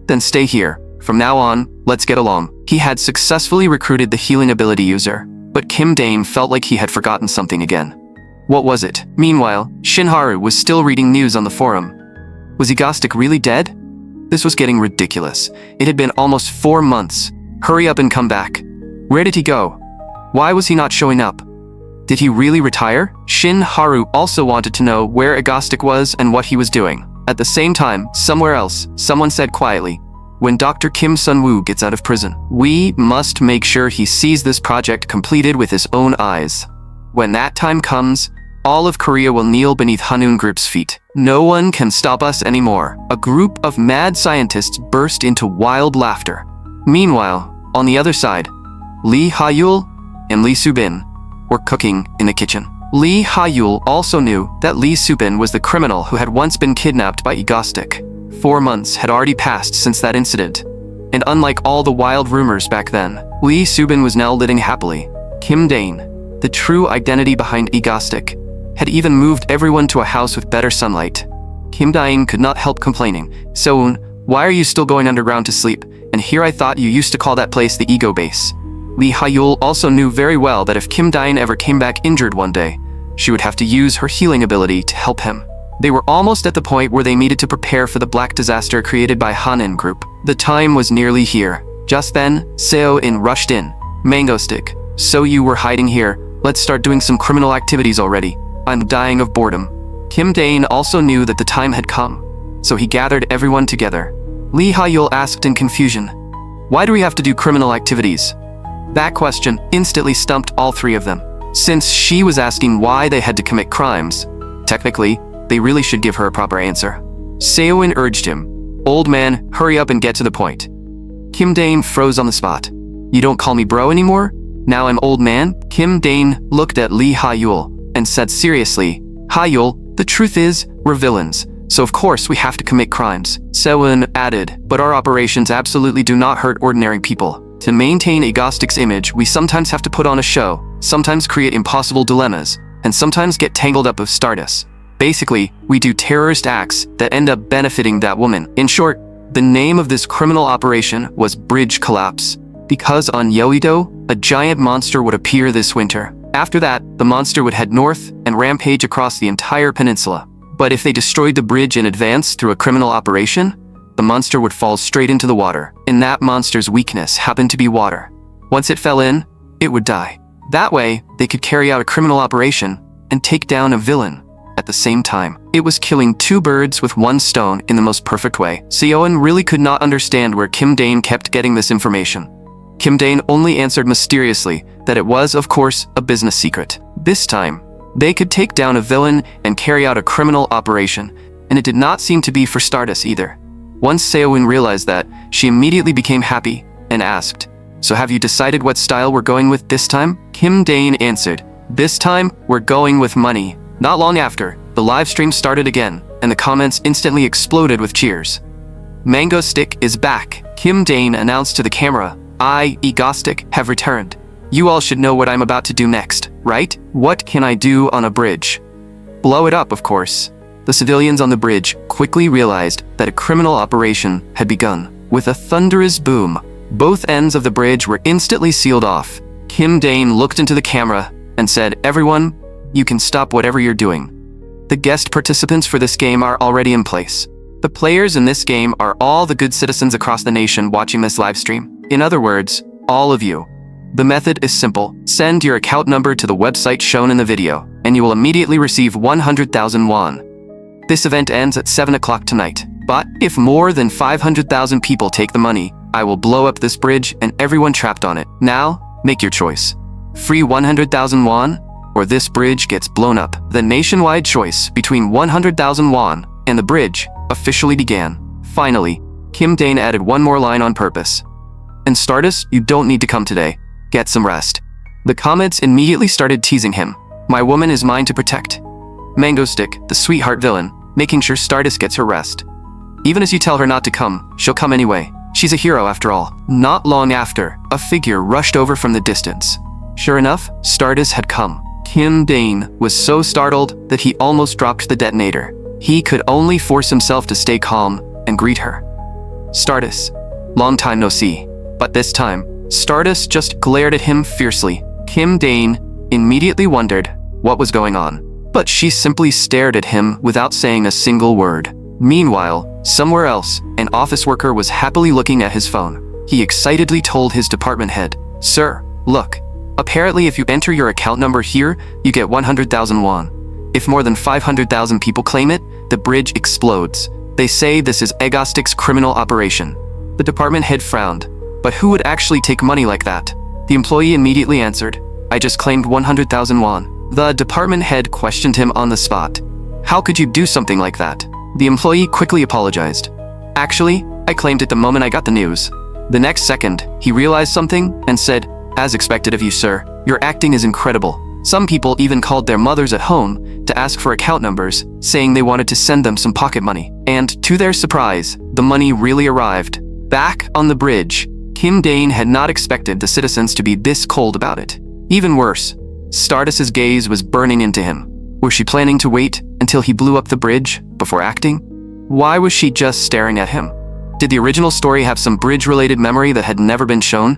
"Then stay here. From now on, let's get along." He had successfully recruited the healing ability user, but Kim Dane felt like he had forgotten something again. What was it? Meanwhile, Shinharu was still reading news on the forum. Was Egostic really dead? This was getting ridiculous. It had been almost 4 months. Hurry up and come back. Where did he go? Why was he not showing up? Did he really retire? Shinharu also wanted to know where Egostic was and what he was doing. At the same time, somewhere else, someone said quietly, "When Dr. Kim Sun-woo gets out of prison, we must make sure he sees this project completed with his own eyes. When that time comes, all of Korea will kneel beneath Hanun Group's feet. No one can stop us anymore." A group of mad scientists burst into wild laughter. Meanwhile, on the other side, Lee Ha-yul and Lee Soo-bin were cooking in the kitchen. Lee Ha-yul also knew that Lee Soo-bin was the criminal who had once been kidnapped by Egostic. 4 months had already passed since that incident, and unlike all the wild rumors back then, Lee Soo-bin was now living happily. Kim Dane, the true identity behind Egostic, had even moved everyone to a house with better sunlight. Kim Dane could not help complaining. "Seoun, why are you still going underground to sleep? And here I thought you used to call that place the ego base." Lee Ha-yul also knew very well that if Kim Dane ever came back injured one day, she would have to use her healing ability to help him. They were almost at the point where they needed to prepare for the black disaster created by Hanun Group. The time was nearly here. Just then, Seo-in rushed in. "Egostic, so you were hiding here. Let's start doing some criminal activities already. I'm dying of boredom." Kim Dane also knew that the time had come, so he gathered everyone together. Lee Ha-yul asked in confusion, "Why do we have to do criminal activities?" That question instantly stumped all 3 of them. Since she was asking why they had to commit crimes, technically, they really should give her a proper answer. Seo-in urged him, "Old man, hurry up and get to the point." Kim Dane froze on the spot. "You don't call me bro anymore? Now I'm old man?" Kim Dane looked at Lee Ha-yul and said seriously, "Ha-yul, the truth is, we're villains, so of course we have to commit crimes." Seo-in added, "But our operations absolutely do not hurt ordinary people. To maintain Egostic's image, we sometimes have to put on a show, sometimes create impossible dilemmas, and sometimes get tangled up with Stardis. Basically, we do terrorist acts that end up benefiting that woman." In short, the name of this criminal operation was Bridge Collapse, because on Yoido, a giant monster would appear this winter. After that, the monster would head north and rampage across the entire peninsula. But if they destroyed the bridge in advance through a criminal operation, the monster would fall straight into the water, and that monster's weakness happened to be water. Once it fell in, it would die. That way, they could carry out a criminal operation and take down a villain at the same time. It was killing 2 birds with 1 stone in the most perfect way. Seo-in really could not understand where Kim Dane kept getting this information. Kim Dane only answered mysteriously that it was, of course, a business secret. This time, they could take down a villain and carry out a criminal operation, and it did not seem to be for Stardis either. Once Seo-in realized that, she immediately became happy and asked, "So have you decided what style we're going with this time?" Kim Dane answered, "This time, we're going with money." Not long after, the live stream started again, and the comments instantly exploded with cheers. "Mangostic is back," Kim Dane announced to the camera. "I, Egostic, have returned. You all should know what I'm about to do next, right? What can I do on a bridge? Blow it up, of course." The civilians on the bridge quickly realized that a criminal operation had begun. With a thunderous boom, both ends of the bridge were instantly sealed off. Kim Dane looked into the camera and said, "Everyone, you can stop whatever you're doing. The guest participants for this game are already in place. The players in this game are all the good citizens across the nation watching this live stream. In other words, all of you. The method is simple. Send your account number to the website shown in the video, and you will immediately receive 100,000 won. This event ends at 7 o'clock tonight. But if more than 500,000 people take the money, I will blow up this bridge and everyone trapped on it. Now, make your choice. Free 100,000 won, or this bridge gets blown up." The nationwide choice between 100,000 won and the bridge officially began. Finally, Kim Dane added one more line on purpose. "And Stardis, you don't need to come today. Get some rest." The comments immediately started teasing him. "My woman is mine to protect." Mangostic, the sweetheart villain, making sure Stardis gets her rest. "Even as you tell her not to come, she'll come anyway. She's a hero after all." Not long after, a figure rushed over from the distance. Sure enough, Stardis had come. Kim Dane was so startled that he almost dropped the detonator. He could only force himself to stay calm and greet her. "Stardis, long time no see." But this time, Stardis just glared at him fiercely. Kim Dane immediately wondered what was going on, but she simply stared at him without saying a single word. Meanwhile, somewhere else, an office worker was happily looking at his phone. He excitedly told his department head, "Sir, look. Apparently if you enter your account number here, you get 100,000 won. If more than 500,000 people claim it, the bridge explodes. They say this is Egostic's criminal operation." The department head frowned. But who would actually take money like that? The employee immediately answered, "I just claimed 100,000 won. The department head questioned him on the spot. "How could you do something like that?" The employee quickly apologized. "Actually, I claimed it the moment I got the news." The next second, he realized something and said, "As expected of you, sir. Your acting is incredible." Some people even called their mothers at home to ask for account numbers, saying they wanted to send them some pocket money. And to their surprise, the money really arrived. Back on the bridge, Kim Dane had not expected the citizens to be this cold about it. Even worse, Stardis's gaze was burning into him. Was she planning to wait until he blew up the bridge before acting? Why was she just staring at him? Did the original story have some bridge-related memory that had never been shown?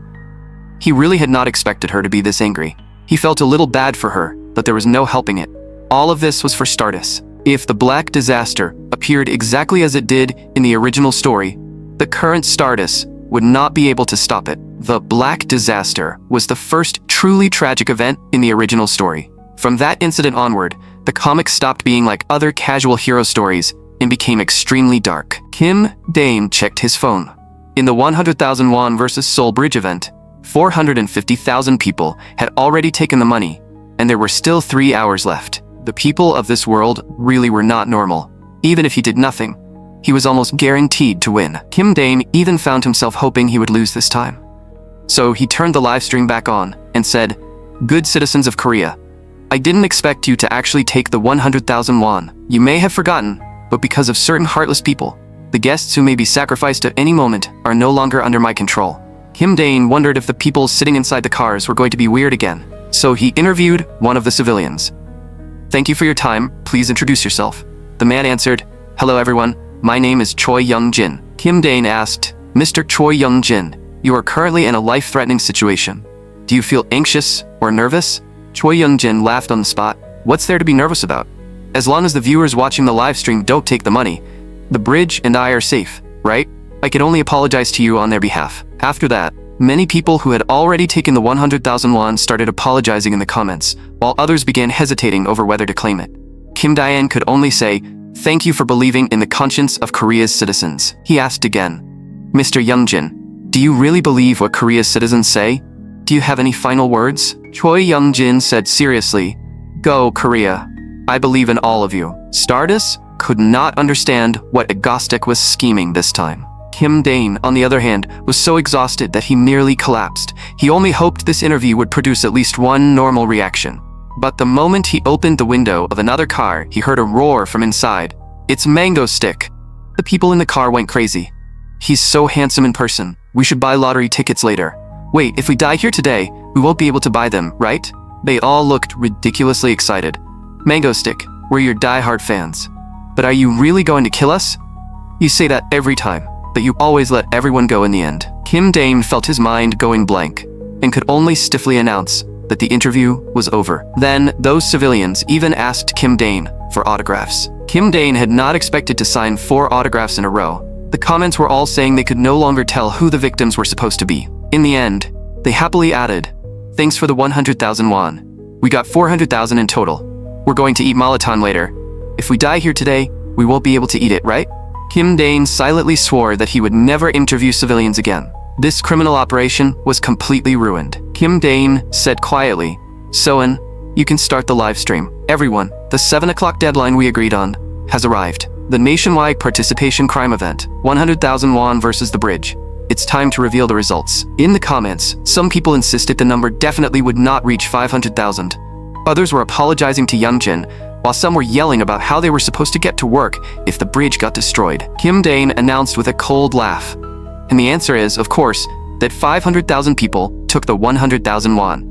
He really had not expected her to be this angry. He felt a little bad for her, but there was no helping it. All of this was for Stardis. If the Black Disaster appeared exactly as it did in the original story, the current Stardis would not be able to stop it. The Black Disaster was the first truly tragic event in the original story. From that incident onward, the comic stopped being like other casual hero stories and became extremely dark. Kim Dane checked his phone. In the 100,000 won versus Seoul Bridge event, 450,000 people had already taken the money, and there were still 3 hours left. The people of this world really were not normal. Even if he did nothing, he was almost guaranteed to win. Kim Dane even found himself hoping he would lose this time. So he turned the live stream back on and said, "Good citizens of Korea, I didn't expect you to actually take the 100,000 won. You may have forgotten, but because of certain heartless people, the guests who may be sacrificed at any moment are no longer under my control." Kim Dane wondered if the people sitting inside the cars were going to be weird again. So he interviewed one of the civilians. "Thank you for your time. Please introduce yourself." The man answered, "Hello everyone. My name is Choi Young-jin." Kim Dane asked, "Mr. Choi Young-jin, you are currently in a life-threatening situation. Do you feel anxious or nervous?" Choi Young-jin laughed on the spot. "What's there to be nervous about? As long as the viewers watching the live stream don't take the money, the bridge and I are safe, right? I can only apologize to you on their behalf." After that, many people who had already taken the 100,000 won started apologizing in the comments, while others began hesitating over whether to claim it. Kim Dane could only say, "Thank you for believing in the conscience of Korea's citizens." He asked again, "Mr. Young-jin, do you really believe what Korea's citizens say? Do you have any final words?" Choi Young-jin said seriously, "Go, Korea. I believe in all of you." Stardis could not understand what Egostic was scheming this time. Kim Dane, on the other hand, was so exhausted that he nearly collapsed. He only hoped this interview would produce at least one normal reaction. But the moment he opened the window of another car, he heard a roar from inside. "It's Egostic." The people in the car went crazy. "He's so handsome in person. We should buy lottery tickets later. Wait, if we die here today, we won't be able to buy them, right?" They all looked ridiculously excited. "Egostic, we're your die-hard fans. But are you really going to kill us? You say that every time, but you always let everyone go in the end." Kim Dane felt his mind going blank and could only stiffly announce that the interview was over. Then, those civilians even asked Kim Dane for autographs. Kim Dane had not expected to sign 4 autographs in a row. The comments were all saying they could no longer tell who the victims were supposed to be. In the end, they happily added, "Thanks for the 100,000 won. We got 400,000 in total. We're going to eat malaton later. If we die here today, we won't be able to eat it, right?" Kim Dane silently swore that he would never interview civilians again. This criminal operation was completely ruined. Kim Dane said quietly, "Soen, you can start the live stream. Everyone, the 7 o'clock deadline we agreed on has arrived. The nationwide participation crime event, 100,000 won versus the bridge. It's time to reveal the results." In the comments, some people insisted the number definitely would not reach 500,000. Others were apologizing to Young-jin, while some were yelling about how they were supposed to get to work if the bridge got destroyed. Kim Dane announced with a cold laugh. And the answer is, of course, that 500,000 people took the 100,000 won.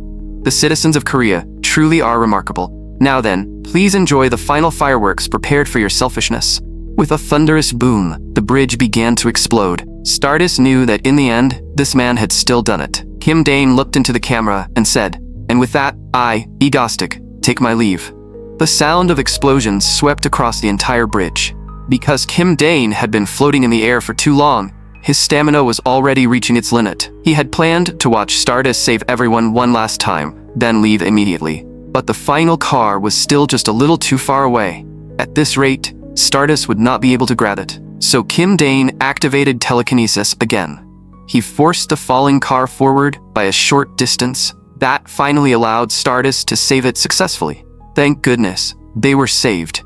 The citizens of Korea truly are remarkable. Now then, please enjoy the final fireworks prepared for your selfishness." With a thunderous boom, the bridge began to explode. Stardis knew that in the end, this man had still done it. Kim Dane looked into the camera and said, "And with that, I, Egostic, take my leave." The sound of explosions swept across the entire bridge. Because Kim Dane had been floating in the air for too long, his stamina was already reaching its limit. He had planned to watch Stardis save everyone one last time, then leave immediately. But the final car was still just a little too far away. At this rate, Stardis would not be able to grab it. So Kim Dane activated telekinesis again. He forced the falling car forward by a short distance. That finally allowed Stardis to save it successfully. Thank goodness, they were saved.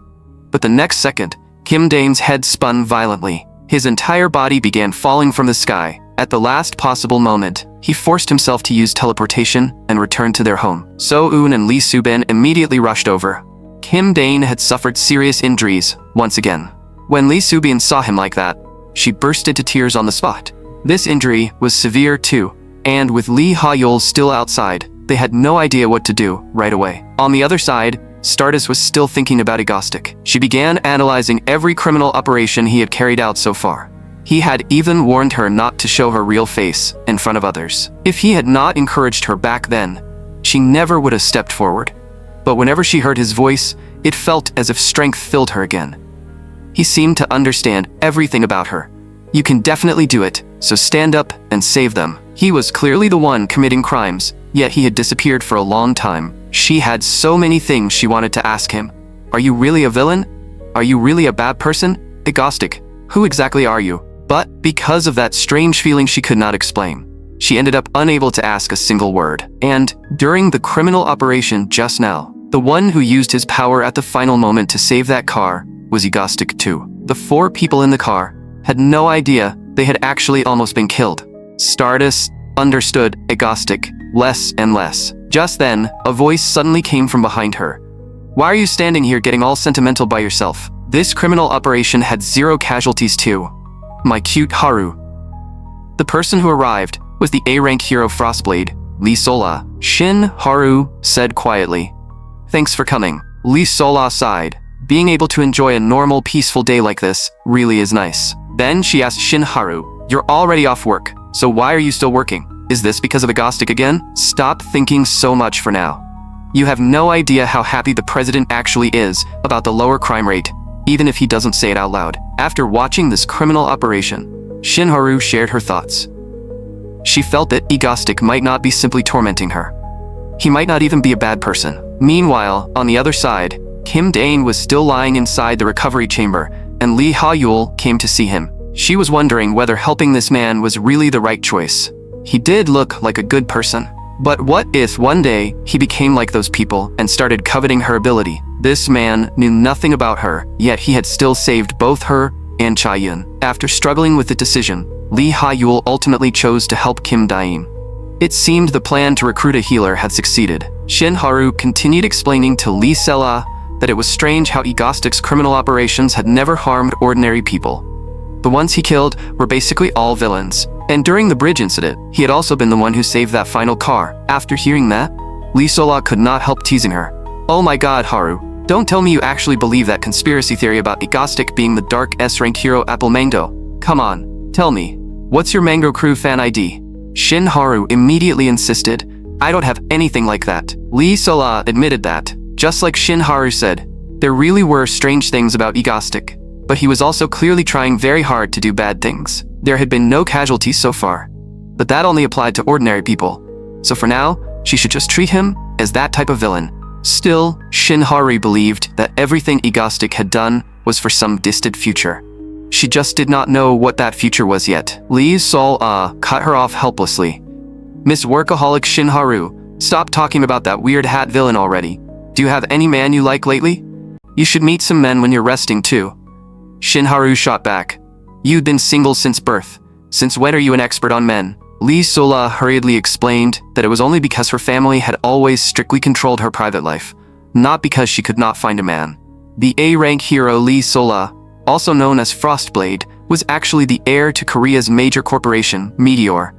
But the next second, Kim Dane's head spun violently. His entire body began falling from the sky. At the last possible moment, he forced himself to use teleportation and returned to their home. So-eun and Lee Soo-bin immediately rushed over. Kim Dane had suffered serious injuries once again. When Lee Soo-bin saw him like that, she burst into tears on the spot. This injury was severe too, and with Lee Ha-yeol still outside, they had no idea what to do right away. On the other side, Stardis was still thinking about Egostic. She began analyzing every criminal operation he had carried out so far. He had even warned her not to show her real face in front of others. If he had not encouraged her back then, she never would have stepped forward. But whenever she heard his voice, it felt as if strength filled her again. He seemed to understand everything about her. "You can definitely do it, so stand up and save them." He was clearly the one committing crimes, yet he had disappeared for a long time. She had so many things she wanted to ask him. "Are you really a villain? Are you really a bad person? Egostic, who exactly are you?" But because of that strange feeling she could not explain, she ended up unable to ask a single word. And during the criminal operation just now, the one who used his power at the final moment to save that car was Egostic too. The 4 people in the car had no idea they had actually almost been killed. Stardis understood Egostic less and less. Just then, a voice suddenly came from behind her. "Why are you standing here getting all sentimental by yourself? This criminal operation had 0 casualties too. My cute Haru." The person who arrived was the A-rank hero Frostblade, Lee Sola. Shin Haru said quietly, "Thanks for coming." Lee Sola sighed. Being able to enjoy a normal, peaceful day like this really is nice. Then she asked Shin Haru, "You're already off work, so why are you still working? Is this because of Egostic again? Stop thinking so much for now. You have no idea how happy the president actually is about the lower crime rate, even if he doesn't say it out loud." After watching this criminal operation, Shin Haru shared her thoughts. She felt that Egostic might not be simply tormenting her. He might not even be a bad person. Meanwhile, on the other side, Kim Dane was still lying inside the recovery chamber, and Lee Ha-yeol came to see him. She was wondering whether helping this man was really the right choice. He did look like a good person. But what if one day he became like those people and started coveting her ability? This man knew nothing about her, yet he had still saved both her and Cha-yun. After struggling with the decision, Lee Ha-yeol ultimately chose to help Kim Dane. It seemed the plan to recruit a healer had succeeded. Shin Haru continued explaining to Lee Sela that it was strange how Egostic's criminal operations had never harmed ordinary people. The ones he killed were basically all villains. And during the bridge incident, he had also been the one who saved that final car. After hearing that, Lee Sola could not help teasing her. "Oh my god, Haru. Don't tell me you actually believe that conspiracy theory about Egostic being the dark S-rank hero Apple Mango. Come on, tell me. What's your Mango Crew fan ID?" Shin Haru immediately insisted, "I don't have anything like that." Lee Sola admitted that, just like Shin Haru said, there really were strange things about Egostic, but he was also clearly trying very hard to do bad things. There had been no casualties so far, but that only applied to ordinary people. So for now, she should just treat him as that type of villain. Still, Shin Haru believed that everything Egostic had done was for some distant future. She just did not know what that future was yet. Lee Sol-ah cut her off helplessly. "Miss Workaholic Shin Haru, stop talking about that weird hat villain already. Do you have any man you like lately? You should meet some men when you're resting too." Shin Haru shot back. "You'd been single since birth. Since when are you an expert on men?" Lee Sola hurriedly explained that it was only because her family had always strictly controlled her private life, not because she could not find a man. The A-rank hero Lee Sola, also known as Frostblade, was actually the heir to Korea's major corporation, Meteor.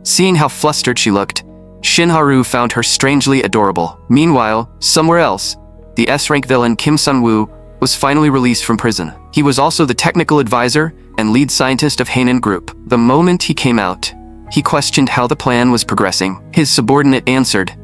Seeing how flustered she looked, Shin Haru found her strangely adorable. Meanwhile, somewhere else, the S-rank villain Kim Sun-woo was finally released from prison. He was also the technical advisor and lead scientist of Haenan Group. The moment he came out, he questioned how the plan was progressing. His subordinate answered,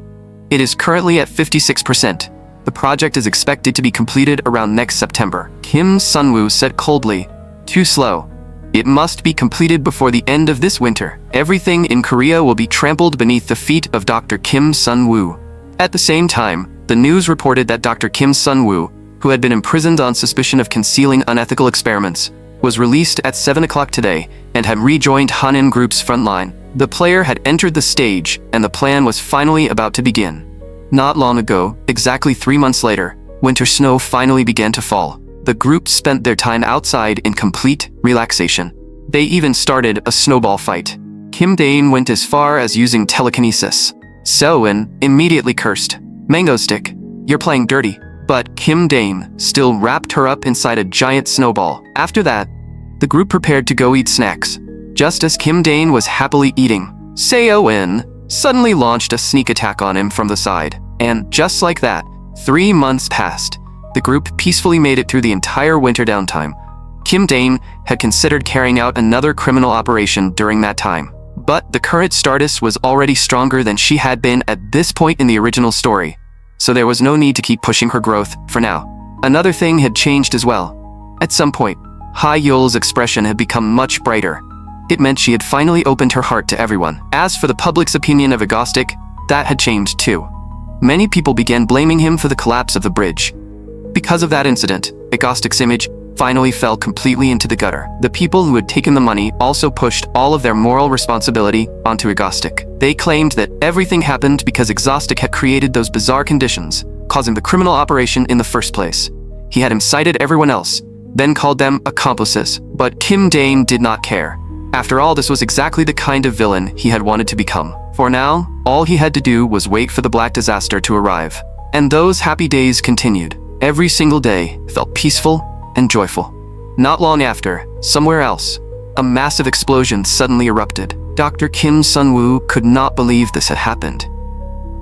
"It is currently at 56%. The project is expected to be completed around next September." Kim Sun-woo said coldly, "Too slow. It must be completed before the end of this winter. Everything in Korea will be trampled beneath the feet of Dr. Kim Sun-woo." At the same time, the news reported that Dr. Kim Sun-woo, who had been imprisoned on suspicion of concealing unethical experiments, was released at 7 o'clock today and had rejoined Haenan Group's front line. The player had entered the stage, and the plan was finally about to begin. Not long ago, exactly 3 months later, winter snow finally began to fall. The group spent their time outside in complete relaxation. They even started a snowball fight. Kim Dae-in went as far as using telekinesis. Seo-in immediately cursed, "Egostic, you're playing dirty." But Kim Dae-in still wrapped her up inside a giant snowball. After that, the group prepared to go eat snacks. Just as Kim Dae-in was happily eating, Seo-in suddenly launched a sneak attack on him from the side. And just like that, 3 months passed. The group peacefully made it through the entire winter downtime. Kim Dae-in had considered carrying out another criminal operation during that time. But the current Stardis was already stronger than she had been at this point in the original story, so there was no need to keep pushing her growth for now. Another thing had changed as well. At some point, Ha-yeol's expression had become much brighter. It meant she had finally opened her heart to everyone. As for the public's opinion of Egostic, that had changed too. Many people began blaming him for the collapse of the bridge. Because of that incident, Egostic's image finally fell completely into the gutter. The people who had taken the money also pushed all of their moral responsibility onto Egostic. They claimed that everything happened because Egostic had created those bizarre conditions, causing the criminal operation in the first place. He had incited everyone else, then called them accomplices. But Kim Dae-in did not care. After all, this was exactly the kind of villain he had wanted to become. For now, all he had to do was wait for the black disaster to arrive. And those happy days continued. Every single day felt peaceful and joyful. Not long after, somewhere else, a massive explosion suddenly erupted. Dr. Kim Sun-woo could not believe this had happened.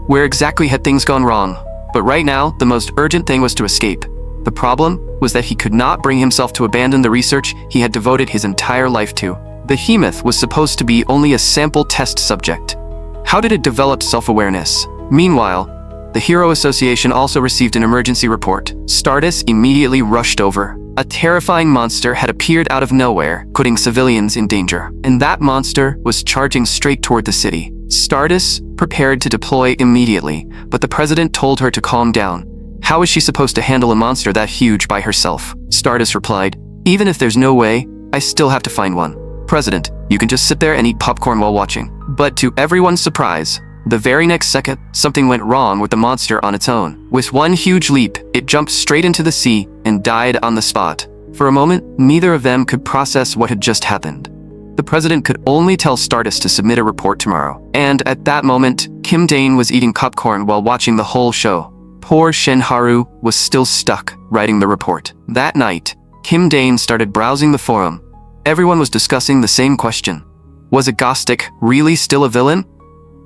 Where exactly had things gone wrong? But right now, the most urgent thing was to escape. The problem was that he could not bring himself to abandon the research he had devoted his entire life to. The Behemoth was supposed to be only a sample test subject. How did it develop self-awareness? Meanwhile, the Hero Association also received an emergency report. Stardis immediately rushed over. A terrifying monster had appeared out of nowhere, putting civilians in danger. And that monster was charging straight toward the city. Stardis prepared to deploy immediately, but the president told her to calm down. How is she supposed to handle a monster that huge by herself? Stardis replied, "Even if there's no way, I still have to find one. President, you can just sit there and eat popcorn while watching." But to everyone's surprise, the very next second, something went wrong with the monster on its own. With one huge leap, it jumped straight into the sea and died on the spot. For a moment, neither of them could process what had just happened. The president could only tell Stardis to submit a report tomorrow. And at that moment, Kim Dae-in was eating popcorn while watching the whole show. Poor Shin Haru was still stuck writing the report. That night, Kim Dae-in started browsing the forum. Everyone was discussing the same question. Was Egostic really still a villain?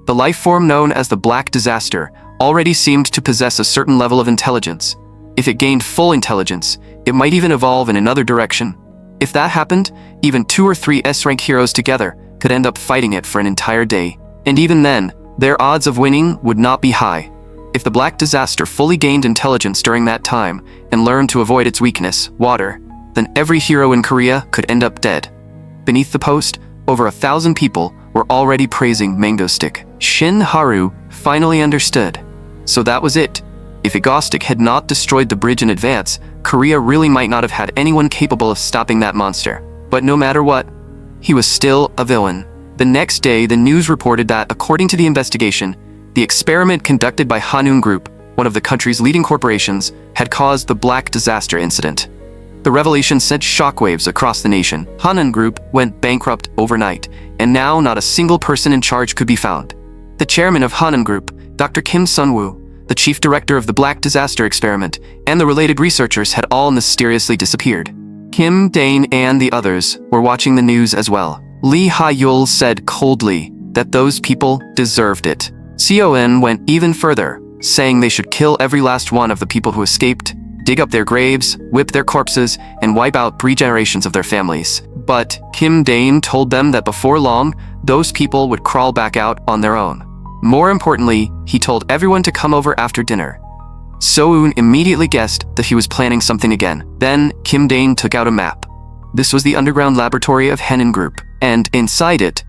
The life form known as the Black Disaster already seemed to possess a certain level of intelligence. If it gained full intelligence, it might even evolve in another direction. If that happened, even 2 or 3 S-rank heroes together could end up fighting it for an entire day. And even then, their odds of winning would not be high. If the Black Disaster fully gained intelligence during that time and learned to avoid its weakness, water, then every hero in Korea could end up dead. Beneath the post, over 1,000 people were already praising Egostic. Shin Haru finally understood. So that was it. If Egostic had not destroyed the bridge in advance, Korea really might not have had anyone capable of stopping that monster. But no matter what, he was still a villain. The next day, the news reported that, according to the investigation, the experiment conducted by Haenan Group, one of the country's leading corporations, had caused the Black Disaster incident. The revelation sent shockwaves across the nation. Haenan Group went bankrupt overnight, and now not a single person in charge could be found. The chairman of Haenan Group, Dr. Kim Sun-woo, the chief director of the Black Disaster experiment, and the related researchers had all mysteriously disappeared. Kim Dae-in and the others were watching the news as well. Lee Ha-yeol said coldly that those people deserved it. Seo-in went even further. saying they should kill every last one of the people who escaped, dig up their graves, whip their corpses, and wipe out 3 generations of their families. But Kim Dane told them that before long, those people would crawl back out on their own. More importantly, he told everyone to come over after dinner. So-eun immediately guessed that he was planning something again. Then, Kim Dane took out a map. This was the underground laboratory of Henan Group, and inside it,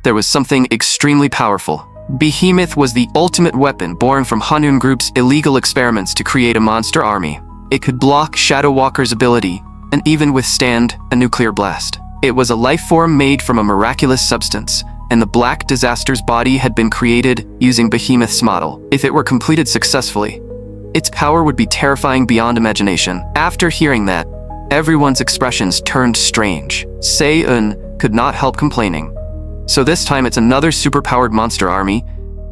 there was something extremely powerful. Behemoth was the ultimate weapon born from Hanun Group's illegal experiments to create a monster army. It could block Shadow Walker's ability, and even withstand a nuclear blast. It was a life form made from a miraculous substance, and the Black Disaster's body had been created using Behemoth's model. If it were completed successfully, its power would be terrifying beyond imagination. After hearing that, everyone's expressions turned strange. Se-eun could not help complaining. So this time it's another superpowered monster army.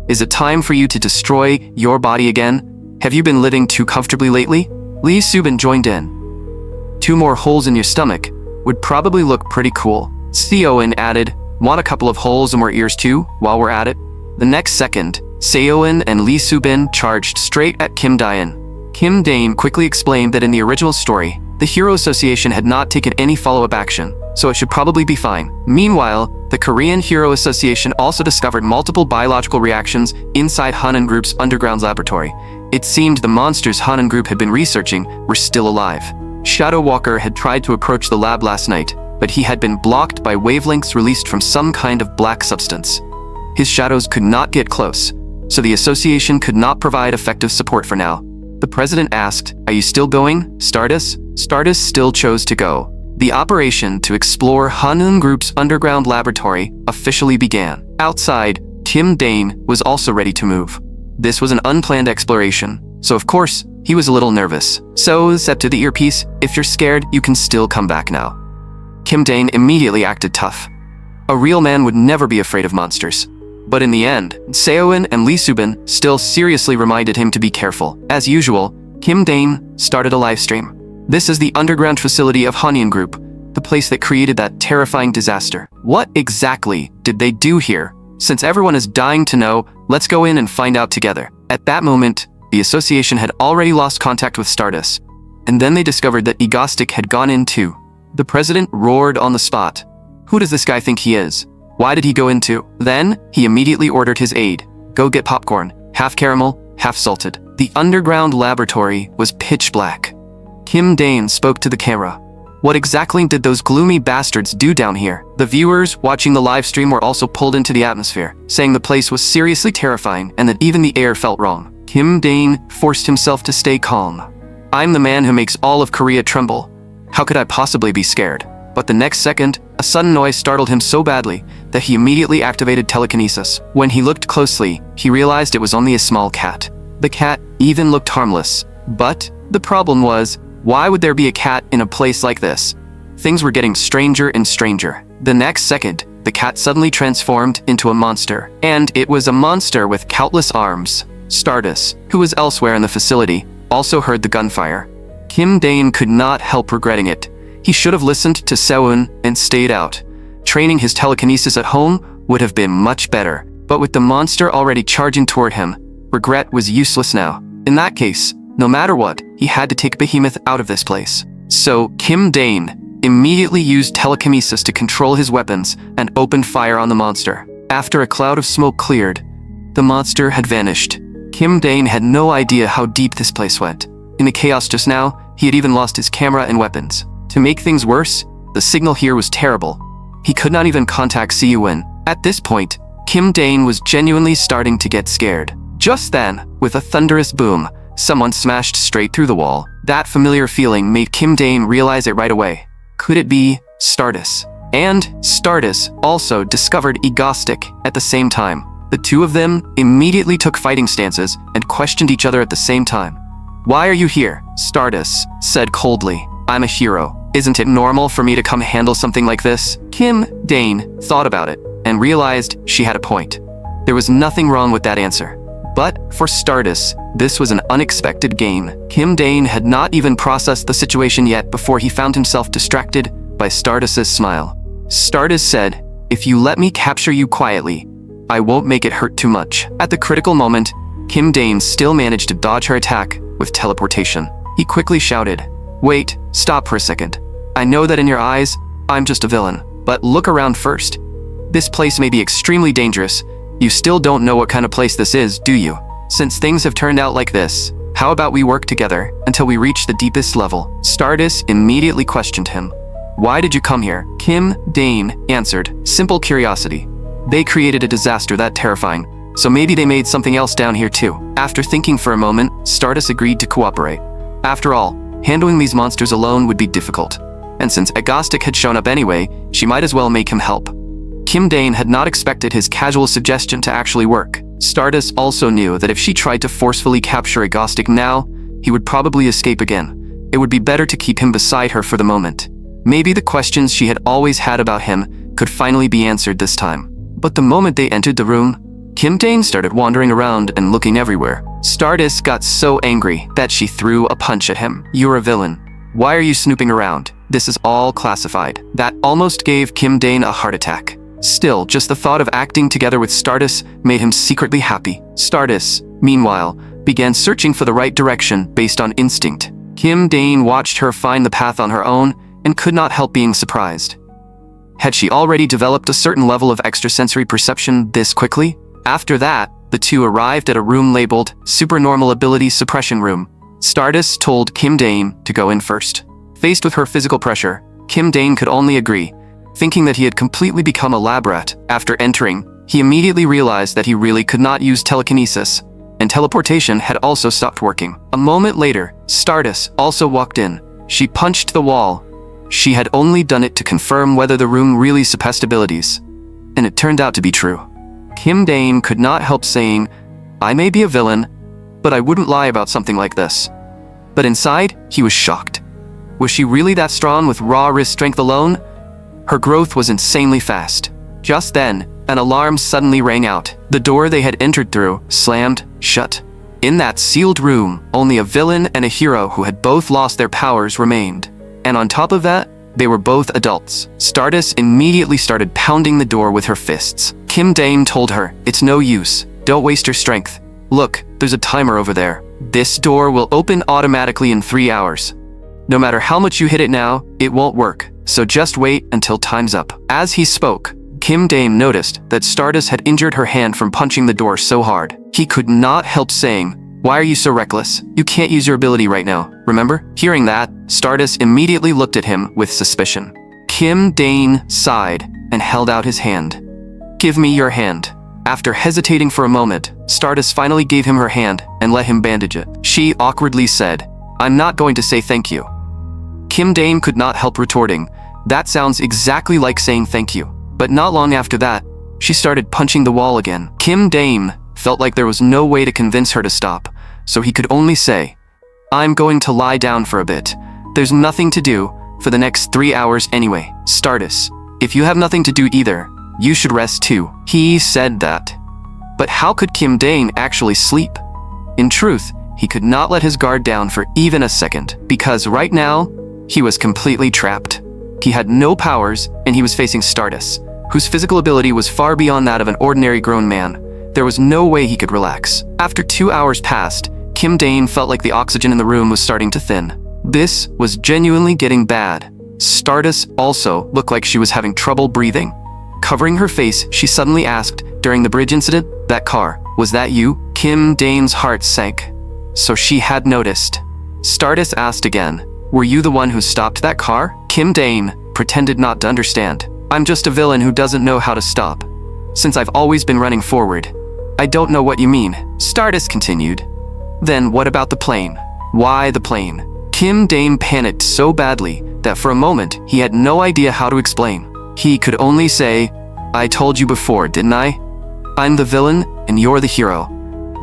Is it time for you to destroy your body again? Have you been living too comfortably lately? Lee Subin joined in. 2 more holes in your stomach would probably look pretty cool. Se-eun added, want a couple of holes and more ears too, while we're at it? The next second, Se-eun and Lee Subin charged straight at Kim Dane. Kim Dane quickly explained that in the original story, the Hero Association had not taken any follow-up action, so it should probably be fine. Meanwhile, the Korean Hero Association also discovered multiple biological reactions inside Hanun Group's underground laboratory. It seemed the monsters Hanun Group had been researching were still alive. Shadow Walker had tried to approach the lab last night, but he had been blocked by wavelengths released from some kind of black substance. His shadows could not get close, so the association could not provide effective support for now. The president asked, "Are you still going, Stardis?" Stardis still chose to go. The operation to explore Hanun Group's underground laboratory officially began. Outside, Kim Dane was also ready to move. This was an unplanned exploration, so of course, he was a little nervous. So, said to the earpiece, "If you're scared, you can still come back now." Kim Dane immediately acted tough. A real man would never be afraid of monsters. But in the end, Se-eun and Lee Subin still seriously reminded him to be careful. As usual, Kim Dane started a live stream. This is the underground facility of Hanun Group, the place that created that terrifying disaster. What exactly did they do here? Since everyone is dying to know, let's go in and find out together. At that moment, the association had already lost contact with Stardis, and then they discovered that Egostic had gone in too. The president roared on the spot. Who does this guy think he is? Why did he go in too? Then, he immediately ordered his aide, go get popcorn, half caramel, half salted. The underground laboratory was pitch black. Kim Dane spoke to the camera. What exactly did those gloomy bastards do down here? The viewers watching the live stream were also pulled into the atmosphere, saying the place was seriously terrifying and that even the air felt wrong. Kim Dane forced himself to stay calm. I'm the man who makes all of Korea tremble. How could I possibly be scared? But the next second, a sudden noise startled him so badly that he immediately activated telekinesis. When he looked closely, he realized it was only a small cat. The cat even looked harmless. But the problem was, why would there be a cat in a place like this? Things were getting stranger and stranger. The next second, the cat suddenly transformed into a monster. And it was a monster with countless arms. Stardis, who was elsewhere in the facility, also heard the gunfire. Kim Dane could not help regretting it. He should have listened to Se-eun and stayed out. Training his telekinesis at home would have been much better. But with the monster already charging toward him, regret was useless now. In that case, no matter what, he had to take Behemoth out of this place. So, Kim Dane immediately used telekinesis to control his weapons and opened fire on the monster. After a cloud of smoke cleared, the monster had vanished. Kim Dane had no idea how deep this place went. In the chaos just now, he had even lost his camera and weapons. To make things worse, the signal here was terrible. He could not even contact Se-eun. At this point, Kim Dane was genuinely starting to get scared. Just then, with a thunderous boom, someone smashed straight through the wall. That familiar feeling made Kim Dane realize it right away. Could it be Stardis? And Stardis also discovered Egostic at the same time. The two of them immediately took fighting stances and questioned each other at the same time. Why are you here? Stardis said coldly. I'm a hero. Isn't it normal for me to come handle something like this? Kim Dane thought about it and realized she had a point. There was nothing wrong with that answer. But for Stardis, this was an unexpected gain. Kim Dane had not even processed the situation yet before he found himself distracted by Stardis's smile. Stardis said, "If you let me capture you quietly, I won't make it hurt too much." At the critical moment, Kim Dane still managed to dodge her attack with teleportation. He quickly shouted, "Wait, stop for a second. I know that in your eyes, I'm just a villain, but look around first. This place may be extremely dangerous. You still don't know what kind of place this is, do you? Since things have turned out like this, how about we work together until we reach the deepest level?" Stardis immediately questioned him. "Why did you come here?" Kim Dane answered, "Simple curiosity. They created a disaster that terrifying, so maybe they made something else down here too." After thinking for a moment, Stardis agreed to cooperate. After all, handling these monsters alone would be difficult, and since Egostic had shown up anyway, she might as well make him help. Kim Dane had not expected his casual suggestion to actually work. Stardis also knew that if she tried to forcefully capture Egostic now, he would probably escape again. It would be better to keep him beside her for the moment. Maybe the questions she had always had about him could finally be answered this time. But the moment they entered the room, Kim Dane started wandering around and looking everywhere. Stardis got so angry that she threw a punch at him. "You're a villain. Why are you snooping around? This is all classified." That almost gave Kim Dane a heart attack. Still, just the thought of acting together with Stardis made him secretly happy. Stardis, meanwhile, began searching for the right direction based on instinct. Kim Dane watched her find the path on her own and could not help being surprised. Had she already developed a certain level of extrasensory perception this quickly? After that, the two arrived at a room labeled Supernormal Ability Suppression Room. Stardis told Kim Dane to go in first. Faced with her physical pressure, Kim Dane could only agree, thinking that he had completely become a lab rat. After entering, he immediately realized that he really could not use telekinesis, and teleportation had also stopped working. A moment later, Stardis also walked in. She punched the wall. She had only done it to confirm whether the room really suppressed abilities, and it turned out to be true. Kim Dane could not help saying, "I may be a villain, but I wouldn't lie about something like this." But inside, he was shocked. Was she really that strong with raw wrist strength alone? Her growth was insanely fast. Just then, an alarm suddenly rang out. The door they had entered through slammed shut. In that sealed room, only a villain and a hero who had both lost their powers remained. And on top of that, they were both adults. Stardis immediately started pounding the door with her fists. Kim Dane told her, "It's no use. Don't waste your strength. Look, there's a timer over there. This door will open automatically in 3 hours. No matter how much you hit it now, it won't work. So just wait until time's up." As he spoke, Kim Dane noticed that Stardis had injured her hand from punching the door so hard. He could not help saying, "Why are you so reckless? You can't use your ability right now, remember?" Hearing that, Stardis immediately looked at him with suspicion. Kim Dane sighed and held out his hand. "Give me your hand." After hesitating for a moment, Stardis finally gave him her hand and let him bandage it. She awkwardly said, "I'm not going to say thank you." Kim Dane could not help retorting, "That sounds exactly like saying thank you." But not long after that, she started punching the wall again. Kim Dane felt like there was no way to convince her to stop, so he could only say, "I'm going to lie down for a bit. There's nothing to do for the next 3 hours anyway." "Stardis, if you have nothing to do either, you should rest too." He said that. But how could Kim Dane actually sleep? In truth, he could not let his guard down for even a second, because right now, he was completely trapped. He had no powers, and he was facing Stardis, whose physical ability was far beyond that of an ordinary grown man. There was no way he could relax. After 2 hours passed, Kim Dane felt like the oxygen in the room was starting to thin. This was genuinely getting bad. Stardis also looked like she was having trouble breathing. Covering her face, she suddenly asked, during the bridge incident, "That car, was that you?" Kim Dane's heart sank. So she had noticed. Stardis asked again, "Were you the one who stopped that car?" Kim Dane pretended not to understand. "I'm just a villain who doesn't know how to stop. Since I've always been running forward. I don't know what you mean." Stardis continued. "Then what about the plane? Why the plane?" Kim Dane panicked so badly that for a moment he had no idea how to explain. He could only say, "I told you before, didn't I? I'm the villain and you're the hero.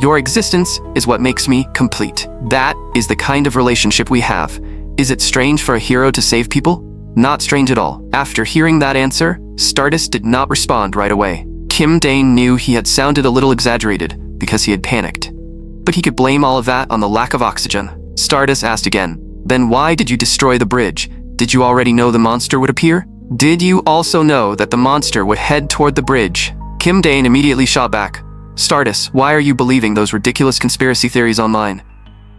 Your existence is what makes me complete. That is the kind of relationship we have. Is it strange for a hero to save people? Not strange at all." After hearing that answer, Stardis did not respond right away. Kim Dane knew he had sounded a little exaggerated because he had panicked. But he could blame all of that on the lack of oxygen. Stardis asked again, "Then why did you destroy the bridge? Did you already know the monster would appear? Did you also know that the monster would head toward the bridge?" Kim Dane immediately shot back, Stardis, why are you believing those ridiculous conspiracy theories online?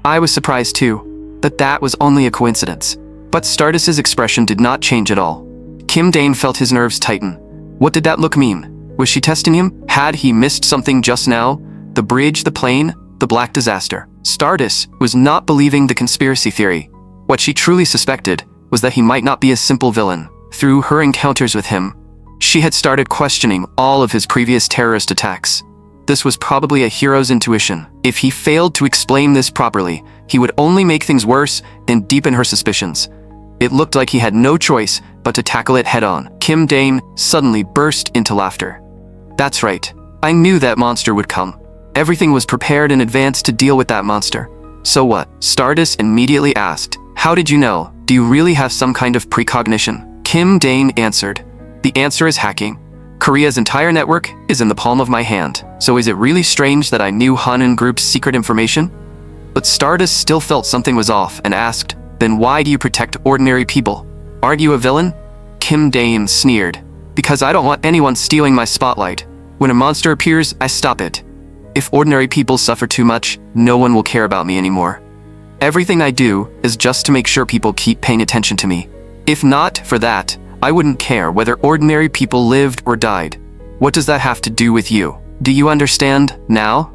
I was surprised too, that was only a coincidence. But Stardis's expression did not change at all. Kim Dane felt his nerves tighten. What did that look mean? Was she testing him? Had he missed something just now? The bridge, the plane, the black disaster. Stardis was not believing the conspiracy theory. What she truly suspected was that he might not be a simple villain. Through her encounters with him, she had started questioning all of his previous terrorist attacks. This was probably a hero's intuition. If he failed to explain this properly, he would only make things worse and deepen her suspicions. It looked like he had no choice but to tackle it head-on. Kim Dane suddenly burst into laughter. That's right. I knew that monster would come. Everything was prepared in advance to deal with that monster. So what? Stardis immediately asked. How did you know? Do you really have some kind of precognition? Kim Dane answered. The answer is hacking. Korea's entire network is in the palm of my hand. So is it really strange that I knew Hanan Group's secret information? But Stardis still felt something was off and asked, then why do you protect ordinary people? Aren't you a villain? Kim Dane sneered. Because I don't want anyone stealing my spotlight. When a monster appears, I stop it. If ordinary people suffer too much, no one will care about me anymore. Everything I do is just to make sure people keep paying attention to me. If not for that, I wouldn't care whether ordinary people lived or died. What does that have to do with you? Do you understand now?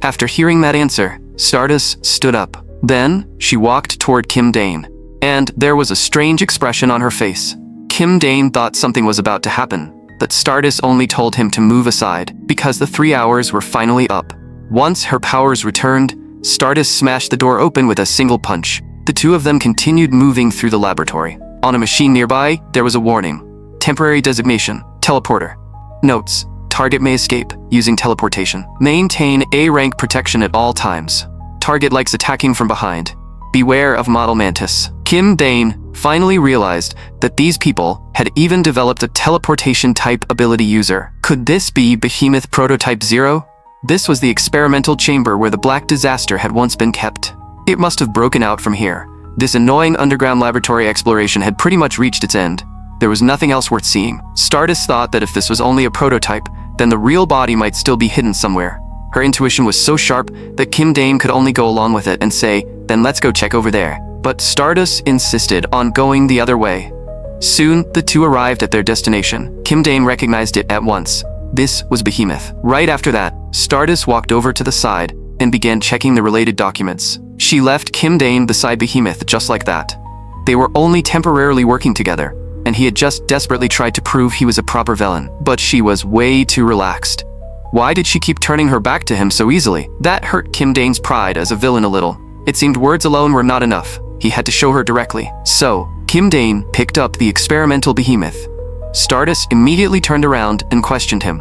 After hearing that answer, Stardis stood up. Then, she walked toward Kim Dane, and there was a strange expression on her face. Kim Dane thought something was about to happen, but Stardis only told him to move aside, because the 3 hours were finally up. Once her powers returned, Stardis smashed the door open with a single punch. The two of them continued moving through the laboratory. On a machine nearby, there was a warning. Temporary designation, teleporter. Notes, target may escape using teleportation. Maintain A-rank protection at all times. Target likes attacking from behind. Beware of model mantis. Kim Dane finally realized that these people had even developed a teleportation-type ability user. Could this be Behemoth Prototype 0? This was the experimental chamber where the Black Disaster had once been kept. It must have broken out from here. This annoying underground laboratory exploration had pretty much reached its end. There was nothing else worth seeing. Stardis thought that if this was only a prototype, then the real body might still be hidden somewhere. Her intuition was so sharp that Kim Dane could only go along with it and say, then let's go check over there. But Stardis insisted on going the other way. Soon, the two arrived at their destination. Kim Dane recognized it at once. This was Behemoth. Right after that, Stardis walked over to the side and began checking the related documents. She left Kim Dane beside Behemoth just like that. They were only temporarily working together, and he had just desperately tried to prove he was a proper villain. But she was way too relaxed. Why did she keep turning her back to him so easily? That hurt Kim Dane's pride as a villain a little. It seemed words alone were not enough. He had to show her directly. So, Kim Dane picked up the experimental Behemoth. Stardis immediately turned around and questioned him.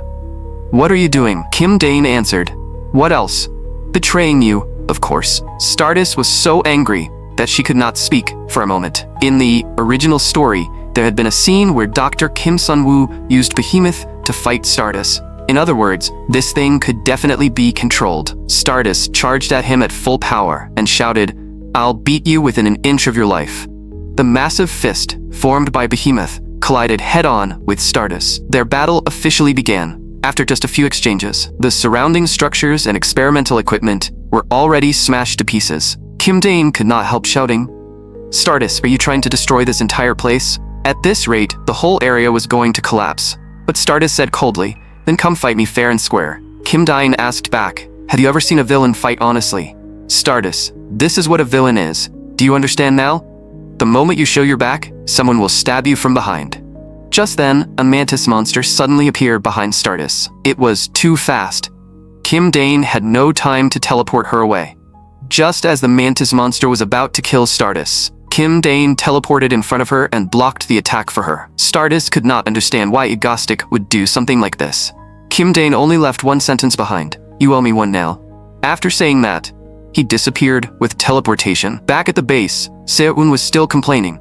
What are you doing? Kim Dane answered. What else? Betraying you, of course. Stardis was so angry that she could not speak for a moment. In the original story, there had been a scene where Dr. Kim Sun-woo used Behemoth to fight Stardis. In other words, this thing could definitely be controlled. Stardis charged at him at full power and shouted, I'll beat you within an inch of your life. The massive fist, formed by Behemoth, collided head-on with Stardis. Their battle officially began. After just a few exchanges, the surrounding structures and experimental equipment were already smashed to pieces. Kim Dane could not help shouting, Stardis, are you trying to destroy this entire place? At this rate, the whole area was going to collapse. But Stardis said coldly, then come fight me fair and square. Kim Dane asked back, have you ever seen a villain fight honestly? Stardis, this is what a villain is. Do you understand now? The moment you show your back, someone will stab you from behind. Just then, a mantis monster suddenly appeared behind Stardis. It was too fast. Kim Dane had no time to teleport her away. Just as the mantis monster was about to kill Stardis, Kim Dane teleported in front of her and blocked the attack for her. Stardis could not understand why Egostic would do something like this. Kim Dane only left one sentence behind. You owe me one now. After saying that, he disappeared with teleportation. Back at the base, Seo-eun was still complaining.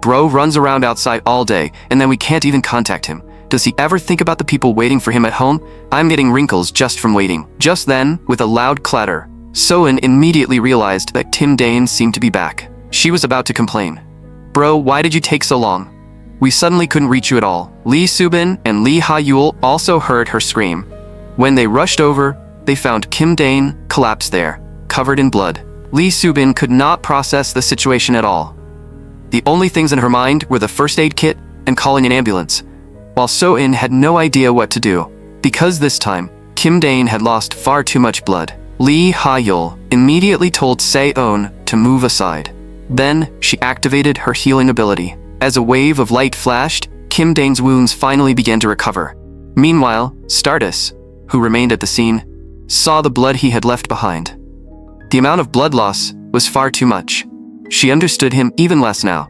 Bro runs around outside all day, and then we can't even contact him. Does he ever think about the people waiting for him at home? I'm getting wrinkles just from waiting. Just then, with a loud clatter, Seo-eun immediately realized that Kim Dane seemed to be back. She was about to complain. Bro, why did you take so long? We suddenly couldn't reach you at all. Lee Subin and Lee Ha-yul also heard her scream. When they rushed over, they found Kim Dane collapsed there, covered in blood. Lee Subin could not process the situation at all. The only things in her mind were the first aid kit and calling an ambulance, while So-in had no idea what to do, because this time, Kim Dane had lost far too much blood. Lee Ha-yul immediately told Se-on to move aside. Then, she activated her healing ability. As a wave of light flashed, Kim Dane's wounds finally began to recover. Meanwhile, Stardis, who remained at the scene, saw the blood he had left behind. The amount of blood loss was far too much. She understood him even less now.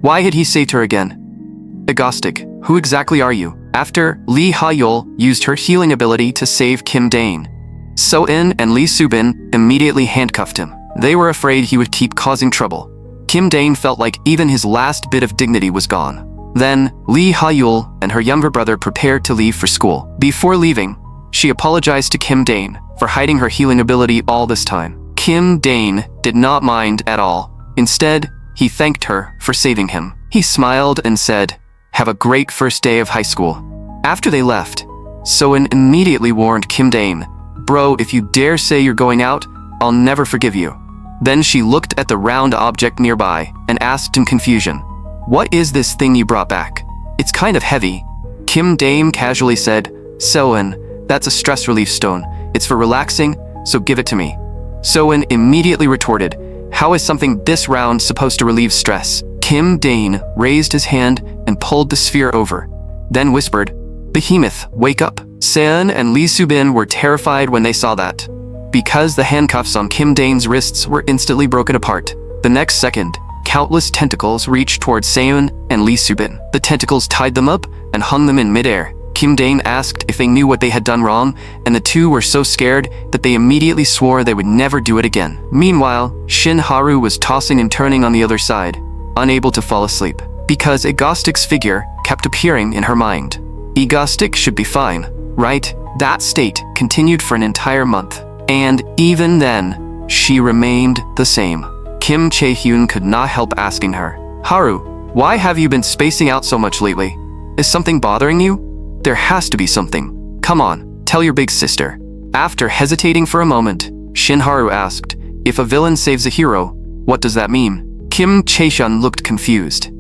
Why had he saved her again? Egostic, who exactly are you? After Lee Ha-yul used her healing ability to save Kim Dane, So-in and Lee Subin immediately handcuffed him. They were afraid he would keep causing trouble. Kim Dane felt like even his last bit of dignity was gone. Then, Lee Ha-yul and her younger brother prepared to leave for school. Before leaving, she apologized to Kim Dane for hiding her healing ability all this time. Kim Dane did not mind at all. Instead, he thanked her for saving him. He smiled and said, "Have a great first day of high school." After they left, So-in immediately warned Kim Dane, "Bro, if you dare say you're going out, I'll never forgive you." Then she looked at the round object nearby and asked in confusion, "What is this thing you brought back? It's kind of heavy." Kim Dane casually said, "So-in, that's a stress relief stone. It's for relaxing, so give it to me." So-in immediately retorted, "How is something this round supposed to relieve stress?" Kim Dane raised his hand and pulled the sphere over, then whispered, "Behemoth, wake up." Se-on and Lee Subin were terrified when they saw that, because the handcuffs on Kim Dane's wrists were instantly broken apart. The next second, countless tentacles reached towards Se-on and Lee Subin. The tentacles tied them up and hung them in midair. Kim Dane asked if they knew what they had done wrong, and the two were so scared that they immediately swore they would never do it again. Meanwhile, Shin Haru was tossing and turning on the other side, unable to fall asleep, because Egostic's figure kept appearing in her mind. Egostic should be fine, right? That state continued for an entire month, and even then, she remained the same. Kim Chae-hyun could not help asking her, "Haru, why have you been spacing out so much lately? Is something bothering you? There has to be something. Come on, tell your big sister." After hesitating for a moment, Shin Haru asked, "If a villain saves a hero, what does that mean?" Kim Chae-hyun looked confused.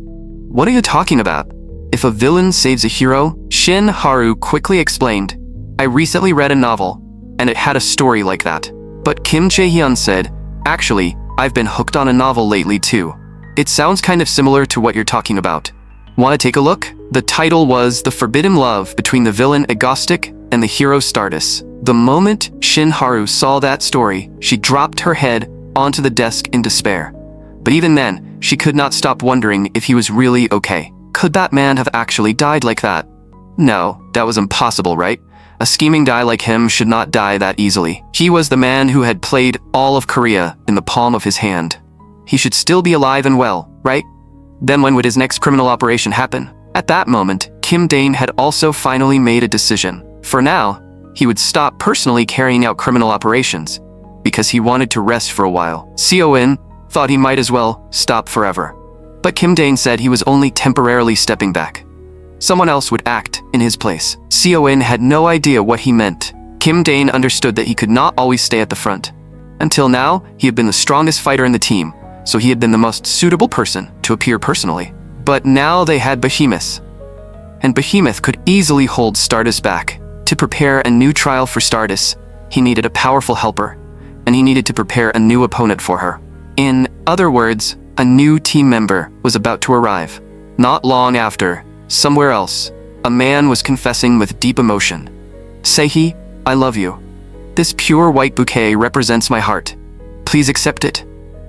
"What are you talking about? If a villain saves a hero?" Shin Haru quickly explained, "I recently read a novel, and it had a story like that." But Kim Chae-hyun said, "Actually, I've been hooked on a novel lately too. It sounds kind of similar to what you're talking about. Want to take a look?" The title was The Forbidden Love Between the Villain Egostic and the Hero Stardis. The moment Shin Haru saw that story, she dropped her head onto the desk in despair. But even then, she could not stop wondering if he was really okay. Could that man have actually died like that? No, that was impossible, right? A scheming guy like him should not die that easily. He was the man who had played all of Korea in the palm of his hand. He should still be alive and well, right? Then when would his next criminal operation happen? At that moment, Kim Dane had also finally made a decision. For now, he would stop personally carrying out criminal operations, because he wanted to rest for a while. So-in thought he might as well stop forever. But Kim Dane said he was only temporarily stepping back. Someone else would act in his place. So-in had no idea what he meant. Kim Dane understood that he could not always stay at the front. Until now, he had been the strongest fighter in the team, so he had been the most suitable person to appear personally. But now they had Behemoth, and Behemoth could easily hold Stardis back. To prepare a new trial for Stardis, he needed a powerful helper, and he needed to prepare a new opponent for her. In other words, a new team member was about to arrive. Not long after, somewhere else, a man was confessing with deep emotion. "Seihi, I love you. This pure white bouquet represents my heart. Please accept it."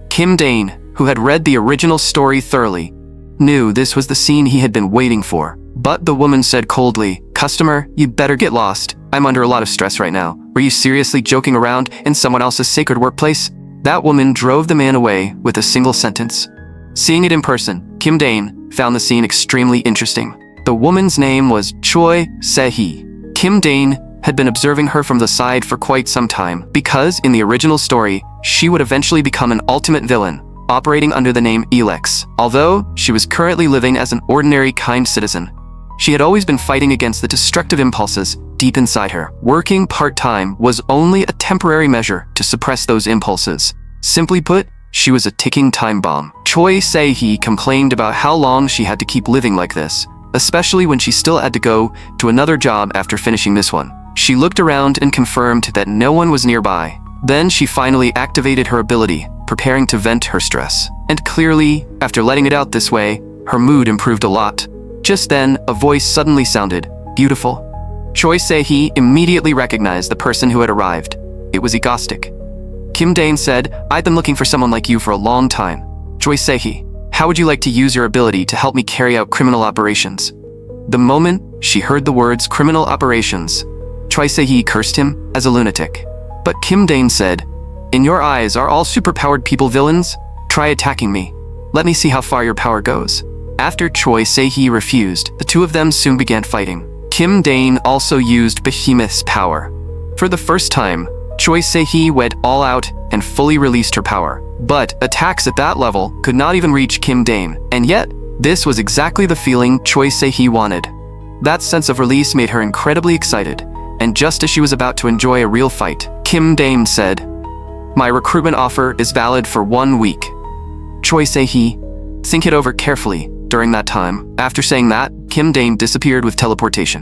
Kim Dane, who had read the original story thoroughly, knew this was the scene he had been waiting for. But the woman said coldly, "Customer, you'd better get lost. I'm under a lot of stress right now. Were you seriously joking around in someone else's sacred workplace?" That woman drove the man away with a single sentence. Seeing it in person, Kim Dane found the scene extremely interesting. The woman's name was Choi Se-hee. Kim Dane had been observing her from the side for quite some time, because in the original story, she would eventually become an ultimate villain, operating under the name Elex. Although she was currently living as an ordinary kind citizen, she had always been fighting against the destructive impulses deep inside her. Working part-time was only a temporary measure to suppress those impulses. Simply put, she was a ticking time bomb. Choi Se-hee complained about how long she had to keep living like this, especially when she still had to go to another job after finishing this one. She looked around and confirmed that no one was nearby. Then she finally activated her ability, preparing to vent her stress. And clearly, after letting it out this way, her mood improved a lot. Just then, a voice suddenly sounded, "Beautiful." Choi Se-hee immediately recognized the person who had arrived. It was Egostic. Kim Dane said, "I've been looking for someone like you for a long time. Choi Se-hee, how would you like to use your ability to help me carry out criminal operations?" The moment she heard the words criminal operations, Choi Se-hee cursed him as a lunatic. But Kim Dane said, "In your eyes, are all superpowered people villains? Try attacking me. Let me see how far your power goes." After Choi Se-hee refused, the two of them soon began fighting. Kim Dane also used Behemoth's power. For the first time, Choi Se-hee went all out and fully released her power. But attacks at that level could not even reach Kim Dane, and yet, this was exactly the feeling Choi Se-hee wanted. That sense of release made her incredibly excited, and just as she was about to enjoy a real fight, Kim Dane said, "My recruitment offer is valid for 1 week. Choi Se-hee, think it over carefully." During that time, after saying that, Kim Dane disappeared with teleportation.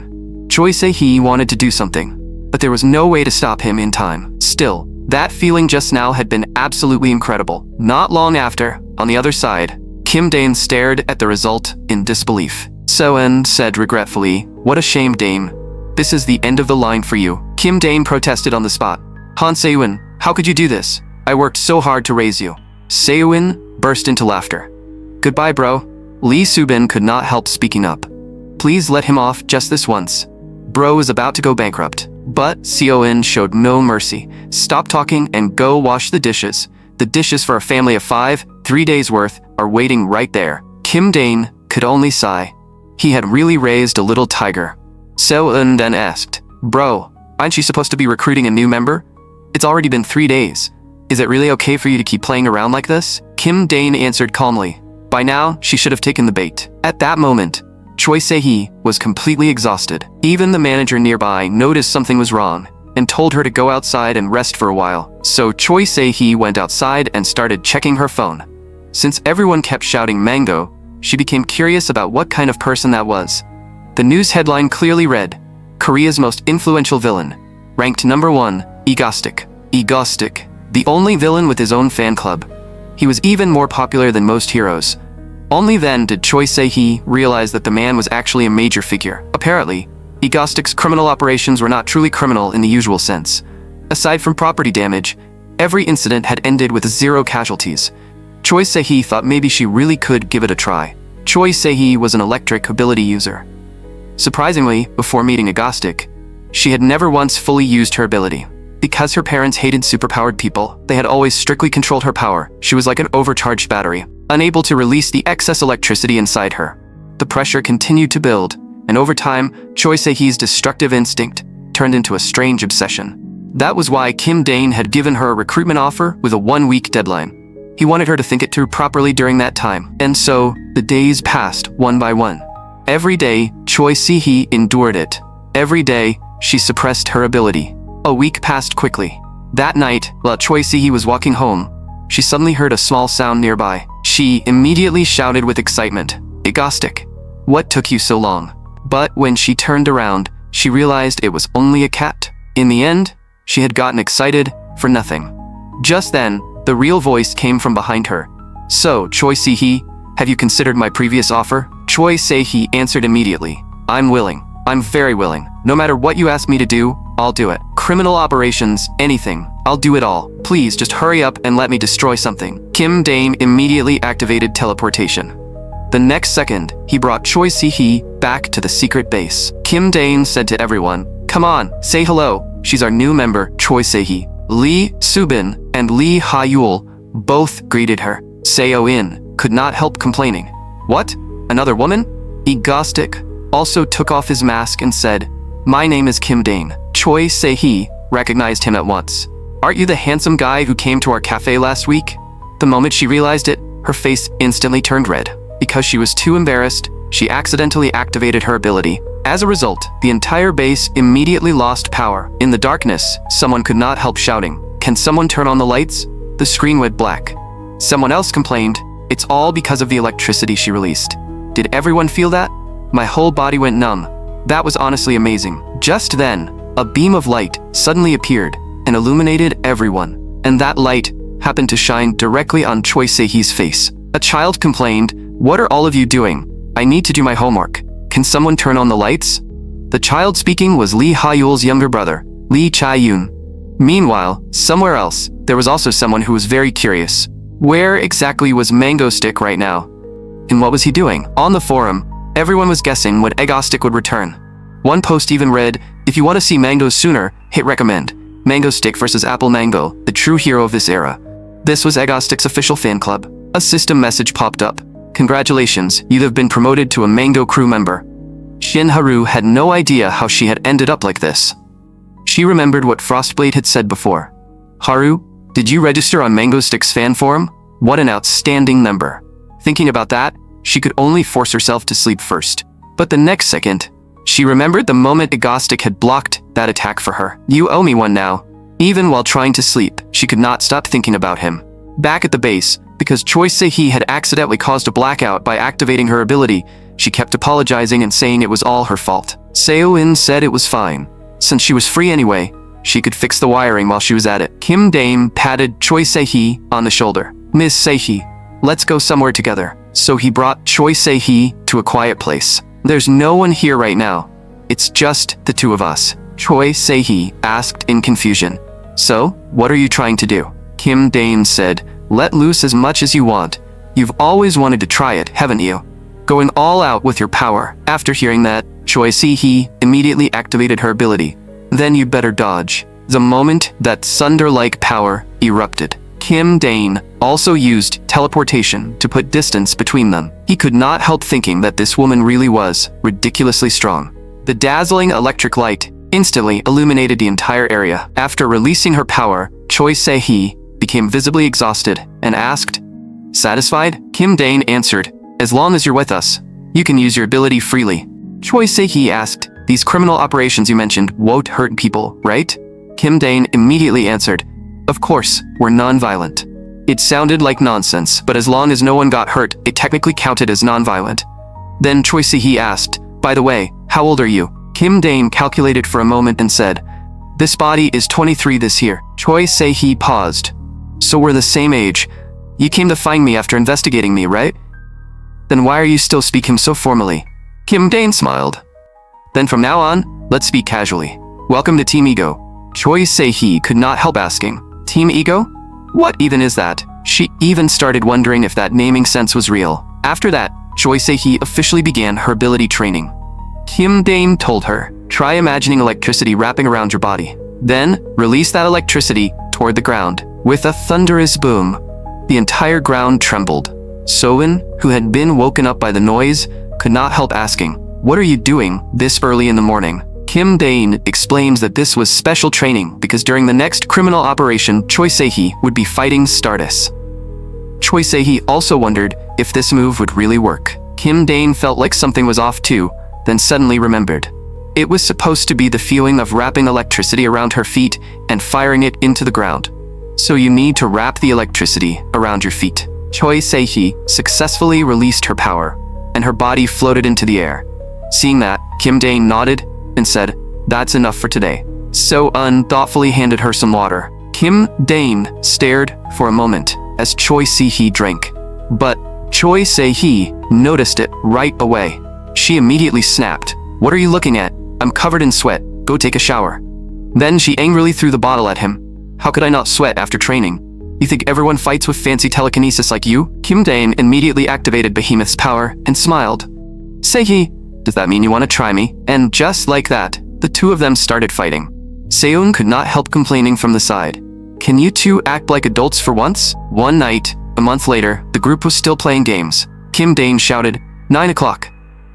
Choi Se-hee wanted to do something, but there was no way to stop him in time. Still, that feeling just now had been absolutely incredible. Not long after, on the other side, Kim Dane stared at the result in disbelief. So-eun said regretfully, "What a shame, Dane. This is the end of the line for you." Kim Dane protested on the spot. "Han Se-eun, how could you do this? I worked so hard to raise you." Se-eun burst into laughter. "Goodbye, bro." Lee Subin could not help speaking up. "Please let him off just this once. Bro is about to go bankrupt." But Se-eun showed no mercy. "Stop talking and go wash the dishes. The dishes for a family of 5, 3 days worth, are waiting right there." Kim Dane could only sigh. He had really raised a little tiger. Se-eun then asked, "Bro, aren't you supposed to be recruiting a new member? It's already been 3 days. Is it really okay for you to keep playing around like this?" Kim Dane answered calmly. By now, she should have taken the bait. At that moment, Choi Se-hee was completely exhausted. Even the manager nearby noticed something was wrong and told her to go outside and rest for a while. So Choi Se-hee went outside and started checking her phone. Since everyone kept shouting mango, she became curious about what kind of person that was. The news headline clearly read, "Korea's most influential villain. Ranked number 1, Egostic." Egostic, the only villain with his own fan club. He was even more popular than most heroes. Only then did Choi Se-hee realize that the man was actually a major figure. Apparently, Egostic's criminal operations were not truly criminal in the usual sense. Aside from property damage, every incident had ended with 0 casualties. Choi Se-hee thought maybe she really could give it a try. Choi Se-hee was an electric ability user. Surprisingly, before meeting Egostic, she had never once fully used her ability. Because her parents hated superpowered people, they had always strictly controlled her power. She was like an overcharged battery, unable to release the excess electricity inside her. The pressure continued to build, and over time, Choi Se-hee's destructive instinct turned into a strange obsession. That was why Kim Dane had given her a recruitment offer with a 1-week deadline. He wanted her to think it through properly during that time. And so, the days passed one by one. Every day, Choi Se-hee endured it. Every day, she suppressed her ability. A week passed quickly. That night, while Choi Se-hee was walking home, she suddenly heard a small sound nearby. She immediately shouted with excitement, "Egostic, what took you so long?" But when she turned around, she realized it was only a cat. In the end, she had gotten excited for nothing. Just then, the real voice came from behind her. "So, Choi Se-hee, have you considered my previous offer?" Choi Se-hee answered immediately, "I'm willing. I'm very willing. No matter what you ask me to do, I'll do it. Criminal operations, anything. I'll do it all. Please just hurry up and let me destroy something." Kim Dane immediately activated teleportation. The next second, he brought Choi Se-hee back to the secret base. Kim Dane said to everyone, "Come on, say hello. She's our new member, Choi Se-hee." Lee Subin and Lee Ha-yul both greeted her. Se-eun could not help complaining. "What? Another woman?" Egostic also took off his mask and said, "My name is Kim Dane." Choi Se-hee recognized him at once. "Aren't you the handsome guy who came to our cafe last week?" The moment she realized it, her face instantly turned red. Because she was too embarrassed, she accidentally activated her ability, As a result, the entire base immediately lost power. In the darkness, someone could not help shouting, "Can someone turn on the lights?" The screen went black. Someone else complained, "It's all because of the electricity she released." Did everyone feel that? My whole body went numb. That was honestly amazing. Just then, a beam of light suddenly appeared and illuminated everyone. And that light happened to shine directly on Choi Se-hee's face. A child complained, "What are all of you doing? I need to do my homework. Can someone turn on the lights?" The child speaking was Lee Ha-yul's younger brother, Lee Cha-yoon. Meanwhile, somewhere else, there was also someone who was very curious. Where exactly was Egostic right now? And what was he doing? On the forum, everyone was guessing when Egostic would return. One post even read, "If you want to see mangoes sooner, hit recommend. Egostic vs Apple Mango, the true hero of this era." This was Egostic's official fan club. A system message popped up. "Congratulations, you have been promoted to a Mango crew member." Shin Haru had no idea how she had ended up like this. She remembered what Frostblade had said before. "Haru, did you register on Egostic's fan forum? What an outstanding number." Thinking about that, she could only force herself to sleep first. But the next second, she remembered the moment Egostic had blocked that attack for her. "You owe me one now." Even while trying to sleep, she could not stop thinking about him. Back at the base, because Choi Se-hee had accidentally caused a blackout by activating her ability, she kept apologizing and saying it was all her fault. Seo-in said it was fine. Since she was free anyway, she could fix the wiring while she was at it. Kim Dame patted Choi Se-hee on the shoulder. "Miss Se-hee, let's go somewhere together." So he brought Choi Se-hee to a quiet place. "There's no one here right now. It's just the two of us," Choi Se-hee asked in confusion. "So, what are you trying to do?" Kim Dame said, "Let loose as much as you want. You've always wanted to try it, haven't you? Going all out with your power." After hearing that, Choi Se-hee immediately activated her ability. "Then you better dodge." The moment that thunder-like power erupted, Kim Dane also used teleportation to put distance between them. He could not help thinking that this woman really was ridiculously strong. The dazzling electric light instantly illuminated the entire area. After releasing her power, Choi Se-hee became visibly exhausted and asked, "Satisfied?" Kim Dane answered, "As long as you're with us, you can use your ability freely." Choi Se-hee asked, "These criminal operations you mentioned won't hurt people, right?" Kim Dane immediately answered, "Of course, we're non-violent." It sounded like nonsense, but as long as no one got hurt, it technically counted as non-violent. Then Choi Se-hee asked, "By the way, how old are you?" Kim Dane calculated for a moment and said, "This body is 23 this year." Choi Se-hee paused. "So we're the same age. You came to find me after investigating me, right? Then why are you still speaking so formally?" Kim Dane smiled. "Then from now on, let's speak casually. Welcome to Team Ego." Choi Se-hee could not help asking, "Team Ego? What even is that?" She even started wondering if that naming sense was real. After that, Choi Se-hee officially began her ability training. Kim Dane told her, "Try imagining electricity wrapping around your body. Then, release that electricity toward the ground." With a thunderous boom, the entire ground trembled. So-in, who had been woken up by the noise, could not help asking, "What are you doing this early in the morning?" Kim Dane explains that this was special training because during the next criminal operation, Choi Se-hee would be fighting Stardis. Choi Se-hee also wondered if this move would really work. Kim Dane felt like something was off too, then suddenly remembered. It was supposed to be the feeling of wrapping electricity around her feet and firing it into the ground. So you need to wrap the electricity around your feet. Choi Se-hee successfully released her power, and her body floated into the air. Seeing that, Kim Dane nodded and said, "That's enough for today." So-un thoughtfully handed her some water. Kim Dane stared for a moment as Choi Se-hee drank. But Choi Se-hee noticed it right away. She immediately snapped, "What are you looking at? I'm covered in sweat. Go take a shower." Then she angrily threw the bottle at him. "How could I not sweat after training? You think everyone fights with fancy telekinesis like you?" Kim Dane immediately activated Behemoth's power and smiled. "Se-hee, does that mean you want to try me?" And just like that, the two of them started fighting. Seon could not help complaining from the side. "Can you two act like adults for once?" One night, a month later, the group was still playing games. Kim Dane shouted, 9 o'clock.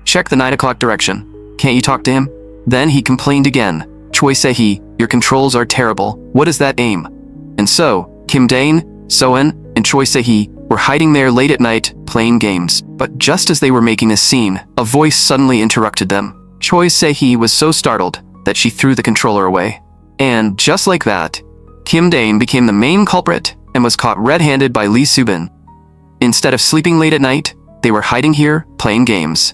Check the 9 o'clock direction. Can't you talk to him? Then he complained again. Choi Se-hee, your controls are terrible. What is that aim? And so, Kim Dane, So-in, and Choi Se-hee were hiding there late at night, playing games. But just as they were making a scene, a voice suddenly interrupted them. Choi Se-hee was so startled that she threw the controller away. And just like that, Kim Dane became the main culprit and was caught red-handed by Lee Subin. Instead of sleeping late at night, they were hiding here, playing games.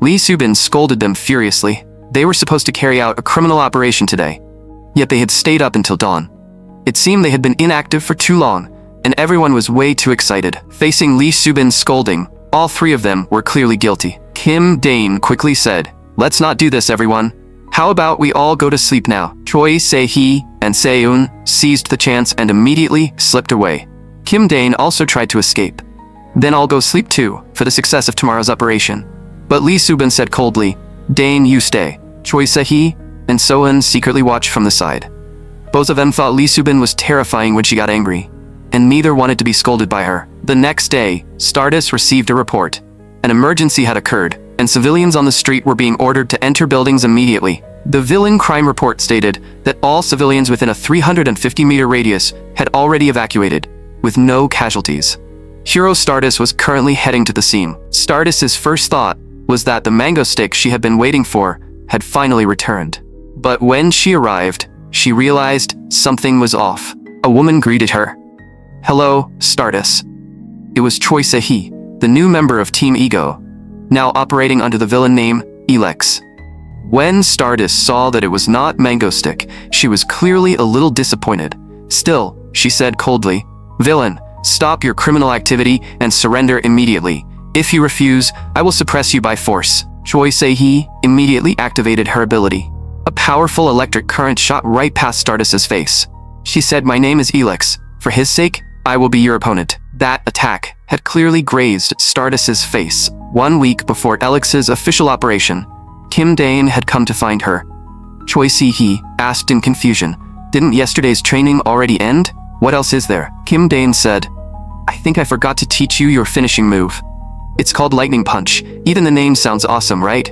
Lee Subin scolded them furiously. They were supposed to carry out a criminal operation today, yet they had stayed up until dawn. It seemed they had been inactive for too long, and everyone was way too excited. Facing Lee Subin's scolding, all three of them were clearly guilty. Kim Dane quickly said, "Let's not do this, everyone. How about we all go to sleep now?" Choi Se-hee and Se-eun seized the chance and immediately slipped away. Kim Dane also tried to escape. "Then I'll go sleep too, for the success of tomorrow's operation." But Lee Subin said coldly, "Dane, you stay." Choi Se-hee and Se-eun secretly watched from the side. Both of them thought Lee Subin was terrifying when she got angry, and neither wanted to be scolded by her. The next day, Stardis received a report. An emergency had occurred, and civilians on the street were being ordered to enter buildings immediately. The villain crime report stated that all civilians within a 350-meter radius had already evacuated, with no casualties. Hero Stardis was currently heading to the scene. Stardis's first thought was that the mango stick she had been waiting for had finally returned. But when she arrived, she realized something was off. A woman greeted her. "Hello, Stardis." It was Choi Se-hee, the new member of Team Ego, now operating under the villain name Elex. When Stardis saw that it was not Mango Stick, she was clearly a little disappointed. Still, she said coldly, "Villain, stop your criminal activity and surrender immediately. If you refuse, I will suppress you by force." Choi Se-hee immediately activated her ability. A powerful electric current shot right past Stardis's face. She said, "My name is Elex. For his sake, I will be your opponent." That attack had clearly grazed Stardis's face. 1 week before Elex's official operation, Kim Dane had come to find her. Choi Se-hee asked in confusion, "Didn't yesterday's training already end? What else is there?" Kim Dane said, "I think I forgot to teach you your finishing move. It's called Lightning Punch. Even the name sounds awesome, right?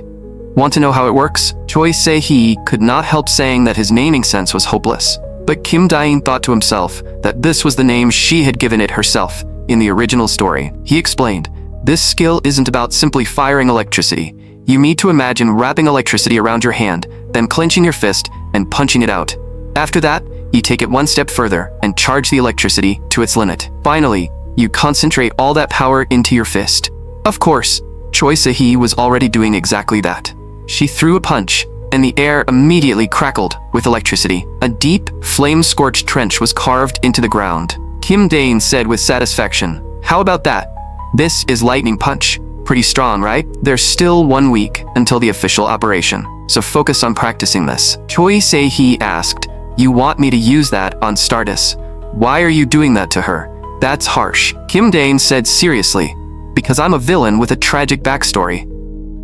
Want to know how it works?" Choi Se-hee could not help saying that his naming sense was hopeless. But Kim Dane thought to himself that this was the name she had given it herself in the original story. He explained, "This skill isn't about simply firing electricity. You need to imagine wrapping electricity around your hand, then clenching your fist and punching it out. After that, you take it one step further and charge the electricity to its limit. Finally, you concentrate all that power into your fist." Of course, Choi Se-hee was already doing exactly that. She threw a punch, and the air immediately crackled with electricity. A deep, flame-scorched trench was carved into the ground. Kim Dane said with satisfaction, "How about that? This is Lightning Punch. Pretty strong, right? There's still 1 week until the official operation, so focus on practicing this." Choi Se-hee asked, "You want me to use that on Stardis? Why are you doing that to her? That's harsh." Kim Dane said seriously, "Because I'm a villain with a tragic backstory."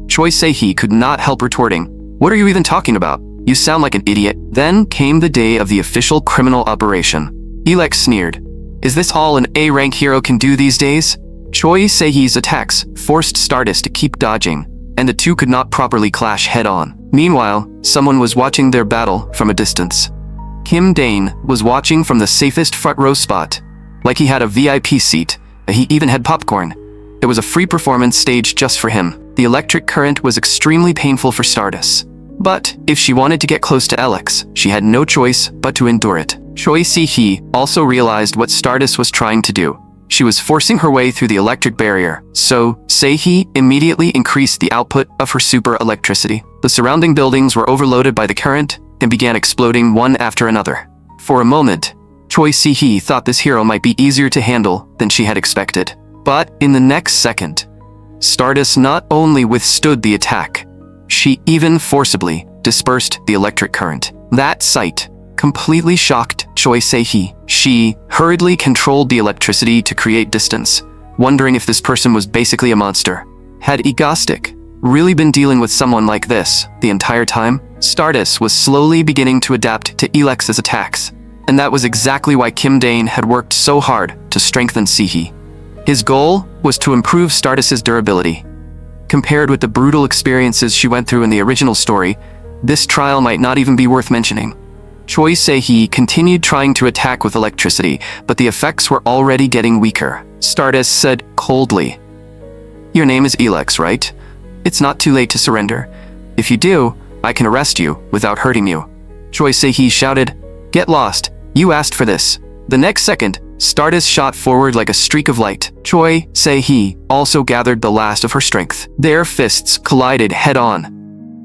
Choi Se-hee could not help retorting, "What are you even talking about? You sound like an idiot." Then came the day of the official criminal operation. Elex sneered, "Is this all an A-rank hero can do these days?" Choi Se-hee's attacks forced Stardis to keep dodging, and the two could not properly clash head-on. Meanwhile, someone was watching their battle from a distance. Kim Dane was watching from the safest front row spot, like he had a VIP seat, and he even had popcorn. It was a free performance staged just for him. The electric current was extremely painful for Stardis. But if she wanted to get close to Elex, she had no choice but to endure it. Choi Se-hee also realized what Stardis was trying to do. She was forcing her way through the electric barrier, so Se-hee immediately increased the output of her super electricity. The surrounding buildings were overloaded by the current and began exploding one after another. For a moment, Choi Se-hee thought this hero might be easier to handle than she had expected. But in the next second, Stardis not only withstood the attack, she even forcibly dispersed the electric current. That sight completely shocked Choi Se-hee. She hurriedly controlled the electricity to create distance, wondering if this person was basically a monster. Had Egostic really been dealing with someone like this the entire time? Stardis was slowly beginning to adapt to Elex's attacks, and that was exactly why Kim Dane had worked so hard to strengthen Se-hee. His goal was to improve Stardis's durability. Compared with the brutal experiences she went through in the original story, this trial might not even be worth mentioning. Choi Se-hee continued trying to attack with electricity, but the effects were already getting weaker. Stardis said coldly, "Your name is Elex, right? It's not too late to surrender. If you do, I can arrest you without hurting you." Choi Se-hee shouted, "Get lost. You asked for this." The next second, Stardis shot forward like a streak of light. Choi Se-hee also gathered the last of her strength. Their fists collided head-on.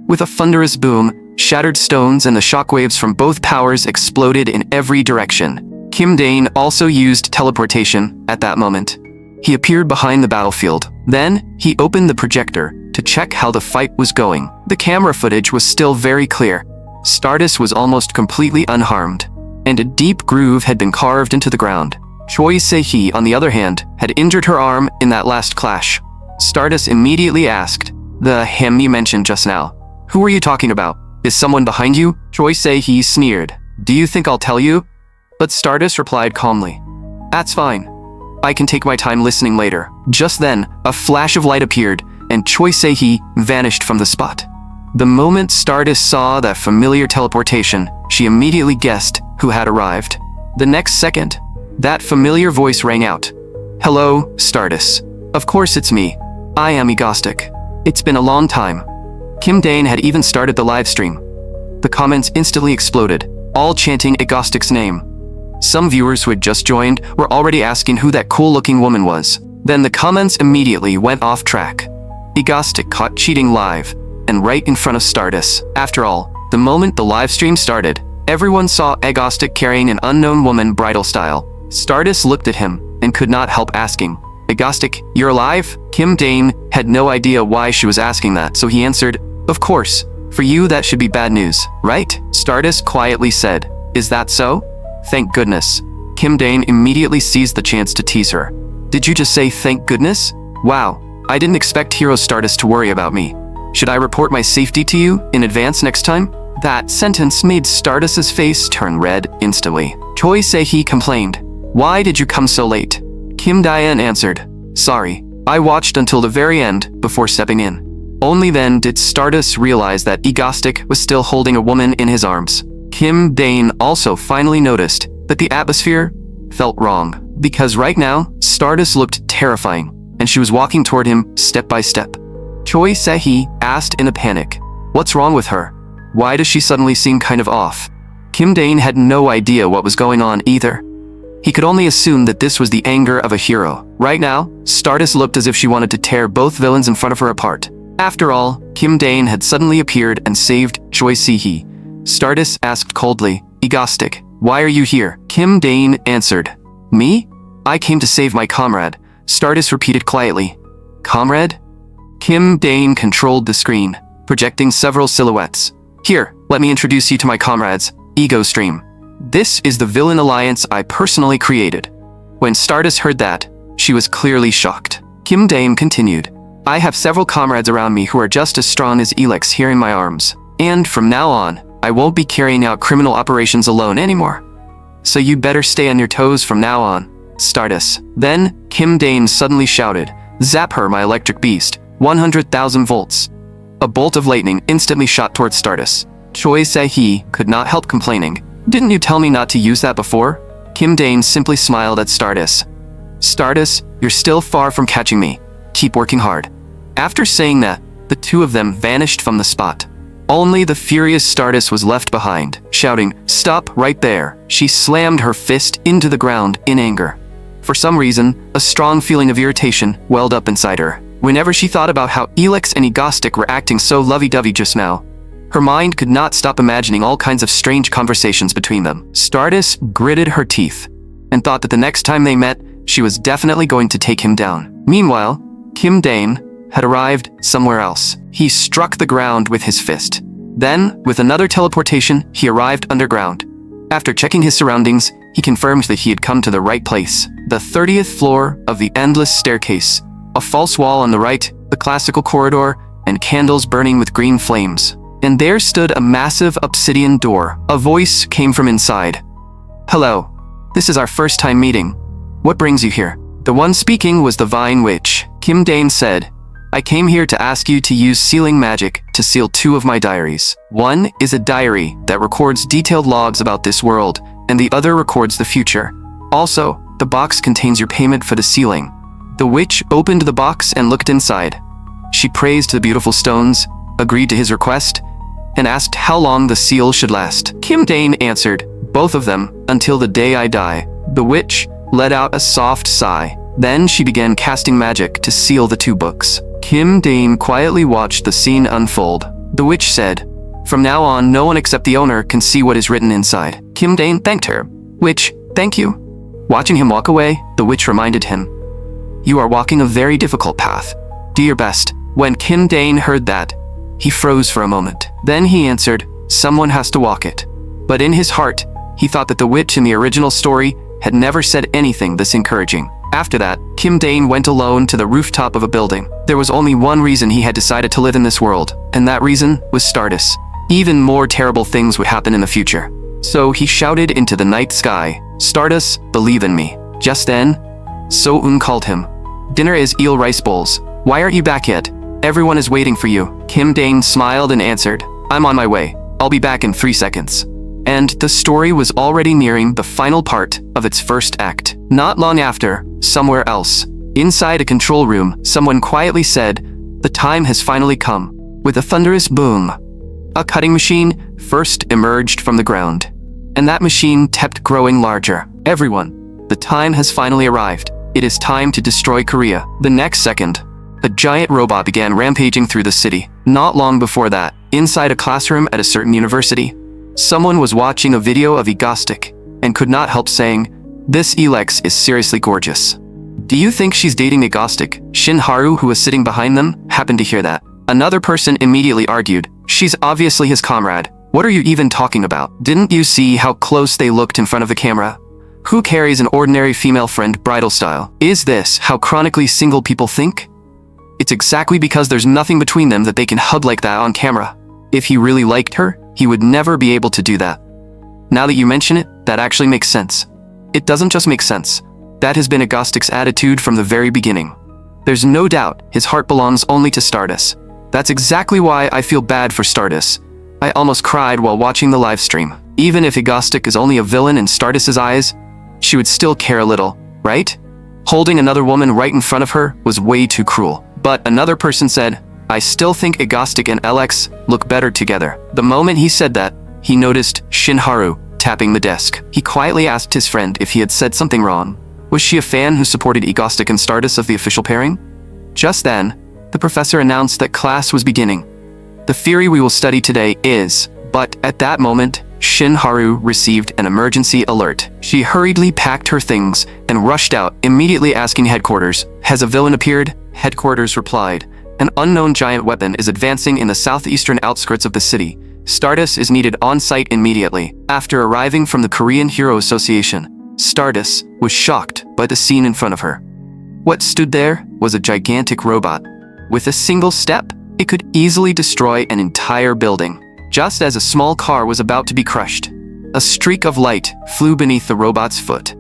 With a thunderous boom, shattered stones and the shockwaves from both powers exploded in every direction. Kim Dane also used teleportation at that moment. He appeared behind the battlefield. Then, he opened the projector to check how the fight was going. The camera footage was still very clear. Stardis was almost completely unharmed, and a deep groove had been carved into the ground. Choi Se-hee, on the other hand, had injured her arm in that last clash. Stardis immediately asked, "The him you mentioned just now. Who are you talking about? Is someone behind you?" Choi Se-hee sneered. "Do you think I'll tell you?" But Stardis replied calmly, "That's fine. I can take my time listening later." Just then, a flash of light appeared, and Choi Se-hee vanished from the spot. The moment Stardis saw that familiar teleportation, she immediately guessed who had arrived. The next second, that familiar voice rang out. "Hello, Stardis. Of course it's me. I am Egostic. It's been a long time." Kim Dane had even started the live stream. The comments instantly exploded, all chanting Egostic's name. Some viewers who had just joined were already asking who that cool-looking woman was. Then the comments immediately went off track. Egostic caught cheating live, and right in front of Stardis. After all, the moment the live stream started, everyone saw Egostic carrying an unknown woman bridal style. Stardis looked at him and could not help asking, "Egostic, you're alive?" Kim Dane had no idea why she was asking that, so he answered, "Of course. For you that should be bad news, right?" Stardis quietly said, "Is that so?" "Thank goodness." Kim Dane immediately seized the chance to tease her. "Did you just say thank goodness? Wow, I didn't expect Hero Stardis to worry about me. Should I report my safety to you in advance next time?" That sentence made Stardis's face turn red instantly. Choi Se-hee complained, "Why did you come so late?" Kim Dae-in answered, "Sorry, I watched until the very end before stepping in." Only then did Stardis realize that Egostic was still holding a woman in his arms. Kim Dane also finally noticed that the atmosphere felt wrong, because right now, Stardis looked terrifying, and she was walking toward him step by step. Choi Se-hee asked in a panic, "What's wrong with her? Why does she suddenly seem kind of off?" Kim Dane had no idea what was going on either. He could only assume that this was the anger of a hero. Right now, Stardis looked as if she wanted to tear both villains in front of her apart. After all, Kim Dane had suddenly appeared and saved Choi Se-hee. Stardis asked coldly, "Egostic, why are you here?" Kim Dane answered, "Me? I came to save my comrade." Stardis repeated quietly, "Comrade?" Kim Dane controlled the screen, projecting several silhouettes. "Here, let me introduce you to my comrades, Ego Stream. This is the villain alliance I personally created." When Stardis heard that, she was clearly shocked. Kim Dane continued, "I have several comrades around me who are just as strong as Elex here in my arms. And from now on, I won't be carrying out criminal operations alone anymore. So you'd better stay on your toes from now on, Stardis." Then, Kim Dane suddenly shouted, "Zap her, my electric beast, 100,000 volts." A bolt of lightning instantly shot towards Stardis. Choi Se-hee could not help complaining, "Didn't you tell me not to use that before?" Kim Dane simply smiled at Stardis. "Stardis, you're still far from catching me. Keep working hard." After saying that, the two of them vanished from the spot. Only the furious Stardis was left behind, shouting, "Stop right there." She slammed her fist into the ground in anger. For some reason, a strong feeling of irritation welled up inside her. Whenever she thought about how Elex and Egostic were acting so lovey-dovey just now, her mind could not stop imagining all kinds of strange conversations between them. Stardis gritted her teeth and thought that the next time they met, she was definitely going to take him down. Meanwhile, Kim Dane had arrived somewhere else. He struck the ground with his fist. Then, with another teleportation, he arrived underground. After checking his surroundings, he confirmed that he had come to the right place. The 30th floor of the endless staircase. A false wall on the right, the classical corridor, and candles burning with green flames. And there stood a massive obsidian door. A voice came from inside. "Hello. This is our first time meeting. What brings you here?" The one speaking was the Vine Witch. Kim Dane said, "I came here to ask you to use sealing magic to seal 2 of my diaries. One is a diary that records detailed logs about this world, and the other records the future. Also, the box contains your payment for the sealing." The witch opened the box and looked inside. She praised the beautiful stones, agreed to his request and asked how long the seal should last. Kim Dane answered, "Both of them, until the day I die." The witch let out a soft sigh. Then she began casting magic to seal the two books. Kim Dane quietly watched the scene unfold. The witch said, "From now on, no one except the owner can see what is written inside." Kim Dane thanked her. "Witch, thank you." Watching him walk away, the witch reminded him, "You are walking a very difficult path. Do your best." When Kim Dane heard that, he froze for a moment. Then he answered, "Someone has to walk it." But in his heart, he thought that the witch in the original story had never said anything this encouraging. After that, Kim Dane went alone to the rooftop of a building. There was only one reason he had decided to live in this world, and that reason was Stardis. Even more terrible things would happen in the future. So he shouted into the night sky, "Stardis, believe in me." Just then, So-eun called him. "Dinner is eel rice bowls. Why aren't you back yet? Everyone is waiting for you." Kim Dane smiled and answered, "I'm on my way. I'll be back in 3 seconds." And the story was already nearing the final part of its first act. Not long after, somewhere else, inside a control room, someone quietly said, "The time has finally come." With a thunderous boom, a cutting machine first emerged from the ground. And that machine kept growing larger. "Everyone, the time has finally arrived. It is time to destroy Korea." The next second, a giant robot began rampaging through the city. Not long before that, inside a classroom at a certain university, someone was watching a video of Egostic and could not help saying, "This Elex is seriously gorgeous." "Do you think she's dating Egostic?" Shinharu, who was sitting behind them, happened to hear that. Another person immediately argued, "She's obviously his comrade. What are you even talking about? Didn't you see how close they looked in front of the camera? Who carries an ordinary female friend bridal style? Is this how chronically single people think? It's exactly because there's nothing between them that they can hug like that on camera. If he really liked her, he would never be able to do that." Now that you mention it, that actually makes sense. It doesn't just make sense. That has been Egostic's attitude from the very beginning. There's no doubt his heart belongs only to Stardis. That's exactly why I feel bad for Stardis. I almost cried while watching the live stream. Even if Egostic is only a villain in Stardis's eyes, she would still care a little, right? Holding another woman right in front of her was way too cruel. But another person said, "I still think Egostic and LX look better together." The moment he said that, he noticed Shinharu tapping the desk. He quietly asked his friend if he had said something wrong. Was she a fan who supported Egostic and Stardis of the official pairing? Just then, the professor announced that class was beginning. "The theory we will study today is..." But at that moment, Shinharu received an emergency alert. She hurriedly packed her things and rushed out, immediately asking headquarters, "Has a villain appeared?" Headquarters replied, "An unknown giant weapon is advancing in the southeastern outskirts of the city. Stardis is needed on site immediately." After arriving from the Korean Hero Association, Stardis was shocked by the scene in front of her. What stood there was a gigantic robot. With a single step, it could easily destroy an entire building. Just as a small car was about to be crushed, a streak of light flew beneath the robot's foot.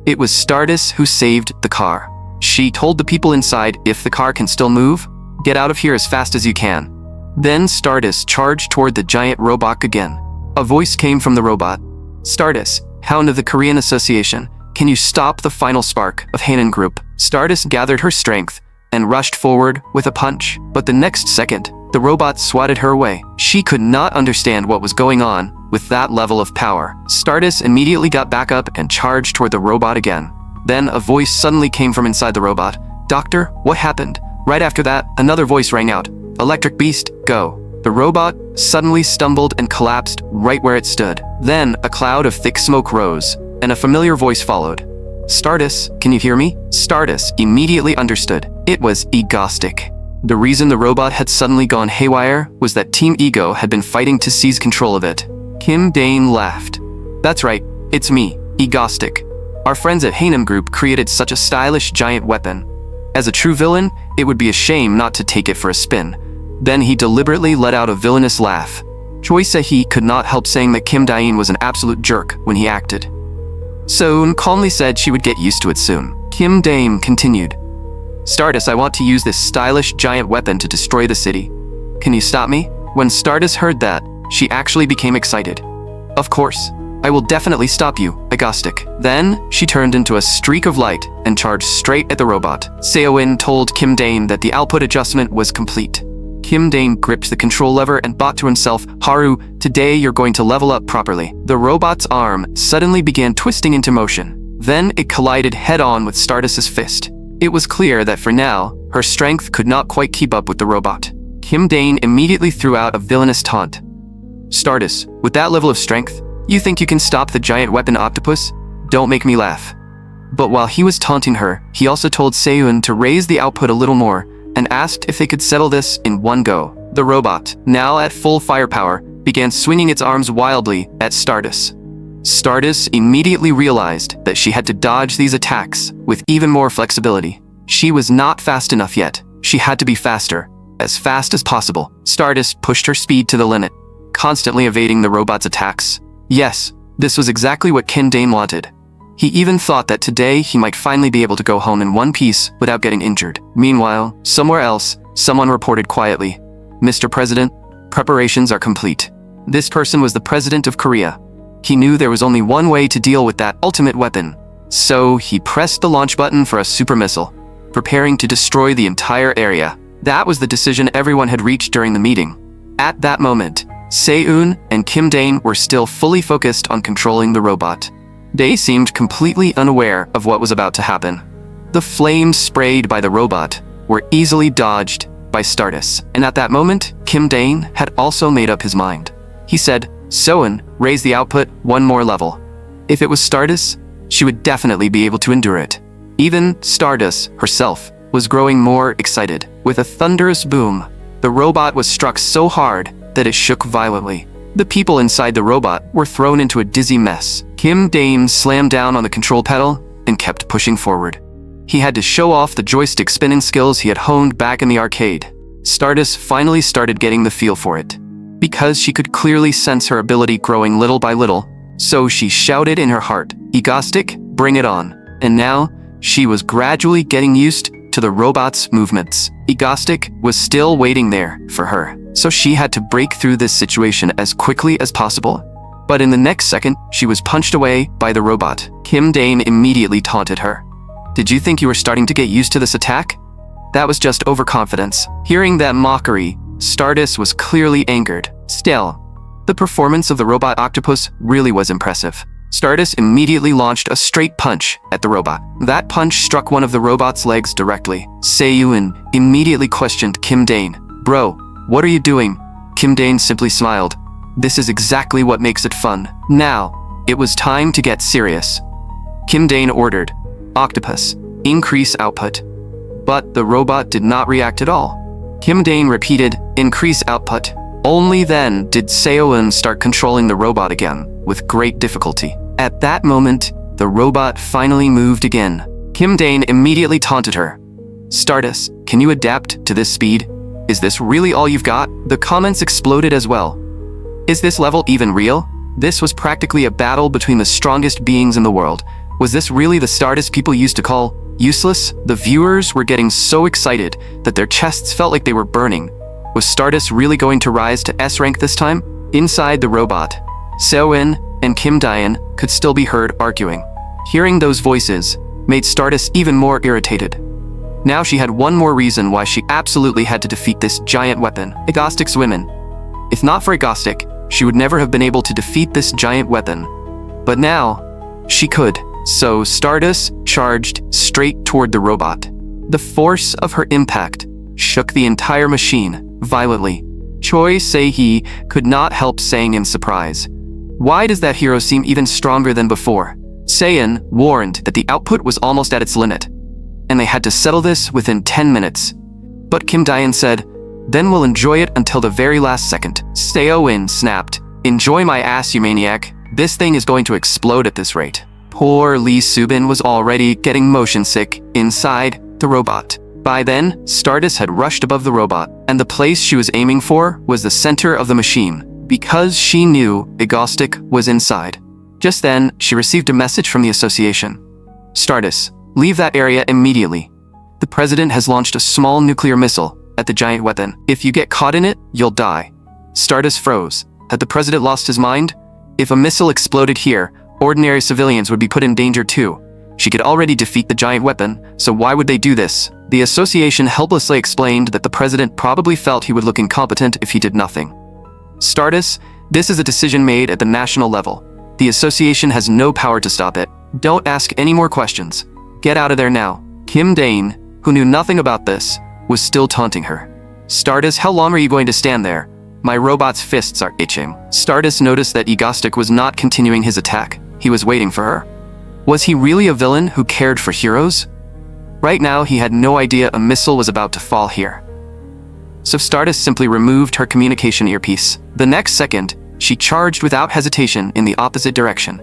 It was Stardis who saved the car. She told the people inside, "If the car can still move, get out of here as fast as you can." Then Stardis charged toward the giant robot again. A voice came from the robot. "Stardis, Hound of the Korean Association, can you stop the final spark of Hanan Group?" Stardis gathered her strength and rushed forward with a punch. But the next second, the robot swatted her away. She could not understand what was going on with that level of power. Stardis immediately got back up and charged toward the robot again. Then a voice suddenly came from inside the robot. "Doctor, what happened?" Right after that, another voice rang out. "Electric Beast, go." The robot suddenly stumbled and collapsed right where it stood. Then a cloud of thick smoke rose, and a familiar voice followed. "Stardis, can you hear me?" Stardis immediately understood. It was Egostic. The reason the robot had suddenly gone haywire was that Team Ego had been fighting to seize control of it. Kim Dane laughed. "That's right, it's me, Egostic. Our friends at Hanan Group created such a stylish giant weapon. As a true villain, it would be a shame not to take it for a spin." Then he deliberately let out a villainous laugh. Choi Se-hee could not help saying that Kim Dain was an absolute jerk when he acted. So-eun calmly said she would get used to it soon. Kim Dane continued, "Stardis, I want to use this stylish giant weapon to destroy the city. Can you stop me?" When Stardis heard that, she actually became excited. "Of course. I will definitely stop you, Egostic." Then, she turned into a streak of light and charged straight at the robot. Se-eun told Kim Dane that the output adjustment was complete. Kim Dane gripped the control lever and thought to himself, "Haru, today you're going to level up properly." The robot's arm suddenly began twisting into motion. Then it collided head-on with Stardis's fist. It was clear that for now, her strength could not quite keep up with the robot. Kim Dane immediately threw out a villainous taunt. "Stardis, with that level of strength, you think you can stop the giant weapon octopus? Don't make me laugh." But while he was taunting her, he also told Seiyun to raise the output a little more and asked if they could settle this in one go. The robot, now at full firepower, began swinging its arms wildly at Stardis. Stardis immediately realized that she had to dodge these attacks with even more flexibility. She was not fast enough yet. She had to be faster, as fast as possible. Stardis pushed her speed to the limit, constantly evading the robot's attacks. Yes, this was exactly what Kim Dane wanted. He even thought that today he might finally be able to go home in one piece without getting injured. Meanwhile, somewhere else, someone reported quietly, "Mr. President, preparations are complete." This person was the president of Korea. He knew there was only one way to deal with that ultimate weapon. So he pressed the launch button for a super missile, preparing to destroy the entire area. That was the decision everyone had reached during the meeting. At that moment, Seiyun and Kim Dane were still fully focused on controlling the robot. They seemed completely unaware of what was about to happen. The flames sprayed by the robot were easily dodged by Stardis, and at that moment, Kim Dane had also made up his mind. He said, "Seiyun, raise the output one more level." If it was Stardis, she would definitely be able to endure it. Even Stardis herself was growing more excited. With a thunderous boom, the robot was struck so hard that it shook violently. The people inside the robot were thrown into a dizzy mess. Kim Dane slammed down on the control pedal and kept pushing forward. He had to show off the joystick spinning skills he had honed back in the arcade. Stardis finally started getting the feel for it, because she could clearly sense her ability growing little by little. So she shouted in her heart, "Egostic, bring it on." And now, she was gradually getting used to the robot's movements. Egostic was still waiting there for her, so she had to break through this situation as quickly as possible. But in the next second, she was punched away by the robot. Kim Dane immediately taunted her. "Did you think you were starting to get used to this attack?" That was just overconfidence. Hearing that mockery, Stardis was clearly angered. Still, the performance of the robot octopus really was impressive. Stardis immediately launched a straight punch at the robot. That punch struck one of the robot's legs directly. Seiyun immediately questioned Kim Dane. "Bro, what are you doing?" Kim Dane simply smiled. "This is exactly what makes it fun." Now, it was time to get serious. Kim Dane ordered, "Octopus, increase output." But the robot did not react at all. Kim Dane repeated, "Increase output." Only then did Seiyun start controlling the robot again, with great difficulty. At that moment, the robot finally moved again. Kim Dane immediately taunted her. "Stardis, can you adapt to this speed? Is this really all you've got?" The comments exploded as well. Is this level even real? This was practically a battle between the strongest beings in the world. Was this really the Stardis people used to call useless? The viewers were getting so excited that their chests felt like they were burning. Was Stardis really going to rise to S rank this time? Inside the robot, Seiyun and Kim Dane could still be heard arguing. Hearing those voices made Stardis even more irritated. Now she had one more reason why she absolutely had to defeat this giant weapon, Egostic's women. If not for Egostic, she would never have been able to defeat this giant weapon. But now, she could. So Stardis charged straight toward the robot. The force of her impact shook the entire machine violently. Choi Se-hee could not help saying in surprise, "Why does that hero seem even stronger than before?" Seiyun warned that the output was almost at its limit, and they had to settle this within 10 minutes. But Kim Dane said, "Then we'll enjoy it until the very last second." Seiyun snapped, "Enjoy my ass, you maniac. This thing is going to explode at this rate." Poor Lee Subin was already getting motion sick inside the robot. By then, Stardis had rushed above the robot, and the place she was aiming for was the center of the machine, because she knew Egostic was inside. Just then, she received a message from the association. "Stardis, leave that area immediately. The president has launched a small nuclear missile at the giant weapon. If you get caught in it, you'll die." Stardis froze. Had the president lost his mind? If a missile exploded here, ordinary civilians would be put in danger too. She could already defeat the giant weapon, so why would they do this? The association helplessly explained that the president probably felt he would look incompetent if he did nothing. Stardis, this is a decision made at the national level. The association has no power to stop it. Don't ask any more questions. Get out of there now. Kim Dane, who knew nothing about this, was still taunting her. Stardis, how long are you going to stand there? My robot's fists are itching. Stardis noticed that Egostic was not continuing his attack. He was waiting for her. Was he really a villain who cared for heroes? Right now, he had no idea a missile was about to fall here. So Stardis simply removed her communication earpiece. The next second, she charged without hesitation in the opposite direction.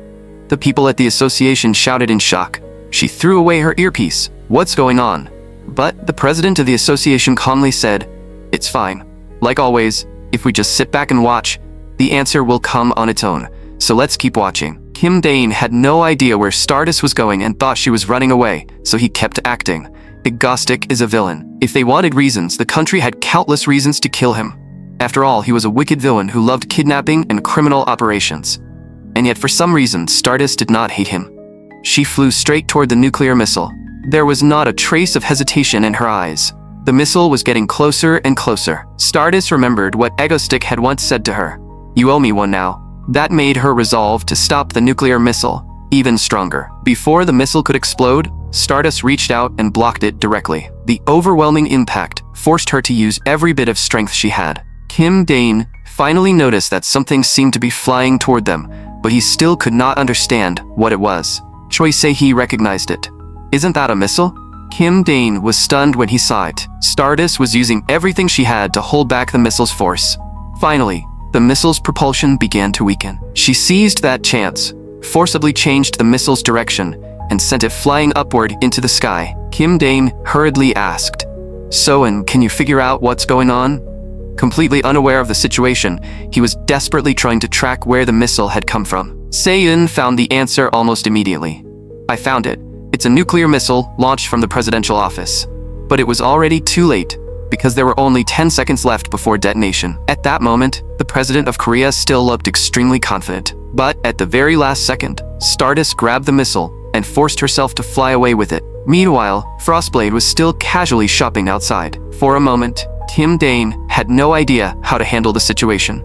The people at the association shouted in shock. She threw away her earpiece. What's going on? But the president of the association calmly said, "It's fine. Like always, if we just sit back and watch, the answer will come on its own. So let's keep watching." Kim Dane had no idea where Stardis was going and thought she was running away, so he kept acting. Egostic is a villain. If they wanted reasons, the country had countless reasons to kill him. After all, he was a wicked villain who loved kidnapping and criminal operations. And yet for some reason, Stardis did not hate him. She flew straight toward the nuclear missile. There was not a trace of hesitation in her eyes. The missile was getting closer and closer. Stardis remembered what Egostic had once said to her. "You owe me one now." That made her resolve to stop the nuclear missile even stronger. Before the missile could explode, Stardis reached out and blocked it directly. The overwhelming impact forced her to use every bit of strength she had. Kim Dane finally noticed that something seemed to be flying toward them, but he still could not understand what it was. Choi Se-hee recognized it. "Isn't that a missile?" Kim Dane was stunned when he saw it. Stardis was using everything she had to hold back the missile's force. Finally, the missile's propulsion began to weaken. She seized that chance, forcibly changed the missile's direction, and sent it flying upward into the sky. Kim Dane hurriedly asked, "Soen, can you figure out what's going on?" Completely unaware of the situation, he was desperately trying to track where the missile had come from. Soen found the answer almost immediately. "I found it. It's a nuclear missile launched from the presidential office." But it was already too late, because there were only 10 seconds left before detonation. At that moment, the president of Korea still looked extremely confident. But at the very last second, Stardis grabbed the missile and forced herself to fly away with it. Meanwhile, Frostblade was still casually shopping outside. For a moment, Kim Dane had no idea how to handle the situation.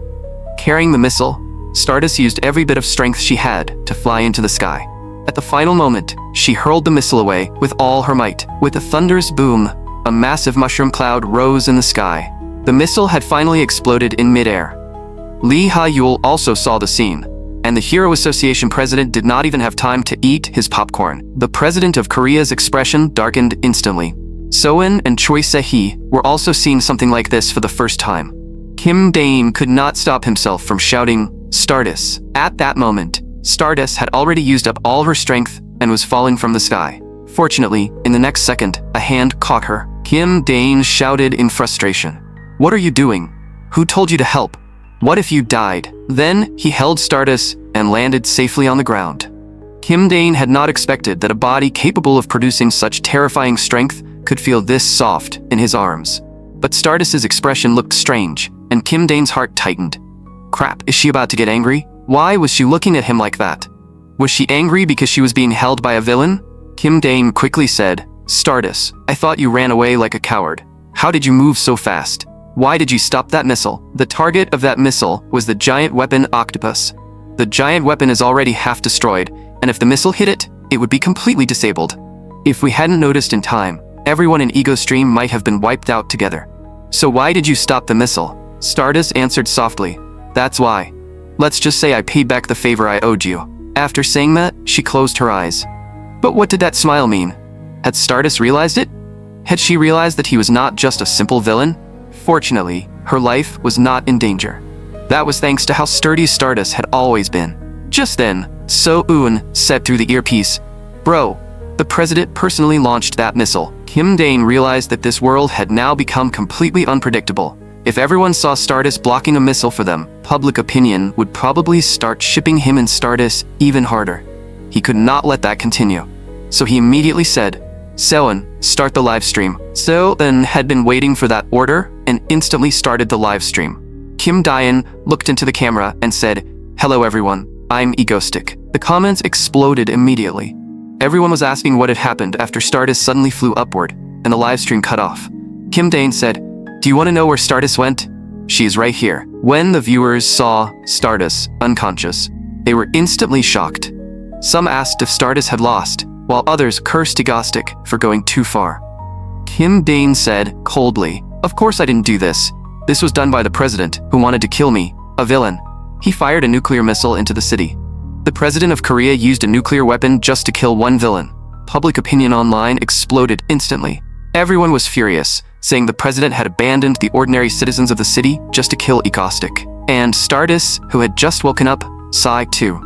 Carrying the missile, Stardis used every bit of strength she had to fly into the sky. At the final moment, she hurled the missile away with all her might. With a thunderous boom, a massive mushroom cloud rose in the sky. The missile had finally exploded in midair. Lee Ha-yul also saw the scene, and the Hero Association president did not even have time to eat his popcorn. The president of Korea's expression darkened instantly. Soen and Choi Se-hee were also seeing something like this for the first time. Kim Dane could not stop himself from shouting, "Stardis." At that moment, Stardis had already used up all her strength and was falling from the sky. Fortunately, in the next second, a hand caught her. Kim Dane shouted in frustration, "What are you doing? Who told you to help? What if you died?" Then he held Stardis and landed safely on the ground. Kim Dane had not expected that a body capable of producing such terrifying strength could feel this soft in his arms. But Stardis's expression looked strange, and Kim Dane's heart tightened. Crap, is she about to get angry? Why was she looking at him like that? Was she angry because she was being held by a villain? Kim Dane quickly said, "Stardis, I thought you ran away like a coward. How did you move so fast? Why did you stop that missile?" The target of that missile was the giant weapon Octopus. The giant weapon is already half destroyed, and if the missile hit it, it would be completely disabled. If we hadn't noticed in time, everyone in Egostream might have been wiped out together. "So why did you stop the missile?" Stardis answered softly, "That's why. Let's just say I paid back the favor I owed you." After saying that, she closed her eyes. But what did that smile mean? Had Stardis realized it? Had she realized that he was not just a simple villain? Fortunately, her life was not in danger. That was thanks to how sturdy Stardis had always been. Just then, So-eun said through the earpiece, "Bro, the president personally launched that missile." Kim Dane realized that this world had now become completely unpredictable. If everyone saw Stardis blocking a missile for them, public opinion would probably start shipping him and Stardis even harder. He could not let that continue. So he immediately said, "Soen, start the live stream." Soen had been waiting for that order and instantly started the live stream. Kim Dayan looked into the camera and said, "Hello everyone, I'm Egostic." The comments exploded immediately. Everyone was asking what had happened after Stardis suddenly flew upward. and the livestream cut off. Kim Dane said, "Do you want to know where Stardis went? She is right here." When the viewers saw Stardis unconscious, they were instantly shocked. Some asked if Stardis had lost, while others cursed Egostic for going too far. Kim Dane said coldly, "Of course I didn't do this. This was done by the president, who wanted to kill me, a villain. He fired a nuclear missile into the city. The president of Korea used a nuclear weapon just to kill one villain." Public opinion online exploded instantly. Everyone was furious, saying the president had abandoned the ordinary citizens of the city just to kill Egostic. And Stardis, who had just woken up, sighed too.